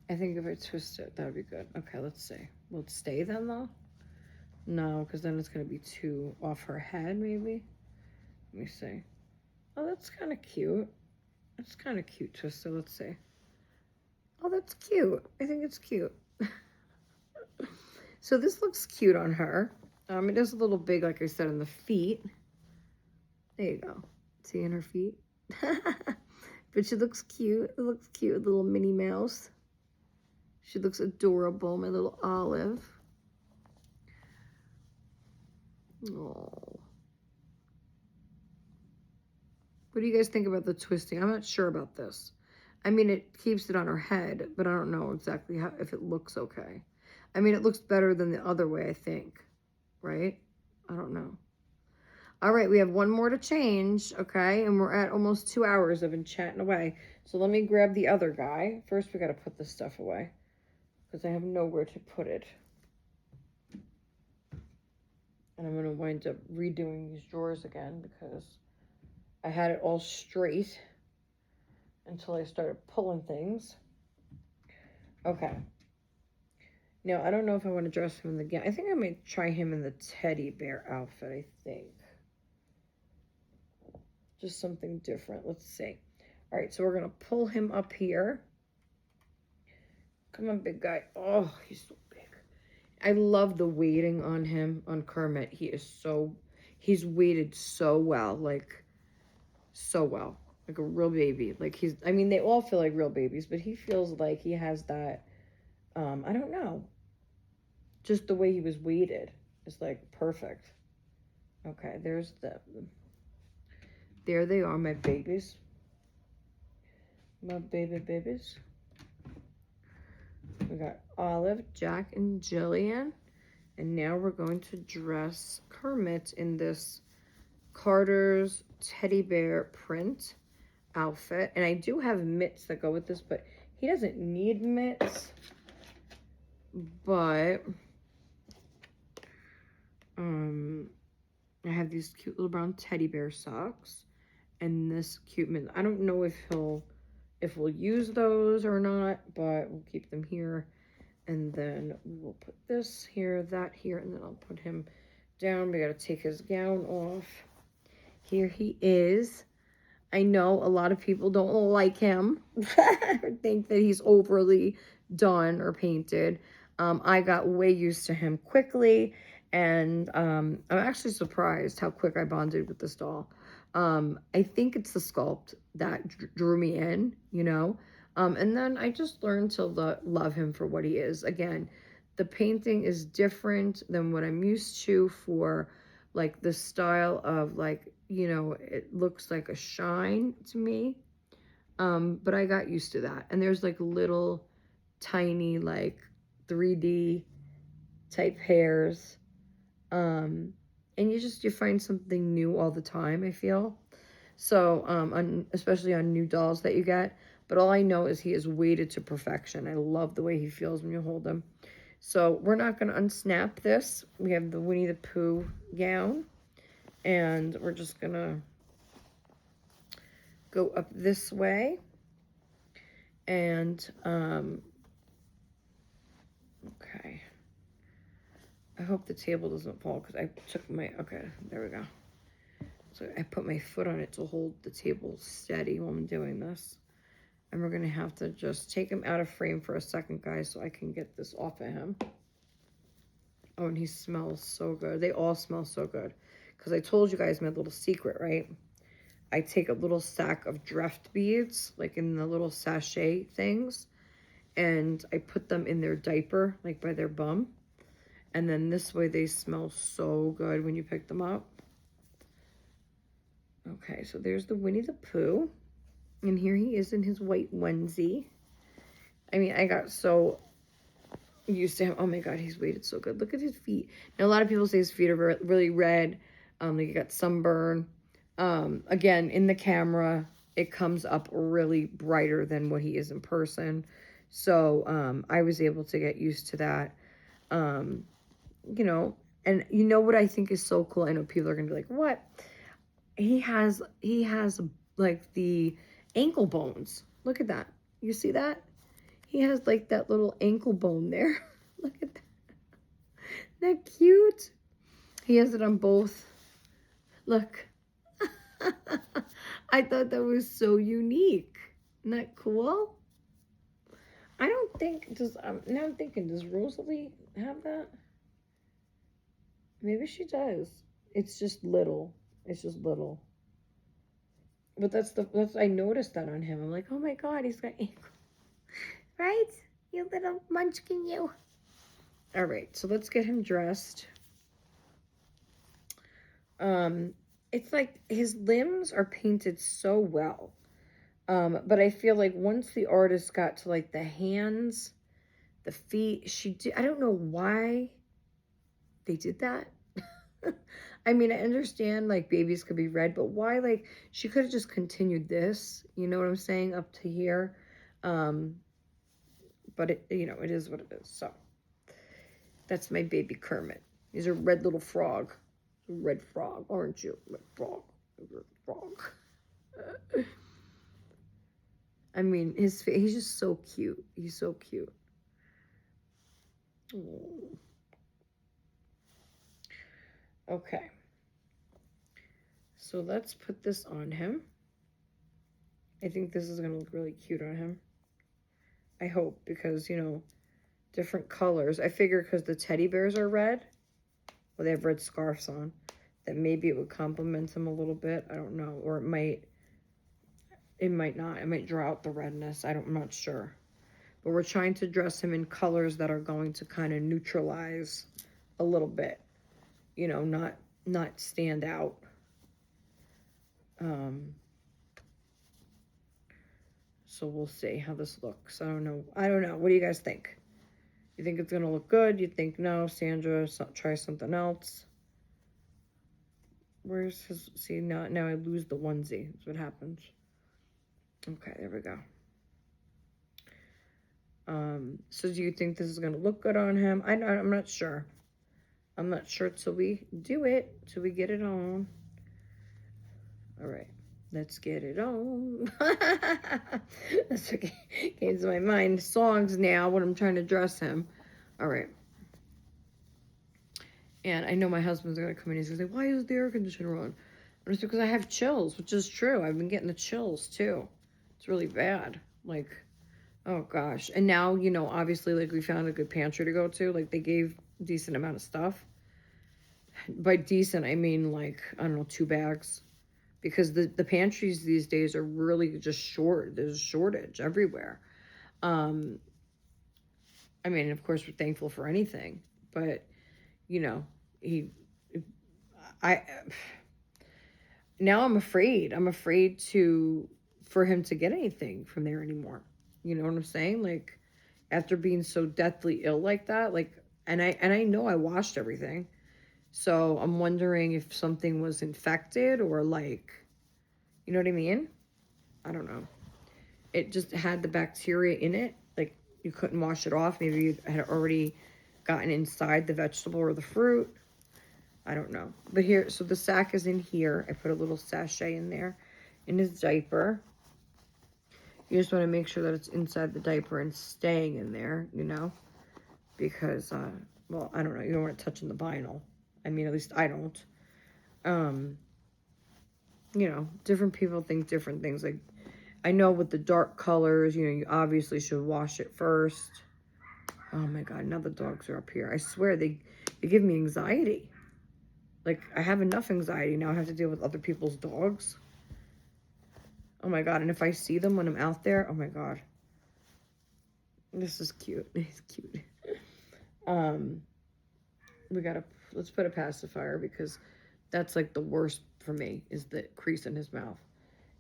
I think if I twist it, that would be good. Okay, let's see. Will it stay then, though? No, because then it's going to be too off her head, maybe. Let me see. Oh, that's kind of cute. That's kind of cute twisted. Let's see. Oh, that's cute. I think it's cute. So this looks cute on her. It is a little big, like I said, in the feet. There you go. See in her feet? But she looks cute. It looks cute. Little Minnie Mouse. She looks adorable, my little Olive. Oh. What do you guys think about the twisting? I'm not sure about this. I mean, it keeps it on her head, but I don't know exactly if it looks okay. I mean, it looks better than the other way, I think. Right? I don't know. All right, we have one more to change, okay? And we're at almost 2 hours. I've been chatting away. So let me grab the other guy. First, we got to put this stuff away because I have nowhere to put it. And I'm going to wind up redoing these drawers again because I had it all straight until I started pulling things. Okay. Now, I don't know if I want to dress him in the... I think I might try him in the teddy bear outfit, I think. Just something different. Let's see. All right, so we're going to pull him up here. Come on, big guy. Oh, he's so big. I love the weighting on him, on Kermit. He's weighted so well, like, so well. Like a real baby. Like I mean, they all feel like real babies, but he feels like he has that, I don't know. Just the way he was weighted is like perfect. Okay, there they are, my babies. My babies. We got Olive, Jack, and Jillian. And now we're going to dress Kermit in this Carter's teddy bear print outfit. And I do have mitts that go with this, but he doesn't need mitts. But I have these cute little brown teddy bear socks and this cute mitt. I don't know if he'll if we'll use those or not, but we'll keep them here. And then we'll put this here, that here, and then I'll put him down. We gotta take his gown off. Here he is. I know a lot of people don't like him or think that he's overly done or painted. I got way used to him quickly, and I'm actually surprised how quick I bonded with this doll. I think it's the sculpt that drew me in, you know, and then I just learned to love him for what he is. Again, the painting is different than what I'm used to for like the style of like, you know, it looks like a shine to me. But I got used to that. And there's like little tiny like 3D type hairs. And you find something new all the time, I feel. So, especially on new dolls that you get. But all I know is he is weighted to perfection. I love the way he feels when you hold him. So we're not going to unsnap this. We have the Winnie the Pooh gown. And we're just going to go up this way. And, okay. I hope the table doesn't fall because I took my, okay, there we go. So I put my foot on it to hold the table steady while I'm doing this. And we're going to have to just take him out of frame for a second, guys, so I can get this off of him. Oh, and he smells so good. They all smell so good. Because I told you guys my little secret, right? I take a little sack of Dreft beads, like in the little sachet things, and I put them in their diaper, like by their bum. And then this way they smell so good when you pick them up. Okay, so there's the Winnie the Pooh. And here he is in his white onesie. I mean, I got so used to him. Oh my God, he's weighted so good. Look at his feet. Now, a lot of people say his feet are really red. Like he got sunburn. Again, in the camera, it comes up really brighter than what he is in person. So, I was able to get used to that. You know, and you know what I think is so cool? I know people are going to be like, what? He has like the ankle bones. Look at that. You see that? He has like that little ankle bone there. Look at that. Isn't that cute? He has it on both. Look. I thought that was so unique. Isn't that cool? I don't think, now I'm thinking, does Rosalie have that? Maybe she does. It's just little. It's just little. But that's I noticed that on him. I'm like, oh my God, he's got ankle. Right? You little munchkin, you. All right, so let's get him dressed. It's like his limbs are painted so well. But I feel like once the artist got to like the hands, the feet, I don't know why they did that. I mean, I understand like babies could be red, but why, like, she could have just continued this, you know what I'm saying, up to here. But it, you know, it is what it is. So that's my baby Kermit. He's a red little frog. Red frog, aren't you? Red frog. Red frog. I mean, he's just so cute. He's so cute. Oh. Okay. So let's put this on him. I think this is going to look really cute on him. I hope, because, you know, different colors. I figure because the teddy bears are red, well, they have red scarves on, that maybe it would complement him a little bit. I don't know. Or it might not. It might draw out the redness. I'm not sure. But we're trying to dress him in colors that are going to kind of neutralize a little bit. You know, not stand out. So we'll see how this looks. I don't know. What do you guys think? You think it's going to look good? You think no? Sandra, try something else. Where's his... See, now I lose the onesie. That's what happens. Okay, there we go. So do you think this is going to look good on him? I'm not sure. I'm not sure till we do it, till we get it on. All right. Let's get it on. That's what came to my mind. Songs now when I'm trying to dress him. All right. And I know my husband's going to come in. He's going to say, why is the air conditioner on? And it's because I have chills, which is true. I've been getting the chills, too. It's really bad. Like, oh, gosh. And now, you know, obviously, like, we found a good pantry to go to. Like, they gave a decent amount of stuff. By decent, I mean, like, I don't know, 2 bags. Because the pantries these days are really just short. There's a shortage everywhere. I mean, of course, we're thankful for anything. But, you know, I now I'm afraid. I'm afraid for him to get anything from there anymore. You know what I'm saying? Like, after being so deathly ill like that, like, and I know I washed everything. So I'm wondering if something was infected or like, you know what I mean? I don't know. It just had the bacteria in it. Like, you couldn't wash it off. Maybe you had already gotten inside the vegetable or the fruit. I don't know. But here, so the sack is in here. I put a little sachet in there in his diaper. You just want to make sure that it's inside the diaper and staying in there, you know, because, well, I don't know. You don't want it touching the vinyl. I mean, at least I don't. You know, different people think different things. Like, I know with the dark colors, you know, you obviously should wash it first. Oh my God, now the dogs are up here. I swear they give me anxiety. Like, I have enough anxiety. Now I have to deal with other people's dogs. Oh my God, and if I see them when I'm out there, oh my God. This is cute. He's cute. Let's put a pacifier because that's like the worst for me is the crease in his mouth.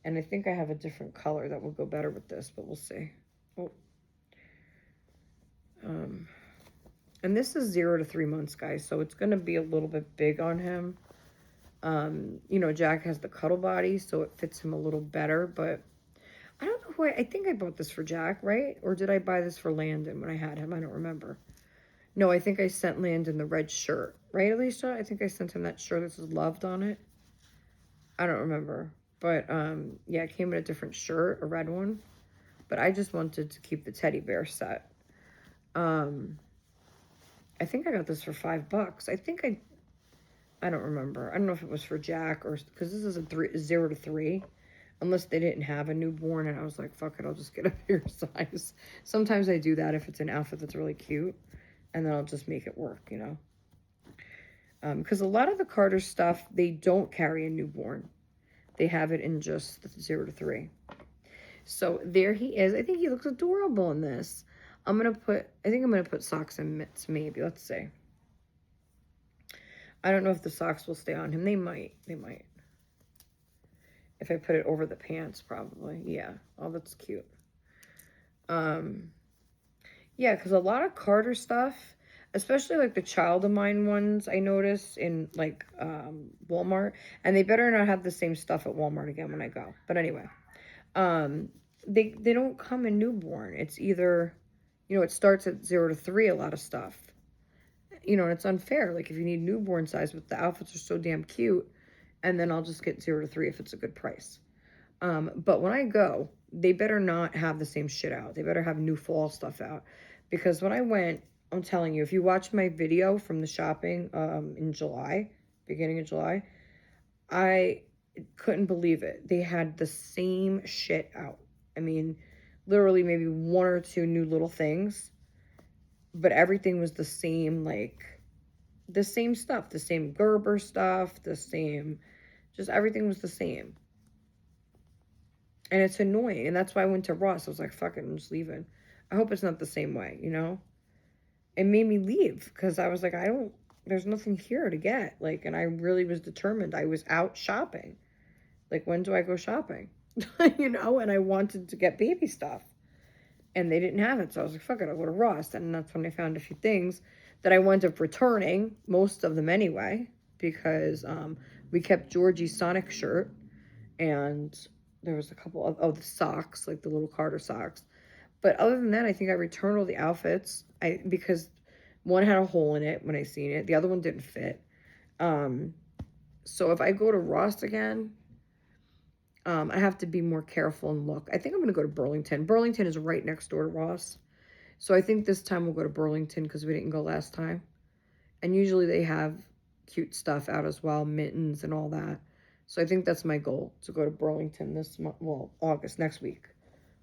And I think I have a different color that will go better with this, but we'll see. Oh. And this is 0 to 3 months, guys, so it's going to be a little bit big on him. You know, Jack has the cuddle body, so it fits him a little better, but I don't know who I think I bought this for Jack, right? Or did I buy this for Landon when I had him? I don't remember. No, I think I sent Landon the red shirt, right, Alicia? I think I sent him that shirt that says loved on it. I don't remember. But, yeah, it came in a different shirt, a red one. But I just wanted to keep the teddy bear set. I think I got this for $5. I don't remember. I don't know if it was for Jack or, because this is a 0 to 3. Unless they didn't have a newborn and I was like, fuck it, I'll just get a bigger size. Sometimes I do that if it's an outfit that's really cute. And then I'll just make it work, you know. Because a lot of the Carter stuff, they don't carry a newborn. They have it in just the 0 to 3. So there he is. I think he looks adorable in this. I think I'm going to put socks and mitts, maybe. Let's see. I don't know if the socks will stay on him. They might. If I put it over the pants, probably. Yeah. Oh, that's cute. Yeah, because a lot of Carter stuff, especially like the Child of Mine ones, I notice in like Walmart. And they better not have the same stuff at Walmart again when I go. But anyway. They don't come in newborn. It's either, you know, it starts at 0 to 3, a lot of stuff. You know, and it's unfair. Like, if you need newborn size, but the outfits are so damn cute, and then I'll just get 0 to 3 if it's a good price. But when I go, they better not have the same shit out. They better have new fall stuff out. Because when I went, I'm telling you, if you watch my video from the shopping in July, beginning of July, I couldn't believe it. They had the same shit out. I mean, literally maybe 1 or 2 new little things, but everything was the same, like, the same stuff, the same Gerber stuff, the same, just everything was the same. And it's annoying, and that's why I went to Ross. I was like, fuck it, I'm just leaving. I hope it's not the same way, you know? It made me leave, because I was like, there's nothing here to get, like, and I really was determined. I was out shopping. Like, when do I go shopping? You know, and I wanted to get baby stuff. And they didn't have it, so I was like, fuck it, I'll go to Ross. And that's when I found a few things that I wound up returning, most of them anyway, because we kept Georgie's Sonic shirt, and there was a couple of the socks, like the little Carter socks. But other than that, I think I returned all the outfits, because one had a hole in it when I seen it. The other one didn't fit. So if I go to Ross again, I have to be more careful and look. I think I'm going to go to Burlington. Burlington is right next door to Ross. So I think this time we'll go to Burlington because we didn't go last time. And usually they have cute stuff out as well, mittens and all that. So I think that's my goal, to go to Burlington this month, well, August, next week.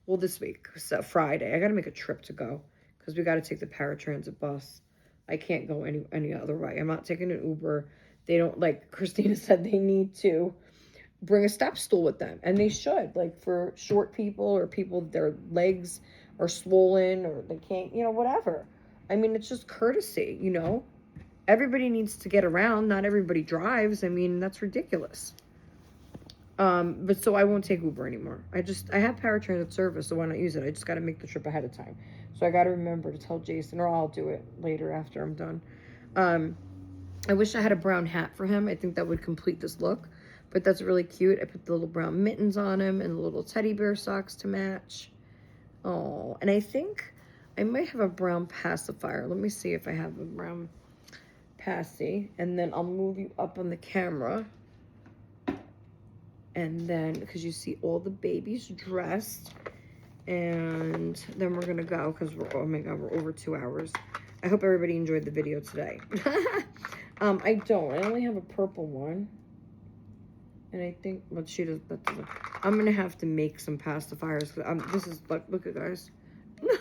Well, this week, so Friday. I got to make a trip to go because we got to take the paratransit bus. I can't go any other way. I'm not taking an Uber. They don't, like Christina said, they need to bring a step stool with them, and they should, like for short people or people their legs are swollen or they can't, whatever. I mean, it's just courtesy, everybody needs to get around. Not everybody drives. I mean, that's ridiculous. But so I won't take Uber anymore. I have paratransit service, so why not use it? I just got to make the trip ahead of time. So I got to remember to tell Jason, or I'll do it later after I'm done. I wish I had a brown hat for him. I think that would complete this look, but that's really cute. I put the little brown mittens on him and the little teddy bear socks to match. Oh, and I think I might have a brown pacifier. Let me see if I have a brown passy, and then I'll move you up on the camera. And then, because you see all the babies dressed, and then we're gonna go because oh my god, we're over 2 hours. I hope everybody enjoyed the video today. I only have a purple one, and I think what she does, I'm gonna have to make some pacifiers. This is, look at guys,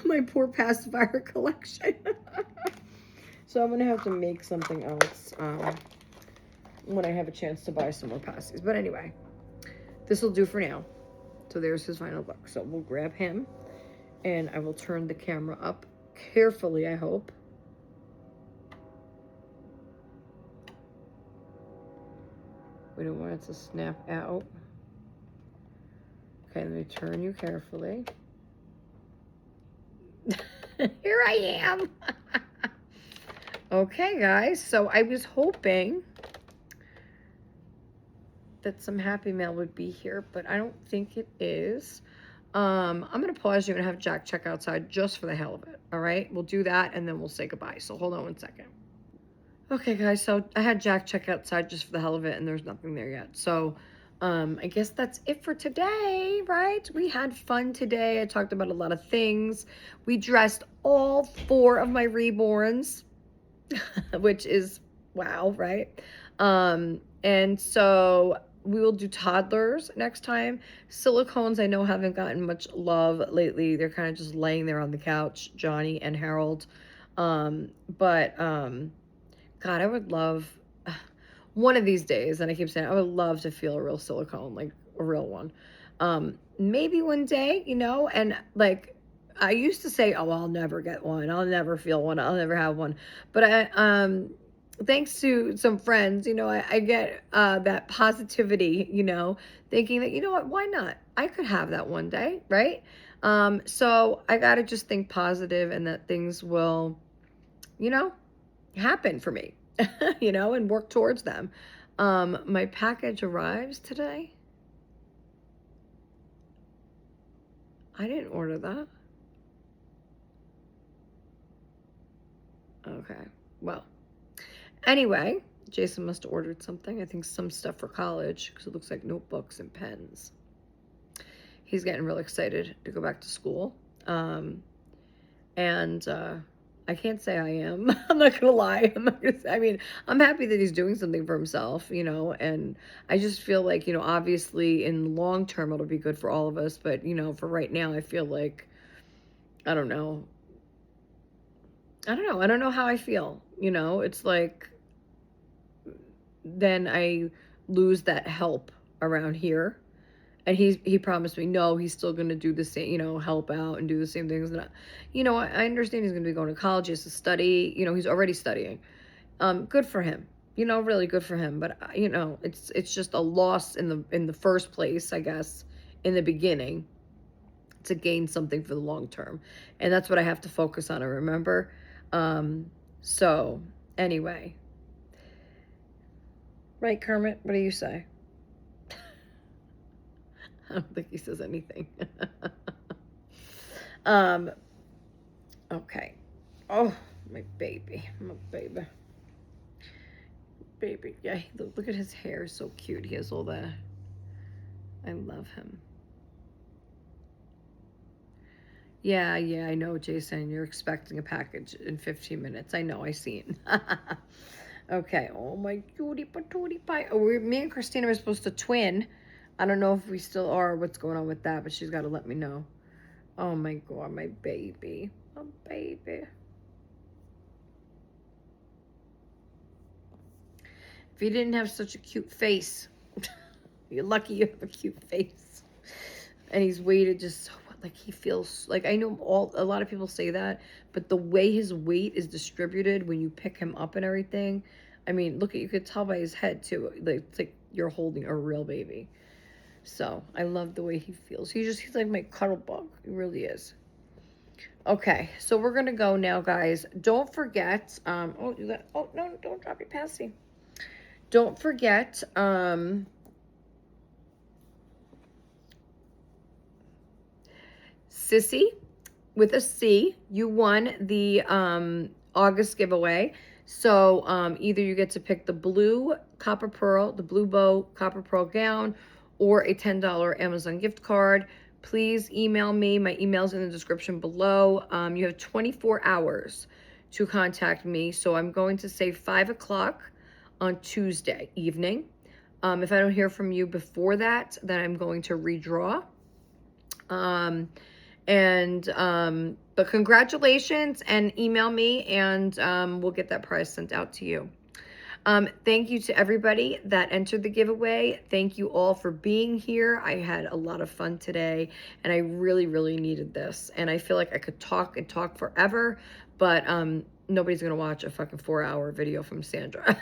my poor pacifier collection. So I'm gonna have to make something else when I have a chance to buy some more pasties. But anyway, this will do for now. So there's his final look. So we'll grab him, and I will turn the camera up carefully, I hope. We don't want it to snap out. Okay, let me turn you carefully. Here I am. Okay, guys. So I was hoping that some Happy Mail would be here, but I don't think it is. I'm going to pause you and have Jack check outside just for the hell of it. All right, we'll do that, and then we'll say goodbye. So hold on 1 second. Okay, guys, so I had Jack check outside just for the hell of it, and there's nothing there yet. So I guess that's it for today, right? We had fun today. I talked about a lot of things. We dressed all 4 of my reborns, which is wow, right? And so we will do toddlers next time. Silicones, I know, haven't gotten much love lately. They're kind of just laying there on the couch, Johnny and Harold. God, I would love one of these days, and I keep saying I would love to feel a real silicone, like a real one. Maybe one day, and like I used to say, oh, I'll never get one. I'll never feel one. I'll never have one. But thanks to some friends, I get that positivity, thinking that, what, why not? I could have that one day, right? So I got to just think positive, and that things will, happen for me, and work towards them. My package arrives today. I didn't order that. Okay, well, anyway, Jason must have ordered something. I think some stuff for college, because it looks like notebooks and pens. He's getting real excited to go back to school. I can't say I am. I'm not gonna lie. I'm happy that he's doing something for himself, and I just feel like, obviously in long term it'll be good for all of us, but for right now I feel like, I don't know. I don't know how I feel. It's like then I lose that help around here. And he promised me, no, he's still going to do the same, help out and do the same things. And I understand he's going to be going to college. He has to study. He's already studying. Good for him. Really good for him. But it's just a loss in the first place, I guess, in the beginning, to gain something for the long term. And that's what I have to focus on. I remember. So anyway, right, Kermit? What do you say? I don't think he says anything. Okay. Oh, my baby. My baby. Baby. Yeah, look at his hair. So cute. He has all the, I love him. Yeah, I know, Jason. You're expecting a package in 15 minutes. I know, I seen. Okay. Oh, my cutie patootie pie. Oh, me and Christina were supposed to twin. I don't know if we still are, what's going on with that, but she's got to let me know. Oh, my God, my baby. My baby. If you didn't have such a cute face, you're lucky you have a cute face. And he's weighted just so, like, he feels like, I know a lot of people say that, but the way his weight is distributed when you pick him up and everything, I mean, look at, you could tell by his head too, like, it's like you're holding a real baby. So I love the way he feels. He's like my cuddle bug. He really is. Okay, so we're gonna go now, guys. Don't forget, oh, no, don't drop your passy. Don't forget, Sissy with a C, you won the August giveaway. So either you get to pick the blue copper pearl, the blue bow copper pearl gown, or a $10 Amazon gift card. Please email me. My email's in the description below. You have 24 hours to contact me. So I'm going to say 5 o'clock on Tuesday evening. If I don't hear from you before that, then I'm going to redraw. But congratulations, and email me, and we'll get that prize sent out to you. Thank you to everybody that entered the giveaway. Thank you all for being here. I had a lot of fun today, and I really, really needed this. And I feel like I could talk and talk forever, but nobody's gonna watch a fucking 4-hour video from Sandra.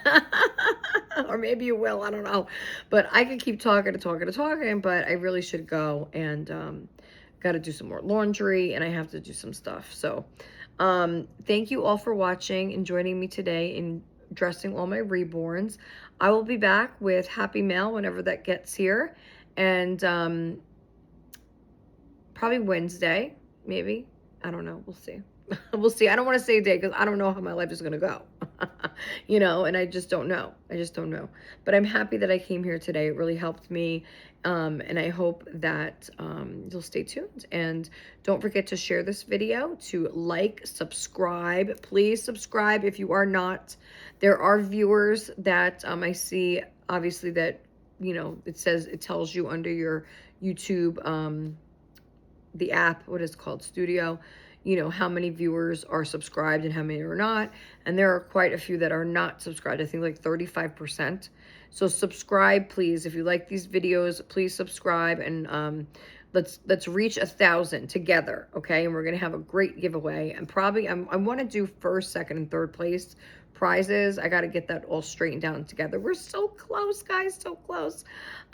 Or maybe you will, I don't know. But I could keep talking and talking and talking, but I really should go, and got to do some more laundry, and I have to do some stuff. So thank you all for watching and joining me today in dressing all my reborns. I will be back with Happy Mail whenever that gets here, and probably Wednesday, maybe. I don't know. We'll see. We'll see. I don't want to say a day because I don't know how my life is going to go. You know, and I just don't know. I just don't know. But I'm happy that I came here today. It really helped me. And I hope that you'll stay tuned. And don't forget to share this video, to like, subscribe. Please subscribe if you are not. There are viewers that I see, obviously, that, you know, it tells you under your YouTube, the app, what is called, Studio, you know, how many viewers are subscribed and how many are not. And there are quite a few that are not subscribed. I think like 35%. So subscribe, please. If you like these videos, please subscribe, and let's reach 1,000 together, okay? And we're gonna have a great giveaway. And probably I want to do first, second, and third place prizes. I got to get that all straightened down together. We're so close, guys, so close.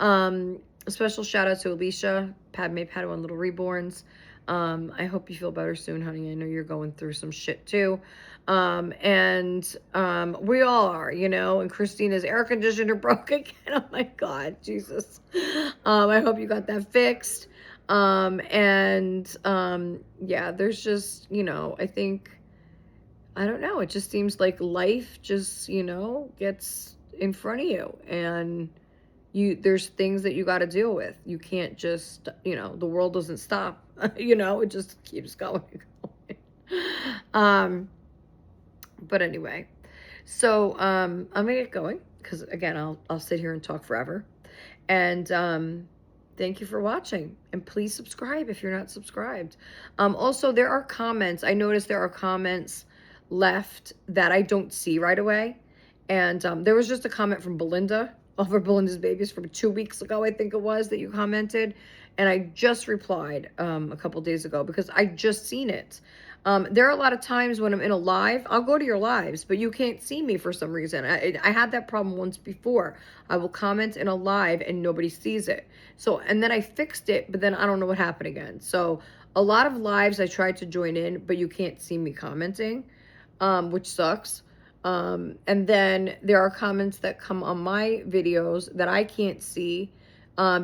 A special shout out to Alicia, Padme, Padawan, Little Reborns. I hope you feel better soon, honey. I know you're going through some shit too. We all are, you know, and Christina's air conditioner broke again. Oh my God, Jesus. I hope you got that fixed. Yeah, there's just, you know, I don't know. It just seems like life just, you know, gets in front of you, and there's things that you got to deal with. You can't just, you know, the world doesn't stop. You know, it just keeps going and going. But anyway, so I'm gonna get going, because again, I'll sit here and talk forever. And thank you for watching, and please subscribe if you're not subscribed. Also, there are comments. I noticed there are comments left that I don't see right away. And there was just a comment from Belinda over Belinda's Babies from 2 weeks ago, I think it was, that you commented. And I just replied a couple days ago because I just seen it. There are a lot of times when I'm in a live, I'll go to your lives, but you can't see me for some reason. I had that problem once before. I will comment in a live and nobody sees it. So, and then I fixed it, but then I don't know what happened again. So a lot of lives I tried to join in, but you can't see me commenting, which sucks. And then there are comments that come on my videos that I can't see,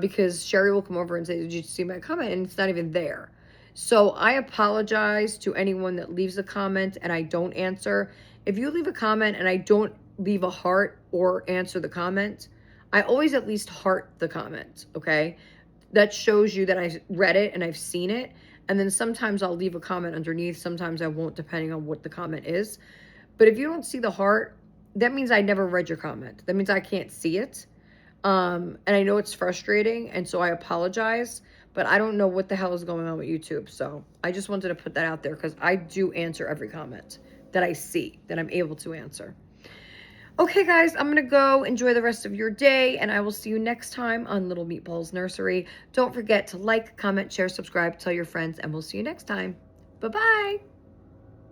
because Sherry will come over and say, did you see my comment? And it's not even there. So I apologize to anyone that leaves a comment and I don't answer. If you leave a comment and I don't leave a heart or answer the comment, I always at least heart the comment, okay? that shows you that I read it and I've seen it. And then sometimes I'll leave a comment underneath. Sometimes I won't, depending on what the comment is. But if you don't see the heart, that means I never read your comment. That means I can't see it. And I know it's frustrating, and so I apologize, but I don't know what the hell is going on with YouTube. So I just wanted to put that out there because I do answer every comment that I see, that I'm able to answer. Okay, guys, I'm going to go enjoy the rest of your day, and I will see you next time on Little Meatballs Nursery. Don't forget to like, comment, share, subscribe, tell your friends, and we'll see you next time. Bye-bye.